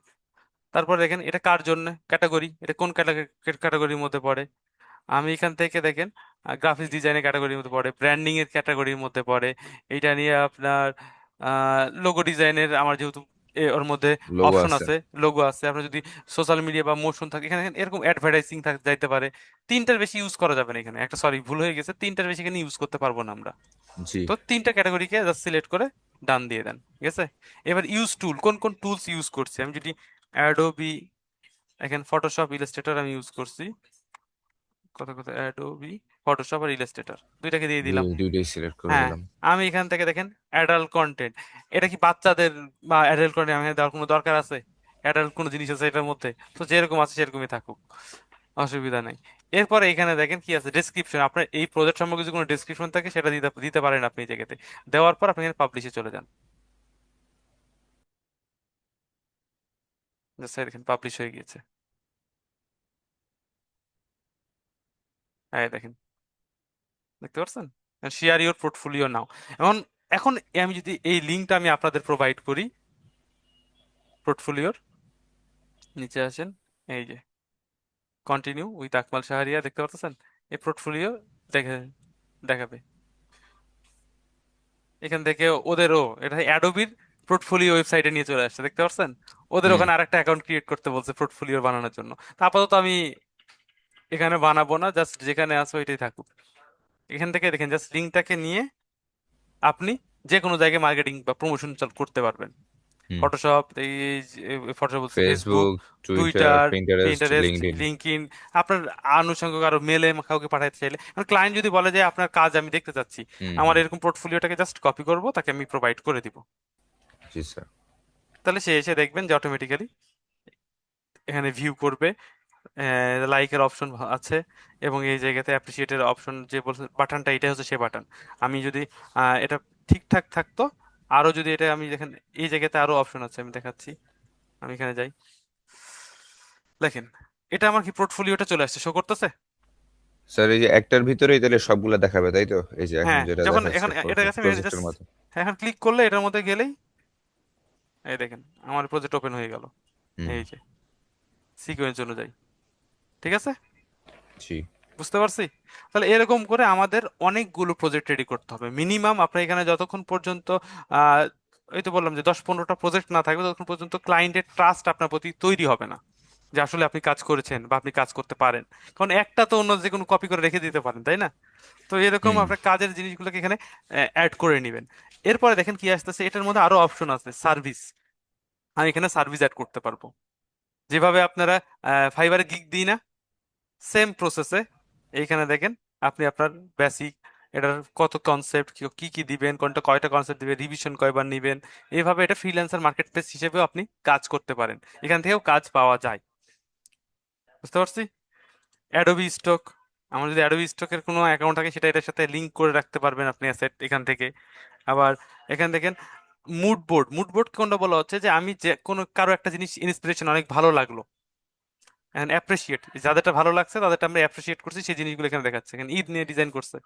তারপর দেখেন এটা কার জন্য, ক্যাটাগরি, এটা কোন ক্যাটাগরির মধ্যে পড়ে। আমি এখান থেকে দেখেন গ্রাফিক্স ডিজাইনের ক্যাটাগরির মধ্যে পড়ে, ব্র্যান্ডিং এর ক্যাটাগরির মধ্যে পড়ে, এইটা নিয়ে আপনার লোগো ডিজাইনের আমার যেহেতু ওর মধ্যে লোগো অপশন আছে। আছে, লোগো আছে। আপনার যদি সোশ্যাল মিডিয়া বা মোশন থাকে এখানে এখানে এরকম অ্যাডভার্টাইজিং যাইতে পারে। তিনটার বেশি ইউজ করা যাবে না এখানে, একটা সরি ভুল হয়ে গেছে, তিনটার বেশি এখানে ইউজ করতে পারবো না আমরা। জি তো তিনটা ক্যাটাগরিকে জাস্ট সিলেক্ট করে ডান দিয়ে দেন, ঠিক আছে? এবার ইউজ টুল, কোন কোন টুলস ইউজ করছি আমি, যদি অ্যাডোবি, এখানে ফটোশপ ইলাস্ট্রেটর আমি ইউজ করছি, কথা কথা অ্যাডোবি ফটোশপ আর ইলাস্ট্রেটর দুইটাকে দিয়ে দিলাম। দুইটাই সিলেক্ট করে হ্যাঁ, দিলাম। আমি এখান থেকে দেখেন অ্যাডাল্ট কন্টেন্ট, এটা কি বাচ্চাদের বা অ্যাডাল্ট কন্টেন্ট আমি দেওয়ার কোনো দরকার আছে? অ্যাডাল্ট কোনো জিনিস আছে এটার মধ্যে? তো যেরকম আছে সেরকমই থাকুক, অসুবিধা নেই। এরপরে এখানে দেখেন কি আছে, ডেসক্রিপশন, আপনার এই প্রজেক্ট সম্পর্কে যদি কোনো ডেসক্রিপশন থাকে সেটা দিতে দিতে পারেন আপনি এই জায়গাতে। দেওয়ার পর আপনি এখানে পাবলিশে চলে যান, জাস্ট দেখেন পাবলিশ হয়ে গিয়েছে, হ্যাঁ দেখেন, দেখতে পাচ্ছেন? শেয়ার ইওর পোর্টফোলিও নাও। এখন এখন আমি যদি এই লিঙ্কটা আমি আপনাদের প্রোভাইড করি, পোর্টফোলিওর নিচে আসেন, এই যে কন্টিনিউ উইথ আকমাল শাহরিয়া, দেখতে পাচ্ছেন? এই পোর্টফোলিও দেখে দেখাবে এখান থেকে ওদেরও, এটা অ্যাডোবির পোর্টফোলিও ওয়েবসাইটে নিয়ে চলে আসছে, দেখতে পাচ্ছেন? ওদের হুম ওখানে আরেকটা অ্যাকাউন্ট ক্রিয়েট করতে বলছে পোর্টফোলিও বানানোর জন্য। তা আপাতত আমি এখানে বানাবো না, জাস্ট যেখানে আছে ওইটাই থাকুক। এখান থেকে দেখেন জাস্ট লিঙ্কটাকে নিয়ে আপনি যে কোনো জায়গায় মার্কেটিং বা প্রমোশন করতে পারবেন। হুম। ফটোশপ, এই ফটোশপ বলছি, Facebook, Facebook, Twitter, Twitter, Pinterest, Pinterest, LinkedIn. LinkedIn, আপনার আনুষঙ্গিক আরো মেলে কাউকে পাঠাতে চাইলে, মানে ক্লায়েন্ট যদি বলে যে আপনার কাজ আমি দেখতে চাচ্ছি, হুম আমার হুম। এরকম পোর্টফোলিওটাকে জাস্ট কপি করব, তাকে আমি প্রোভাইড করে দিব, জি স্যার। তাহলে সে এসে দেখবেন যে অটোমেটিক্যালি এখানে ভিউ করবে, লাইকের অপশন আছে, এবং এই জায়গাতে অ্যাপ্রিসিয়েটের অপশন যে বলছে বাটনটা, এটাই হচ্ছে সে বাটন। আমি যদি এটা ঠিকঠাক থাকতো, আরো যদি এটা আমি দেখেন, এই জায়গাতে আরো অপশন আছে, আমি দেখাচ্ছি, আমি এখানে যাই, দেখেন এটা আমার কি পোর্টফোলিওটা চলে আসছে, শো করতেছে। স্যার এই যে একটার ভিতরেই তাহলে সবগুলা দেখাবে তাই তো, এই যে এখন হ্যাঁ, যেটা যখন দেখাচ্ছে এখন এটা গেছে আমি প্রজেক্টের জাস্ট মতো। এখন ক্লিক করলে এটার মধ্যে গেলেই এই দেখেন আমার প্রজেক্ট ওপেন হয়ে গেল, হুম। এই যে সিকোয়েন্স অনুযায়ী, ঠিক আছে, জি। বুঝতে পারছি। তাহলে এরকম করে আমাদের অনেকগুলো প্রজেক্ট রেডি করতে হবে মিনিমাম। আপনার এখানে যতক্ষণ পর্যন্ত আহ এই তো বললাম যে 10-15টা প্রজেক্ট না থাকবে, ততক্ষণ পর্যন্ত ক্লায়েন্টের ট্রাস্ট আপনার প্রতি তৈরি হবে না, যে আসলে আপনি কাজ করেছেন বা আপনি কাজ করতে পারেন। কারণ একটা তো অন্য যে কোনো কপি করে রেখে দিতে পারেন, তাই না? তো এরকম হুম। আপনার কাজের জিনিসগুলোকে এখানে অ্যাড করে নেবেন। এরপরে দেখেন কি আসতেছে, এটার মধ্যে আরো অপশন আছে, সার্ভিস। আমি এখানে সার্ভিস অ্যাড করতে পারবো, যেভাবে আপনারা ফাইবারে গিগ দিই না, সেম প্রসেসে এইখানে দেখেন আপনি আপনার বেসিক, এটার কত কনসেপ্ট, কি কি দিবেন, কোনটা কয়টা কনসেপ্ট দিবেন, রিভিশন কয়বার নিবেন, এইভাবে এটা ফ্রিল্যান্সার মার্কেট প্লেস হিসেবেও আপনি কাজ করতে পারেন, এখান থেকেও কাজ পাওয়া যায়, বুঝতে পারছি। অ্যাডোবি স্টক, আমার যদি অ্যাডোবি স্টকের কোনো অ্যাকাউন্ট থাকে, সেটা এটার সাথে লিংক করে রাখতে পারবেন আপনি অ্যাসেট এখান থেকে। আবার এখান দেখেন মুড বোর্ড, মুড বোর্ড কোনটা বলা হচ্ছে, যে আমি যে কোনো কারো একটা জিনিস ইন্সপিরেশন অনেক ভালো লাগলো, এন্ড অ্যাপ্রিসিয়েট, যাদেরটা ভালো লাগছে তাদেরটা আমরা অ্যাপ্রিসিয়েট করছি, সেই জিনিসগুলো এখানে দেখাচ্ছে। এখানে ঈদ নিয়ে ডিজাইন করছে,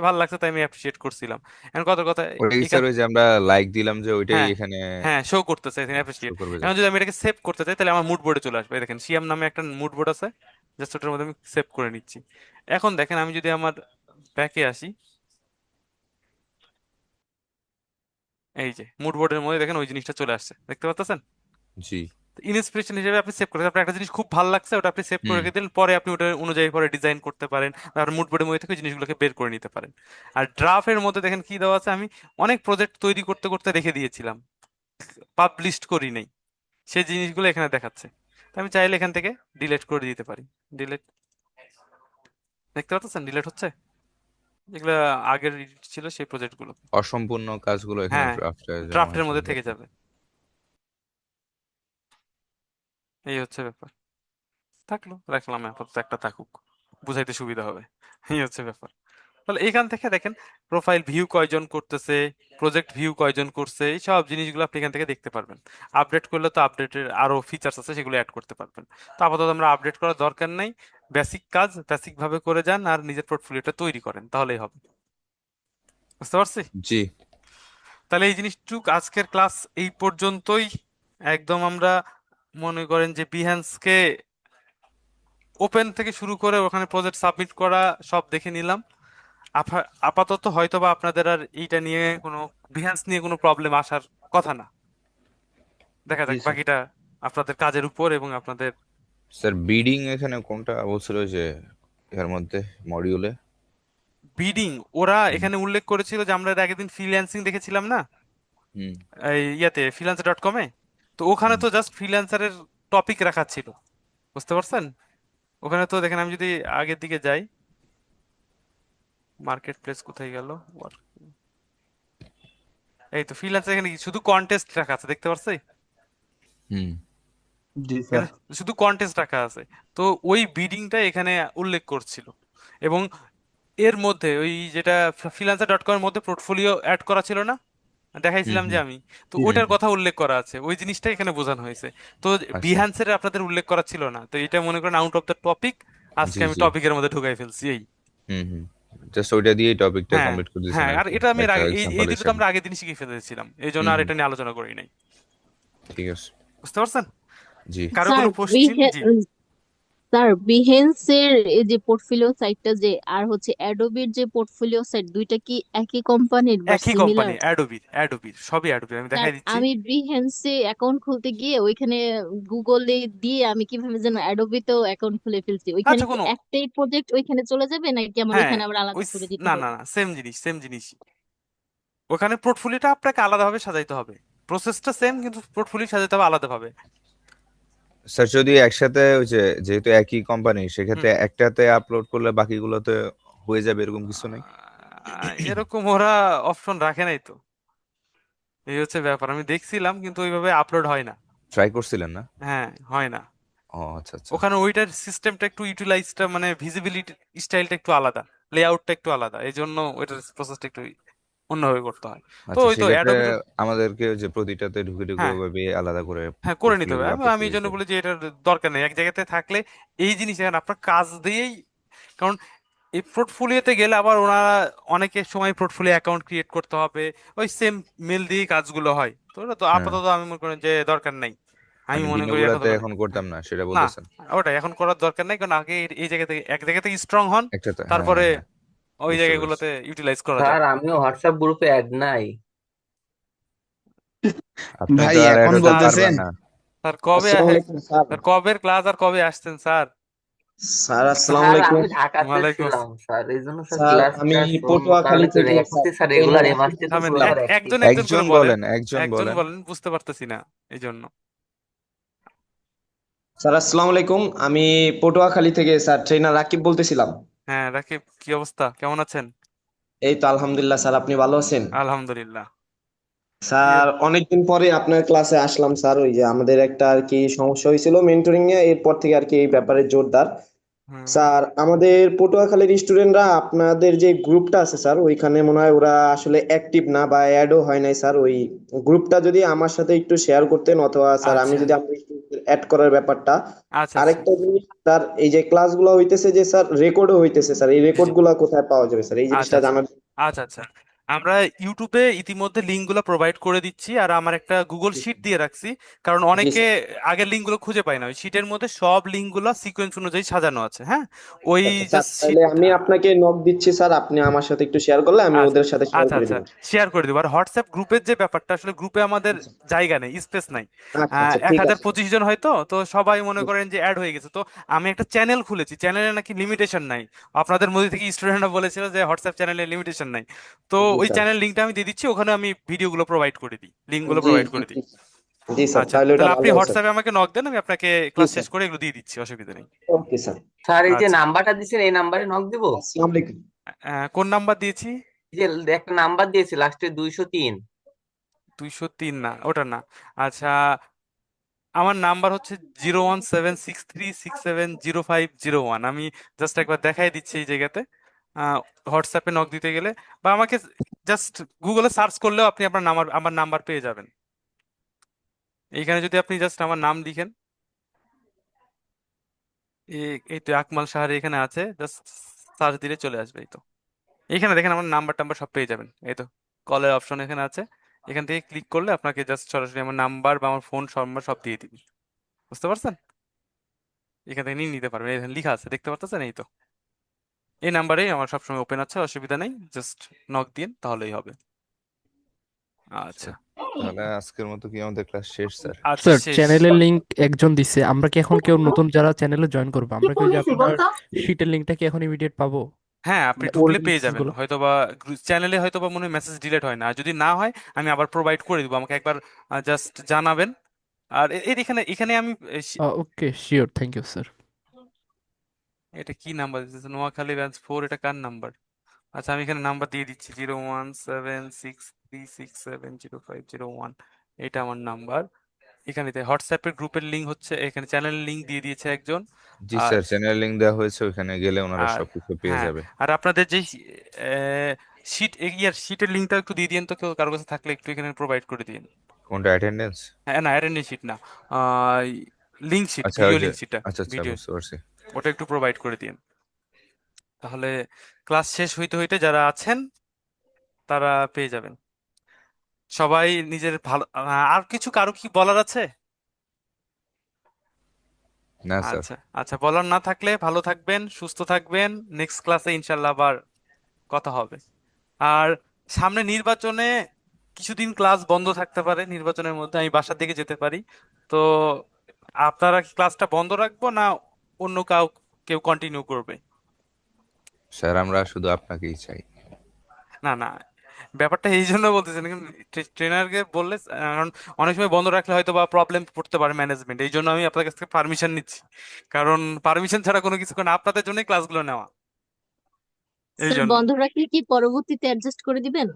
ভালো লাগছে তাই আমি অ্যাপ্রিসিয়েট করছিলাম। এখন কত কথা ওই এখান, স্যার ওই যে আমরা লাইক দিলাম যে ওইটাই হ্যাঁ এখানে হ্যাঁ শো করতেছে এখানে শো অ্যাপ্রিসিয়েট। করবে যে। এখন যদি আমি এটাকে সেভ করতে চাই, তাহলে আমার মুড বোর্ডে চলে আসবে, এই দেখেন সিয়াম নামে একটা মুড বোর্ড আছে, জাস্ট ওটার মধ্যে আমি সেভ করে নিচ্ছি। এখন দেখেন আমি যদি আমার ব্যাকে আসি, এই যে মুড বোর্ডের মধ্যে দেখেন ওই জিনিসটা চলে আসছে, দেখতে পাচ্ছেন। জি। ইন্সপিরেশন হিসেবে আপনি সেভ করে, আপনার একটা জিনিস খুব ভালো লাগছে, ওটা আপনি সেভ করে হুম। রেখে দিলেন, পরে আপনি ওটা অনুযায়ী পরে ডিজাইন করতে পারেন, আর মুড বোর্ডের মধ্যে থেকে ওই জিনিসগুলোকে বের করে নিতে পারেন। আর ড্রাফের মধ্যে দেখেন কি দেওয়া আছে, আমি অনেক প্রজেক্ট তৈরি করতে করতে রেখে দিয়েছিলাম, পাবলিশড করি নাই, সেই জিনিসগুলো এখানে দেখাচ্ছে। তো আমি চাইলে এখান থেকে ডিলিট করে দিতে পারি, ডিলিট, দেখতে পাচ্ছেন ডিলিট হচ্ছে, যেগুলো আগের ছিল সেই প্রজেক্টগুলো, অসম্পূর্ণ কাজগুলো এখানে হ্যাঁ ড্রাফটে জমা ড্রাফটের হয়েছে মধ্যে থেকে দেখো। যাবে, এই হচ্ছে ব্যাপার। থাকলো, রাখলাম, আপাতত একটা থাকুক, বুঝাইতে সুবিধা হবে, এই হচ্ছে ব্যাপার। তাহলে এখান থেকে দেখেন প্রোফাইল ভিউ কয়জন করতেছে, প্রজেক্ট ভিউ কয়জন করছে, এই সব জিনিসগুলো আপনি এখান থেকে দেখতে পারবেন। আপডেট করলে তো আপডেটের আরো ফিচার্স আছে, সেগুলো অ্যাড করতে পারবেন। তো আপাতত আমরা আপডেট করার দরকার নাই, বেসিক কাজ বেসিক ভাবে করে যান আর নিজের পোর্টফোলিওটা তৈরি করেন, তাহলেই হবে, বুঝতে পারছি। জি। তাহলে এই জিনিসটুক আজকের ক্লাস এই পর্যন্তই। একদম আমরা মনে করেন যে বিহ্যান্সকে ওপেন থেকে শুরু করে ওখানে প্রজেক্ট সাবমিট করা সব দেখে নিলাম। আপাতত হয়তোবা আপনাদের আর এইটা নিয়ে কোনো, বিহ্যান্স নিয়ে কোনো প্রবলেম আসার কথা না, দেখা জি যাক স্যার। বাকিটা আপনাদের কাজের উপর এবং আপনাদের। স্যার বিডিং এখানে কোনটা বলছিল যে এর মধ্যে মডিউলে? বিডিং ওরা হুম এখানে উল্লেখ করেছিল যে আমরা এর আগের দিন ফ্রিল্যান্সিং দেখেছিলাম না, হুম এই ইয়াতে freelancer.com-এ, তো ওখানে হুম। তো জাস্ট ফ্রিল্যান্সারের টপিক রাখা ছিল, বুঝতে পারছেন। ওখানে তো দেখেন আমি যদি আগের দিকে যাই, মার্কেট প্লেস কোথায় গেল, এই তো ফ্রিল্যান্সার, এখানে কি শুধু কন্টেস্ট রাখা আছে, দেখতে পাচ্ছি হুম। জি স্যার। এখানে শুধু কন্টেস্ট রাখা আছে। তো ওই বিডিংটা এখানে উল্লেখ করছিল, এবং এর মধ্যে ওই যেটা freelancer.com এর মধ্যে পোর্টফোলিও অ্যাড করা ছিল না, হুম দেখাইছিলাম যে হুম আমি, তো জি হুম। ওইটার কথা উল্লেখ করা আছে, ওই জিনিসটা এখানে বোঝানো হয়েছে। তো আচ্ছা। বিহান্সের আপনাদের উল্লেখ করা ছিল না, তো এটা মনে করেন আউট অফ দ্য টপিক, আজকে জি আমি জি। টপিকের মধ্যে ঢুকাই ফেলছি এই। হুম হুম। জাস্ট ওইটা দিয়েই টপিকটা হ্যাঁ কমপ্লিট করে দিয়েছেন হ্যাঁ, আর আর কি, এটা আমি এর একটা আগে এই এক্সাম্পল এই দুটো তো হিসাবে। আমরা আগের দিনই শিখে ফেলেছিলাম, এই জন্য হুম আর হুম। এটা নিয়ে আলোচনা করি নাই, ঠিক আছে। বুঝতে পারছেন। জি। কারো স্যার কোনো কোশ্চিন? জি, স্যার বিহেন্সের এই যে পোর্টফোলিও সাইটটা যে আর হচ্ছে অ্যাডোবির যে পোর্টফোলিও সাইট, দুইটা কি একই কোম্পানির বা একই কোম্পানি, সিমিলার? অ্যাডোবির, অ্যাডোবির সবই অ্যাডোবির, আমি স্যার দেখাই দিচ্ছি। আমি বিহেন্সে অ্যাকাউন্ট খুলতে গিয়ে ওইখানে গুগলে দিয়ে আমি কিভাবে যেন অ্যাডোবিতেও অ্যাকাউন্ট খুলে ফেলছি, ওইখানে আচ্ছা কি কোনো, একটাই প্রজেক্ট ওইখানে চলে যাবে নাকি আমার হ্যাঁ ওইখানে আবার আলাদা ওই করে দিতে না না হবে? না, সেম জিনিস সেম জিনিস, ওখানে পোর্টফোলিওটা আপনাকে আলাদাভাবে সাজাইতে হবে। প্রসেসটা সেম, কিন্তু পোর্টফোলিও সাজাতে হবে আলাদাভাবে। স্যার যদি একসাথে ওই যে যেহেতু একই কোম্পানি হুম। সেক্ষেত্রে একটাতে আপলোড করলে বাকিগুলোতে হয়ে যাবে এরকম কিছু নেই? এরকম ওরা অপশন রাখে নাই তো, এই হচ্ছে ব্যাপার। আমি দেখছিলাম কিন্তু ওইভাবে আপলোড হয় না। ট্রাই করছিলেন না? হ্যাঁ, হয় না। ও আচ্ছা আচ্ছা। ওখানে ওইটার সিস্টেমটা একটু ইউটিলাইজটা মানে ভিজিবিলিটি স্টাইলটা একটু আলাদা, লেআউটটা একটু আলাদা, এই জন্য ওইটার প্রসেসটা একটু অন্যভাবে করতে হয়। তো আচ্ছা ওই তো সেক্ষেত্রে অ্যাডোবির। আমাদেরকে ওই যে প্রতিটাতে ঢুকে ঢুকে হ্যাঁ, ওইভাবে আলাদা করে হ্যাঁ, করে নিতে পোর্টফোলিও হবে। গুলো আমি আপলোড আমি করে এই জন্য দিতে হবে। বলি যে এটার দরকার নেই এক জায়গাতে থাকলে এই জিনিস। এখন আপনার কাজ দিয়েই, কারণ এই পোর্টফোলিওতে গেলে আবার ওনারা অনেকের সময় পোর্টফোলিও অ্যাকাউন্ট ক্রিয়েট করতে হবে, ওই সেম মেল দিয়েই কাজগুলো হয়। তো ওটা তো হ্যাঁ আপাতত আমি মনে করি যে দরকার নেই। আমি মানে মনে দিনের করি এখন বেলাতে দরকার নেই। এখন করতাম না সেটা না, বলতেছেন? ওটাই এখন করার দরকার নেই, কারণ আগে এই জায়গা থেকে এক জায়গা থেকে স্ট্রং হন, একটা তো হ্যাঁ তারপরে হ্যাঁ হ্যাঁ, ওই বুঝতে পেরেছি। জায়গাগুলোতে ইউটিলাইজ করা স্যার যাবে। আমিও হোয়াটসঅ্যাপ গ্রুপে অ্যাড নাই। আপনি ভাই তো আর অ্যাড এখন হতে স্যার, বলতেছেন? পারবেন না। স্যার কবে আসসালামু আলাইকুম স্যার। স্যার কবের ক্লাস আর কবে আসছেন স্যার? স্যার আসসালামু স্যার আলাইকুম। আমি ঢাকাতে ওয়ালাইকুম ছিলাম আসসালাম। স্যার, এই জন্য স্যার স্যার ক্লাস আমি ক্লাস অন্য পটুয়াখালী কারণে তো থেকে এখন স্যার স্যার ট্রেনে রেগুলার এই রাকিব মাসে তো থামেন, পুরো বলতেছিলাম। Sir active. একজন একজন করে একজন বলেন, বলেন, একজন একজন বলেন। বলেন, বুঝতে পারতেছি না এই জন্য। স্যার আসসালামু আলাইকুম। আমি পটুয়াখালী থেকে স্যার ট্রেনার রাকিব বলতেছিলাম। হ্যাঁ রাকিব, কি অবস্থা, কেমন আছেন? এই তো আলহামদুলিল্লাহ স্যার, আপনি ভালো আছেন? আলহামদুলিল্লাহ। কি? স্যার অনেকদিন পরে আপনার ক্লাসে আসলাম স্যার। ওই যে আমাদের একটা আর কি সমস্যা হয়েছিল মেন্টরিং এ, এরপর থেকে আর কি এই ব্যাপারে জোরদার। হুম। স্যার আমাদের পটুয়াখালীর স্টুডেন্টরা আপনাদের যে গ্রুপটা আছে স্যার ওইখানে মনে হয় ওরা আসলে অ্যাক্টিভ না বা অ্যাডও হয় নাই স্যার। ওই গ্রুপটা যদি আমার সাথে একটু শেয়ার করতেন, অথবা স্যার আমি আচ্ছা যদি আমার অ্যাড করার ব্যাপারটা। আচ্ছা আচ্ছা আরেকটা জিনিস স্যার, এই যে ক্লাসগুলো হইতেছে যে স্যার রেকর্ডও হইতেছে স্যার, এই জি জি, রেকর্ডগুলো কোথায় পাওয়া যাবে স্যার, এই আচ্ছা জিনিসটা আচ্ছা জানার। আচ্ছা আচ্ছা। আমরা ইউটিউবে ইতিমধ্যে লিঙ্কগুলো প্রোভাইড করে দিচ্ছি, আর আমার একটা গুগল শিট দিয়ে রাখছি, কারণ জি অনেকে স্যার। আগের লিঙ্কগুলো খুঁজে পায় না। ওই শিটের মধ্যে সব লিঙ্কগুলো সিকোয়েন্স অনুযায়ী সাজানো আছে। হ্যাঁ, ওই আচ্ছা স্যার, জাস্ট শিট। তাহলে আমি আপনাকে নক দিচ্ছি স্যার, আপনি আমার সাথে একটু শেয়ার করলে আমি আচ্ছা ওদের সাথে শেয়ার আচ্ছা করে আচ্ছা, দিব। শেয়ার করে দেবো। আর হোয়াটসঅ্যাপ গ্রুপের যে ব্যাপারটা, আসলে গ্রুপে আমাদের আচ্ছা জায়গা নেই, স্পেস নাই। আচ্ছা আচ্ছা, এক ঠিক হাজার আছে। পঁচিশ জন হয়তো, তো সবাই মনে করেন যে অ্যাড হয়ে গেছে। তো আমি একটা চ্যানেল খুলেছি, চ্যানেলে নাকি লিমিটেশন নাই। আপনাদের মধ্যে থেকে স্টুডেন্টরা বলেছিল যে হোয়াটসঅ্যাপ চ্যানেলে লিমিটেশন নাই। তো জি ওই স্যার। চ্যানেল লিঙ্কটা আমি দিয়ে দিচ্ছি, ওখানে আমি ভিডিওগুলো প্রোভাইড করে দিই, লিঙ্কগুলো জি প্রোভাইড জি করে দিই। জি। জি স্যার, আচ্ছা, তাহলে ওটা তাহলে আপনি ভালো হয় স্যার। হোয়াটসঅ্যাপে আমাকে নক দেন, আমি আপনাকে জি ক্লাস শেষ স্যার। করে এগুলো দিয়ে দিচ্ছি, অসুবিধা নেই। Okay sir. স্যার এই যে আচ্ছা, নাম্বারটা দিচ্ছেন এই নাম্বারে নক দিব? আসসালামু আলাইকুম। কোন নাম্বার দিয়েছি? এই যে একটা নাম্বার দিয়েছি লাস্টে 203। 203 না, ওটা না। আচ্ছা, আমার নাম্বার হচ্ছে 01763670501। আমি জাস্ট একবার দেখাই দিচ্ছি এই জায়গাতে, হোয়াটসঅ্যাপে নক দিতে গেলে, বা আমাকে জাস্ট গুগলে সার্চ করলেও আপনি আপনার নাম্বার, আমার নাম্বার পেয়ে যাবেন। এইখানে যদি আপনি জাস্ট আমার নাম লিখেন, এই তো আকমাল সাহারি এখানে আছে, জাস্ট সার্চ দিলে চলে আসবে। এই তো এইখানে দেখেন আমার নাম্বার টাম্বার সব পেয়ে যাবেন। এই তো কলের অপশন এখানে আছে, এখান থেকে ক্লিক করলে আপনাকে জাস্ট সরাসরি আমার নাম্বার বা আমার ফোন নাম্বার সব দিয়ে দিবি। বুঝতে পারছেন? এখান থেকে নিয়ে নিতে পারবেন, এখানে লেখা আছে, দেখতে পারতেছেন? এই তো এই নাম্বারেই আমার সবসময় ওপেন আছে, অসুবিধা নেই, জাস্ট নক দিন তাহলেই হবে। আচ্ছা স্যার তাহলে আজকের মতো কি আমাদের ক্লাস শেষ স্যার? আচ্ছা, স্যার শেষ। চ্যানেলের লিংক একজন দিছে, আমরা কি এখন কেউ নতুন যারা চ্যানেলে জয়েন করবো আমরা কি ওই যে আপনার শীটের লিংকটা কি এখন ইমিডিয়েট পাবো? হ্যাঁ, আপনি মানে ঢুকলে ওল্ড পেয়ে মেসেজ যাবেন, গুলো? হয়তোবা চ্যানেলে হয়তোবা মনে হয় মেসেজ ডিলিট হয় না, আর যদি না হয় আমি আবার প্রোভাইড করে দিব, আমাকে একবার জাস্ট জানাবেন। আর এর এখানে এখানে আমি okay sure, thank you sir. এটা কি নাম্বার দিতেছে, নোয়াখালী ব্রাঞ্চ 4, এটা কার নাম্বার? আচ্ছা, আমি এখানে নাম্বার দিয়ে দিচ্ছি, 01763670501। এটা আমার নাম্বার। এখানে হোয়াটসঅ্যাপের গ্রুপের লিংক হচ্ছে, এখানে চ্যানেলের লিংক দিয়ে দিয়েছে একজন। জি আর স্যার, চ্যানেল লিংক দেওয়া হয়েছে, ওখানে গেলে ওনারা আর সবকিছু পেয়ে হ্যাঁ, যাবে। আর আপনাদের যে শিট, শিটের লিংকটা একটু দিয়ে দিন তো, কেউ কারো কাছে থাকলে একটু এখানে প্রোভাইড করে দিন। কোনটা, অ্যাটেন্ডেন্স? হ্যাঁ, না অ্যাটেন্ডেন্স শিট না, লিংক শিট, আচ্ছা ওই ভিডিও যে, লিংক শিটটা, আচ্ছা আচ্ছা ভিডিও, বুঝতে পারছি। ওটা একটু প্রোভাইড করে দিন। তাহলে ক্লাস শেষ হইতে হইতে যারা আছেন তারা পেয়ে যাবেন। সবাই নিজের ভালো, আর কিছু কারো কি বলার আছে? না স্যার। আচ্ছা আচ্ছা, বলার না থাকলে ভালো থাকবেন, সুস্থ থাকবেন, নেক্সট ক্লাসে ইনশাল্লাহ আবার কথা হবে। আর সামনে নির্বাচনে কিছুদিন ক্লাস বন্ধ থাকতে পারে, নির্বাচনের মধ্যে আমি বাসার দিকে যেতে পারি। তো আপনারা কি ক্লাসটা বন্ধ রাখবো, না অন্য কেউ কন্টিনিউ করবে? স্যার আমরা শুধু আপনাকেই চাই। না না, ব্যাপারটা এই জন্য বলতেছি না, ট্রেনারকে বললে কারণ অনেক সময় বন্ধ রাখলে হয়তো বা প্রবলেম পড়তে পারে ম্যানেজমেন্ট, এই জন্য আমি আপনার কাছ থেকে পারমিশন নিচ্ছি, কারণ পারমিশন ছাড়া কোনো কিছু না, আপনাদের জন্যই ক্লাসগুলো নেওয়া, এই স্যার জন্য। বন্ধ রাখলে কি পরবর্তীতে অ্যাডজাস্ট করে দিবেন?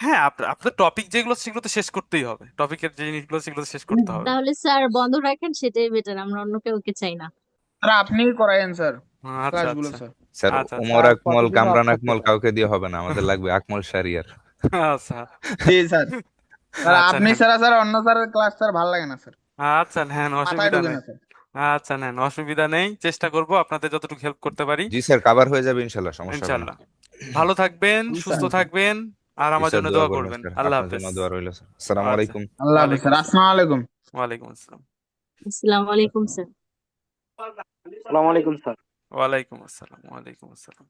হ্যাঁ, আপনার টপিক যেগুলো সেগুলো তো শেষ করতেই হবে, টপিকের যে জিনিসগুলো সেগুলো তো শেষ করতে হবে। তাহলে স্যার বন্ধ রাখেন, সেটাই বেটার, আমরা অন্য কাউকে চাই না। স্যার আপনিই করায়েন স্যার আচ্ছা ক্লাসগুলো আচ্ছা স্যার। স্যার আচ্ছা আচ্ছা ওমর আর আকমল, কতদিনও কামরান অফ আকমল থাকতে কাউকে দিয়ে হবে না, আমাদের লাগবে আকমল শারিয়ার। আচ্ছা জি স্যার। স্যার আচ্ছা আপনি নেন, ছাড়া স্যার অন্য স্যারের ক্লাস স্যার ভালো লাগে না স্যার, আচ্ছা নেন, মাথায় অসুবিধা ঢোকে নেই। না স্যার। আচ্ছা নেন, অসুবিধা নেই, চেষ্টা করব আপনাদের যতটুকু হেল্প করতে পারি, জি স্যার, কাভার হয়ে যাবে ইনশাল্লাহ, সমস্যা হবে না। ইনশাল্লাহ। ভালো থাকবেন, সুস্থ ইনশাআল্লাহ। থাকবেন, আর জি আমার স্যার, জন্য দোয়া দোয়া করবেন করবেন। স্যার, আল্লাহ আপনার হাফেজ। জন্য দোয়া রইল স্যার। আসসালামু আচ্ছা, আলাইকুম। আল্লাহ হাফেজ ওয়ালাইকুম স্যার, আসসালাম। আসসালামু আলাইকুম। ওয়ালাইকুম আসসালাম। আসসালামু আলাইকুম স্যার। আসসালামু আলাইকুম স্যার। ওয়ালাইকুম আসসালাম। ওয়ালাইকুম আসসালাম।